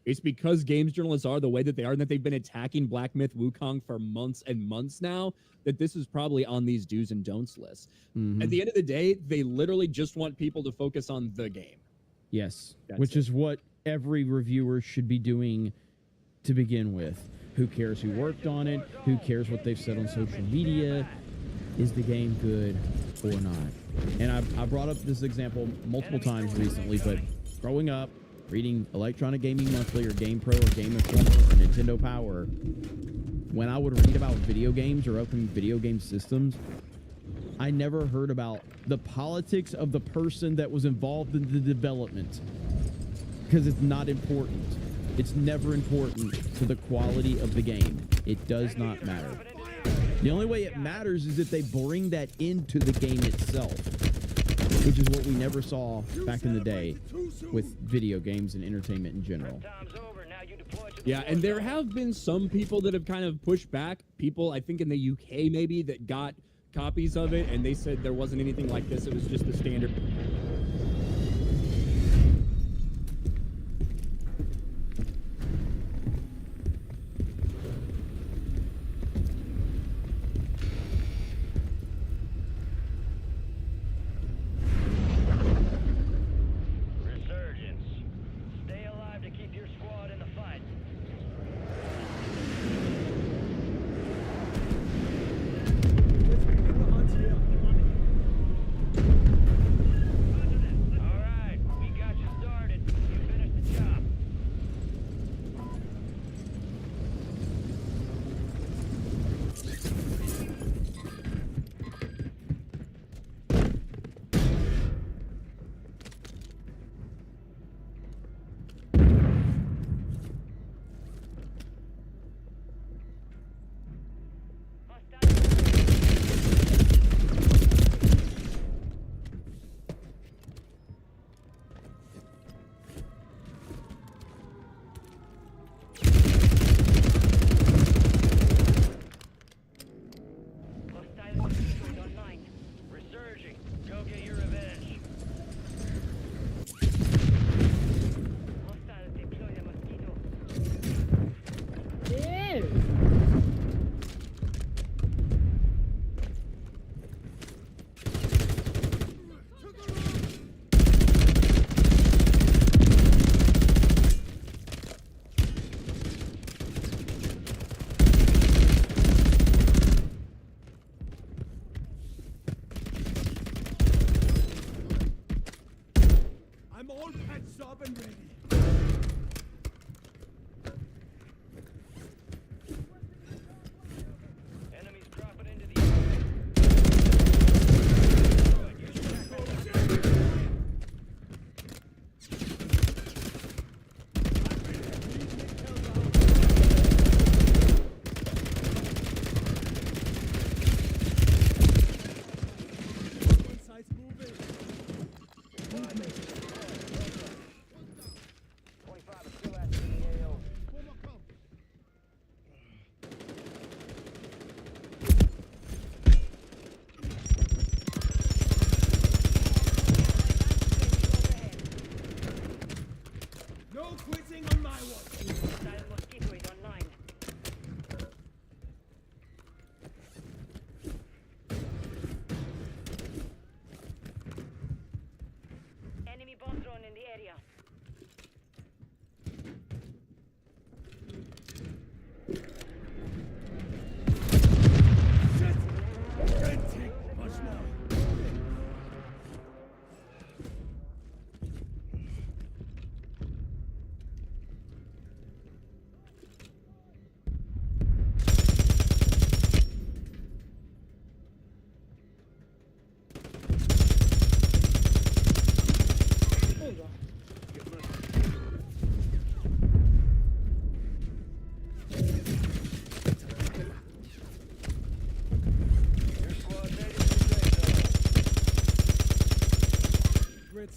It's because games journalists are the way that they are and that they've been attacking Black Myth Wukong for months and months now, that this is probably on these do's and don'ts lists. At the end of the day, they literally just want people to focus on the game. Yes, That's which it. is what every reviewer should be doing to begin with. Who cares who worked on it? Who cares what they've said on social media? Is the game good or not? And I brought up this example multiple times recently, but growing up, reading Electronic Gaming Monthly or GamePro or Game Informer or Nintendo Power, when I would read about video games or opening video game systems, I never heard about the politics of the person that was involved in the development, because it's not important. It's never important to the quality of the game. It does not matter. The only way it matters is if they bring that into the game itself, which is what we never saw back in the day with video games and entertainment in general. Yeah, and there have been some people that have kind of pushed back. People, I think in the UK maybe, that got copies of it, and they said there wasn't anything like this. It was just the standard. Resurgence. Stay alive to keep your squad in the fight.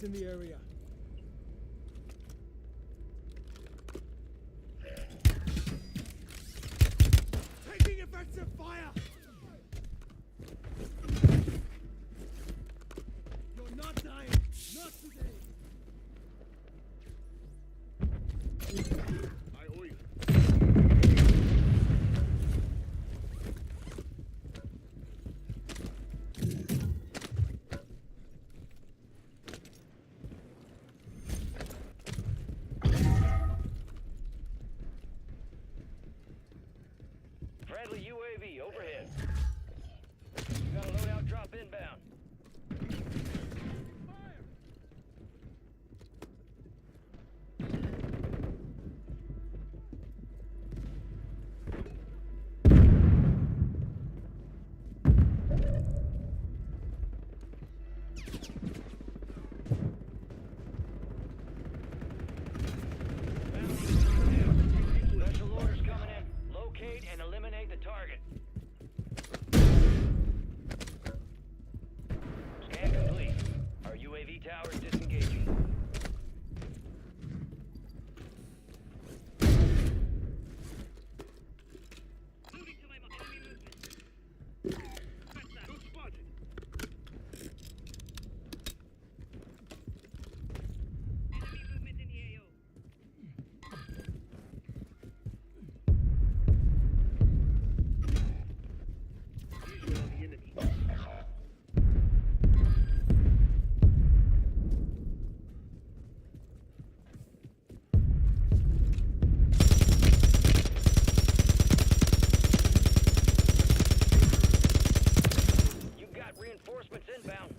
Gas in the area. Taking effective fire! You're not dying! Not today! I owe you. Friendly UAV overhead. You got a loadout drop inbound. Special orders coming in. Locate and eliminate the target. Scan complete. Our UAV tower is disengaging. Moving to my enemy movement. Good spotted. Enemy movement in the AO. Visual on the enemy. You got reinforcements inbound.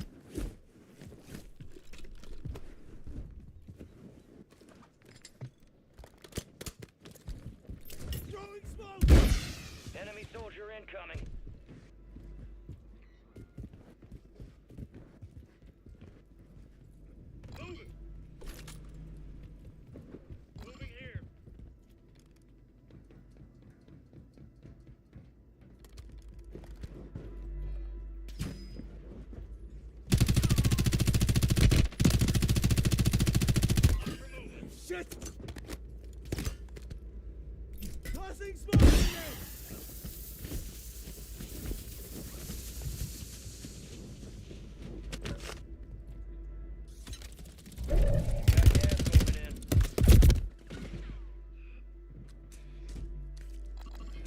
Throwing smoke! Enemy soldier incoming. Moving. Moving here. Shit! Tossing smoke grenade!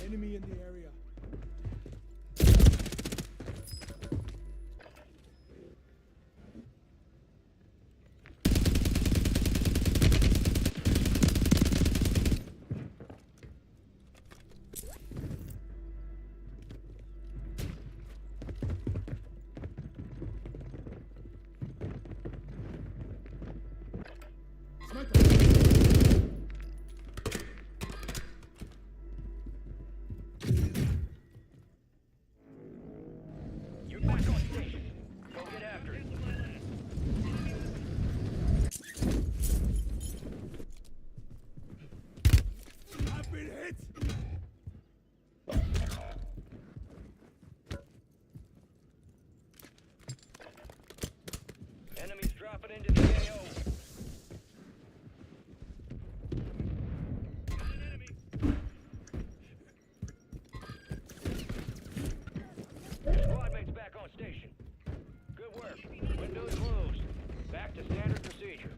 Enemy in the area. You're back on station. Go get after it. I've been hit! Enemies dropping into the AO. Got an enemy. Your squad mate's back on station. Good work. Windows closed. Back to standard procedure.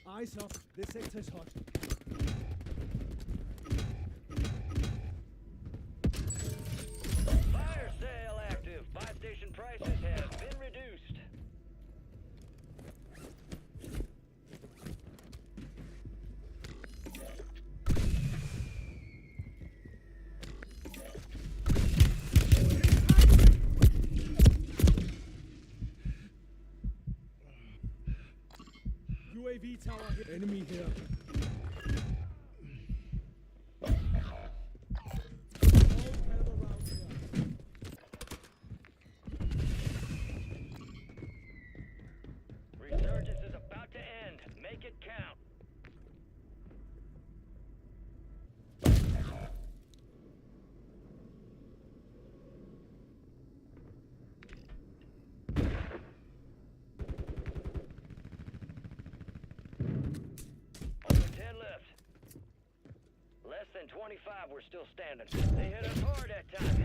Eyes up. This sector's hot. Fire sale active. Buy station prices have been reduced. UAV tower hit. Enemy here. Resurgence is about to end. Make it count. than 25 were still standing. They hit us hard that time.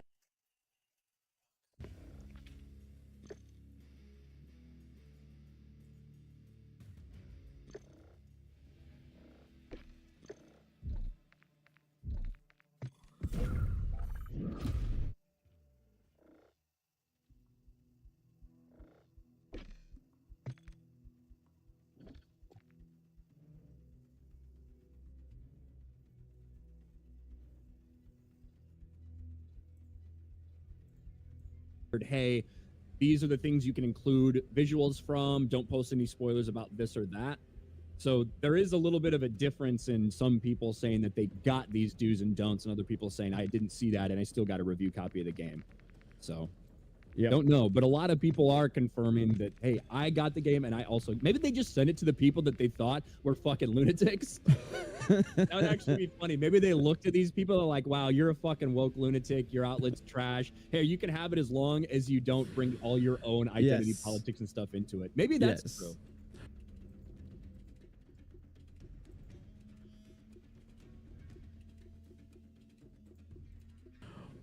Hey, these are the things you can include visuals from. Don't post any spoilers about this or that. So there is a little bit of a difference in some people saying that they got these do's and don'ts and other people saying I didn't see that and I still got a review copy of the game. So yeah, don't know, but a lot of people are confirming that, hey, I got the game and I also, maybe they just sent it to the people that they thought were fucking lunatics. That would actually be funny. Maybe they looked at these people and are like, wow, you're a fucking woke lunatic. Your outlet's trash. Hey, you can have it as long as you don't bring all your own identity politics and stuff into it. Maybe that's true.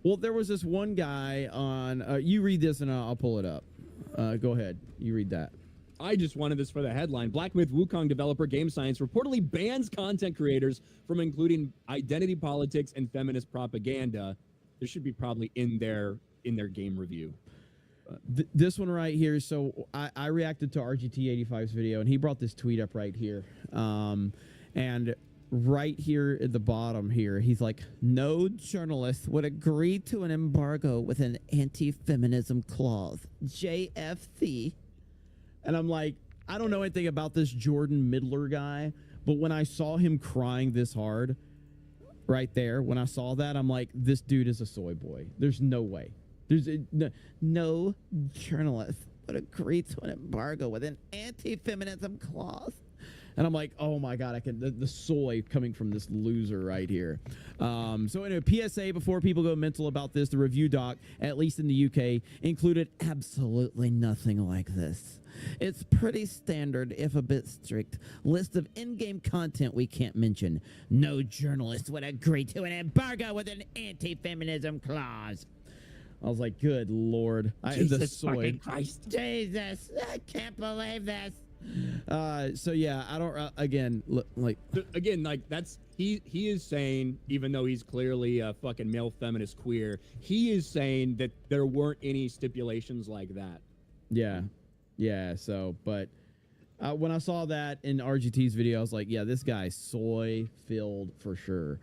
Well, there was this one guy on. You read this and I'll pull it up. Go ahead. You read that. I just wanted this for the headline. Black Myth Wukong developer Game Science reportedly bans content creators from including identity politics and feminist propaganda. This should be probably in their game review. This one right here. So I reacted to RGT85's video, and he brought this tweet up right here. And right here at the bottom here, he's like, no journalist would agree to an embargo with an anti-feminism clause. JFC. And I'm like, I don't know anything about this Jordan Midler guy, but when I saw him crying this hard right there, when I saw that, I'm like, this dude is a soy boy. There's no way. There's no journalist would agree to an embargo with an anti-feminism clause. And I'm like, oh my God, I can the soy coming from this loser right here. So anyway, PSA before people go mental about this, the review doc, at least in the UK, included absolutely nothing like this. It's pretty standard, if a bit strict, list of in-game content we can't mention. No journalist would agree to an embargo with an anti-feminism clause. I was like, good Lord. Jesus fucking Christ. Jesus, I can't believe this. So yeah, I don't again that's he is saying, even though he's clearly a fucking male feminist queer, he is saying that there weren't any stipulations like that. Yeah, so but when I saw that in RGT's video, I was like, yeah, this guy's soy filled for sure.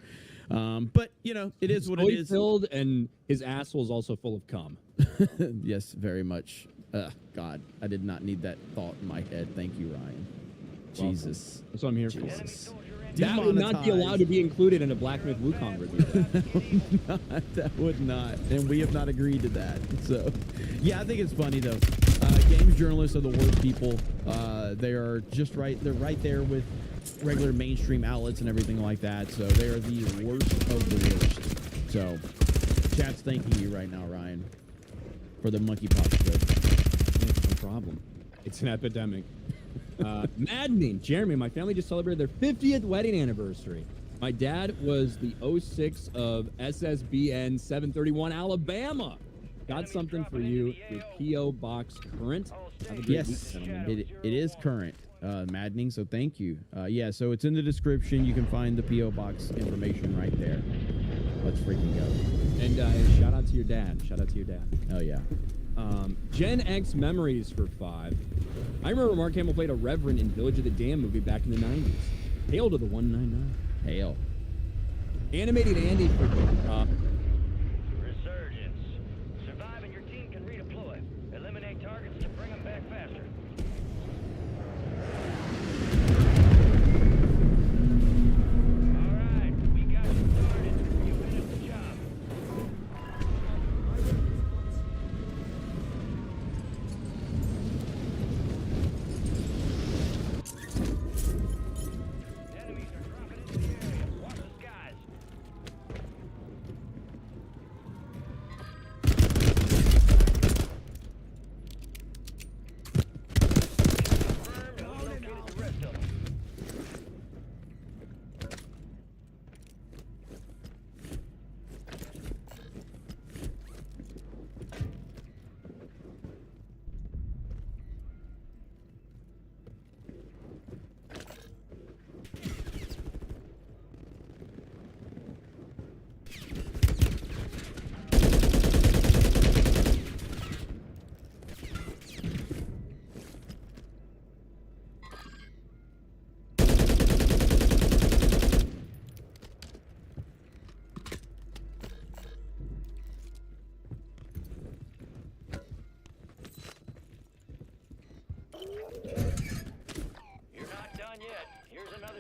But you know, it is what it is. Soy filled, and his asshole's also full of cum. Yes, very much. God, I did not need that thought in my head. Thank you, Ryan. Welcome. Jesus. That's what I'm here Jesus. for. That would not be allowed to be included in a Black Myth Wukong review. That would not. And we have not agreed to that. So, yeah, I think it's funny, though. Games journalists are the worst people. They are just right. They're right there with regular mainstream outlets and everything like that. So they are the worst of the worst. So, chat's thanking you right now, Ryan, for the monkeypox joke. No problem. It's an epidemic. Maddening. Jeremy, my family just celebrated their 50th wedding anniversary. My dad was the 06 of SSBN 731 Alabama. Got something for you. Your P.O. Box current. Yes, it is current. Maddening, so thank you. Yeah, so it's in the description. You can find the P.O. Box information right there. Let's freaking go. And shout out to your dad. Shout out to your dad. Oh, yeah. Gen X Memories for 5. I remember Mark Hamill played a Reverend in Village of the Damned movie back in the 90s. Hail to the 199. Hail. Animated Andy for Resurgence. Survive and your team can redeploy. Eliminate targets to bring them back faster. Alright, we got you started. You finished the job. Enemies are dropping into the area. Watch the skies.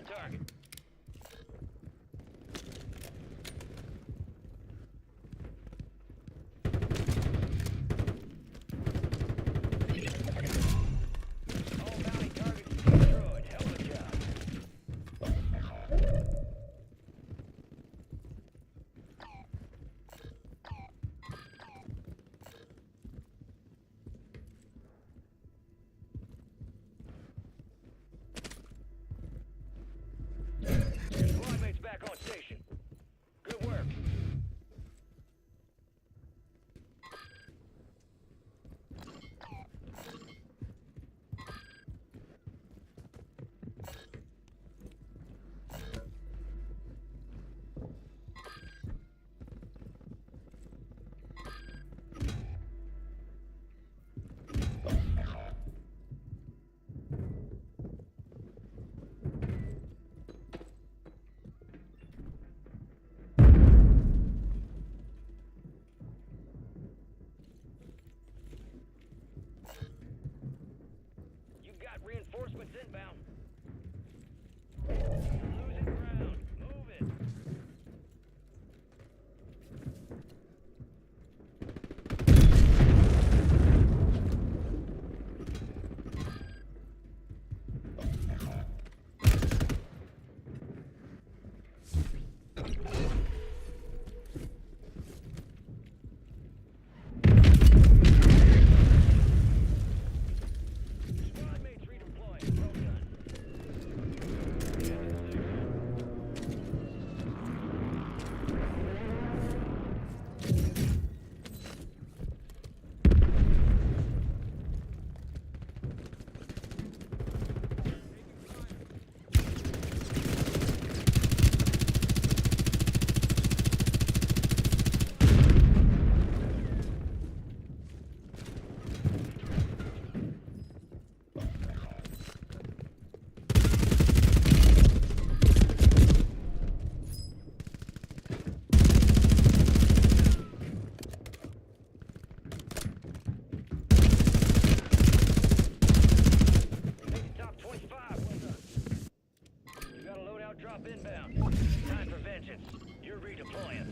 target. All bounty targets destroyed. Hell of a job. Your squad mates back on station. Good work. You've got reinforcements inbound. Losing ground. Move it. Squad mates redeploying. Well done. Top 25. Well done. You got a loadout drop inbound. Time for vengeance. You're redeploying.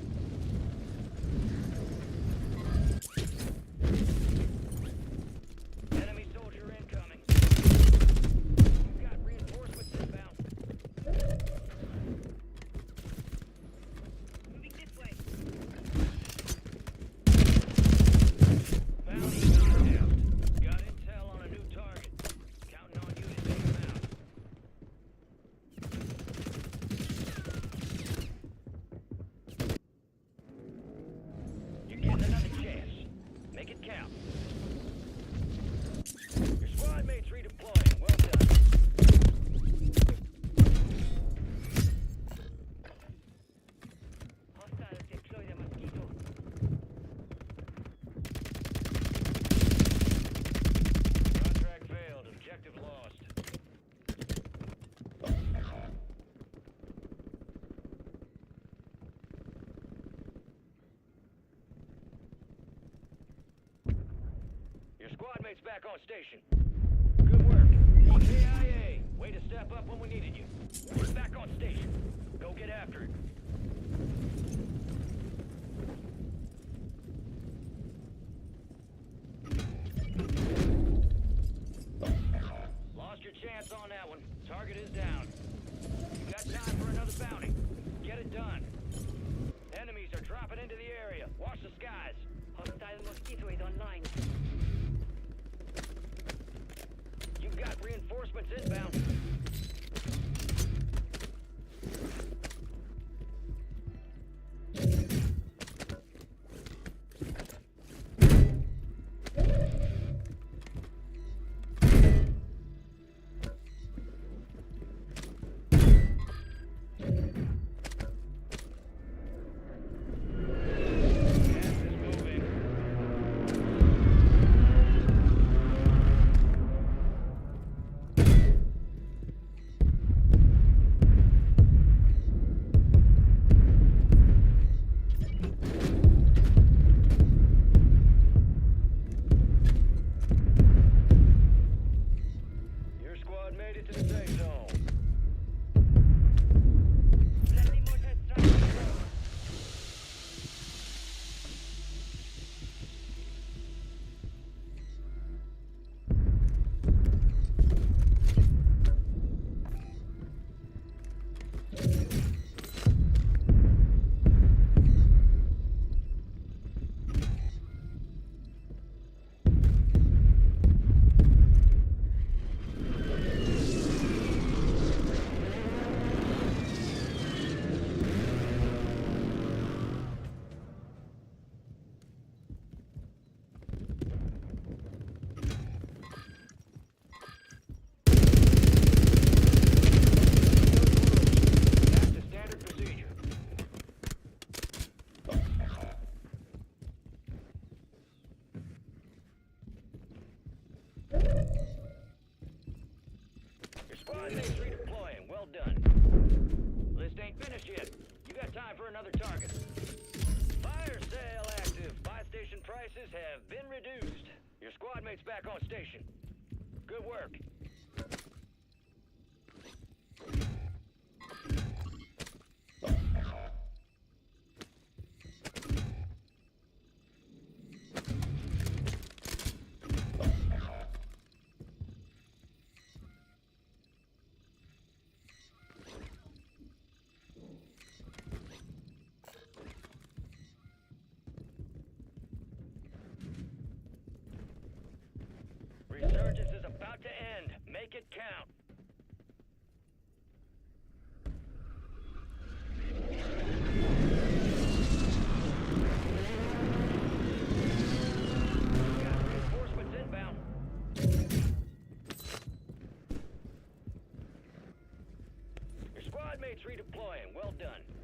Enemy soldier incoming. You've got reinforcements inbound. Moving this way. Bounty knocked out. Got intel on a new target. Counting on you to take him out. You're getting another chance. Make it count. Your squad mates redeploying. Well done. Hostiles deploy the mosquito. Contract failed. Objective lost. Your squad mates back on station. Good work. KIA, way to step up when we needed you. You're back on station. Go get after it. Lost your chance on that one. Target is down. You got time for another bounty. Get it done. Enemies are dropping into the area. Watch the skies. Hostile mosquito is online. You've got reinforcements inbound. Your squad made it to the safe zone. done. List ain't finished yet. You got time for another target. Fire sale active. Buy station prices have been reduced. Your squad mate's back on station. Good work. Resurgence is about to end. Make it count. Got reinforcements inbound. Your squad mates redeploying. Well done.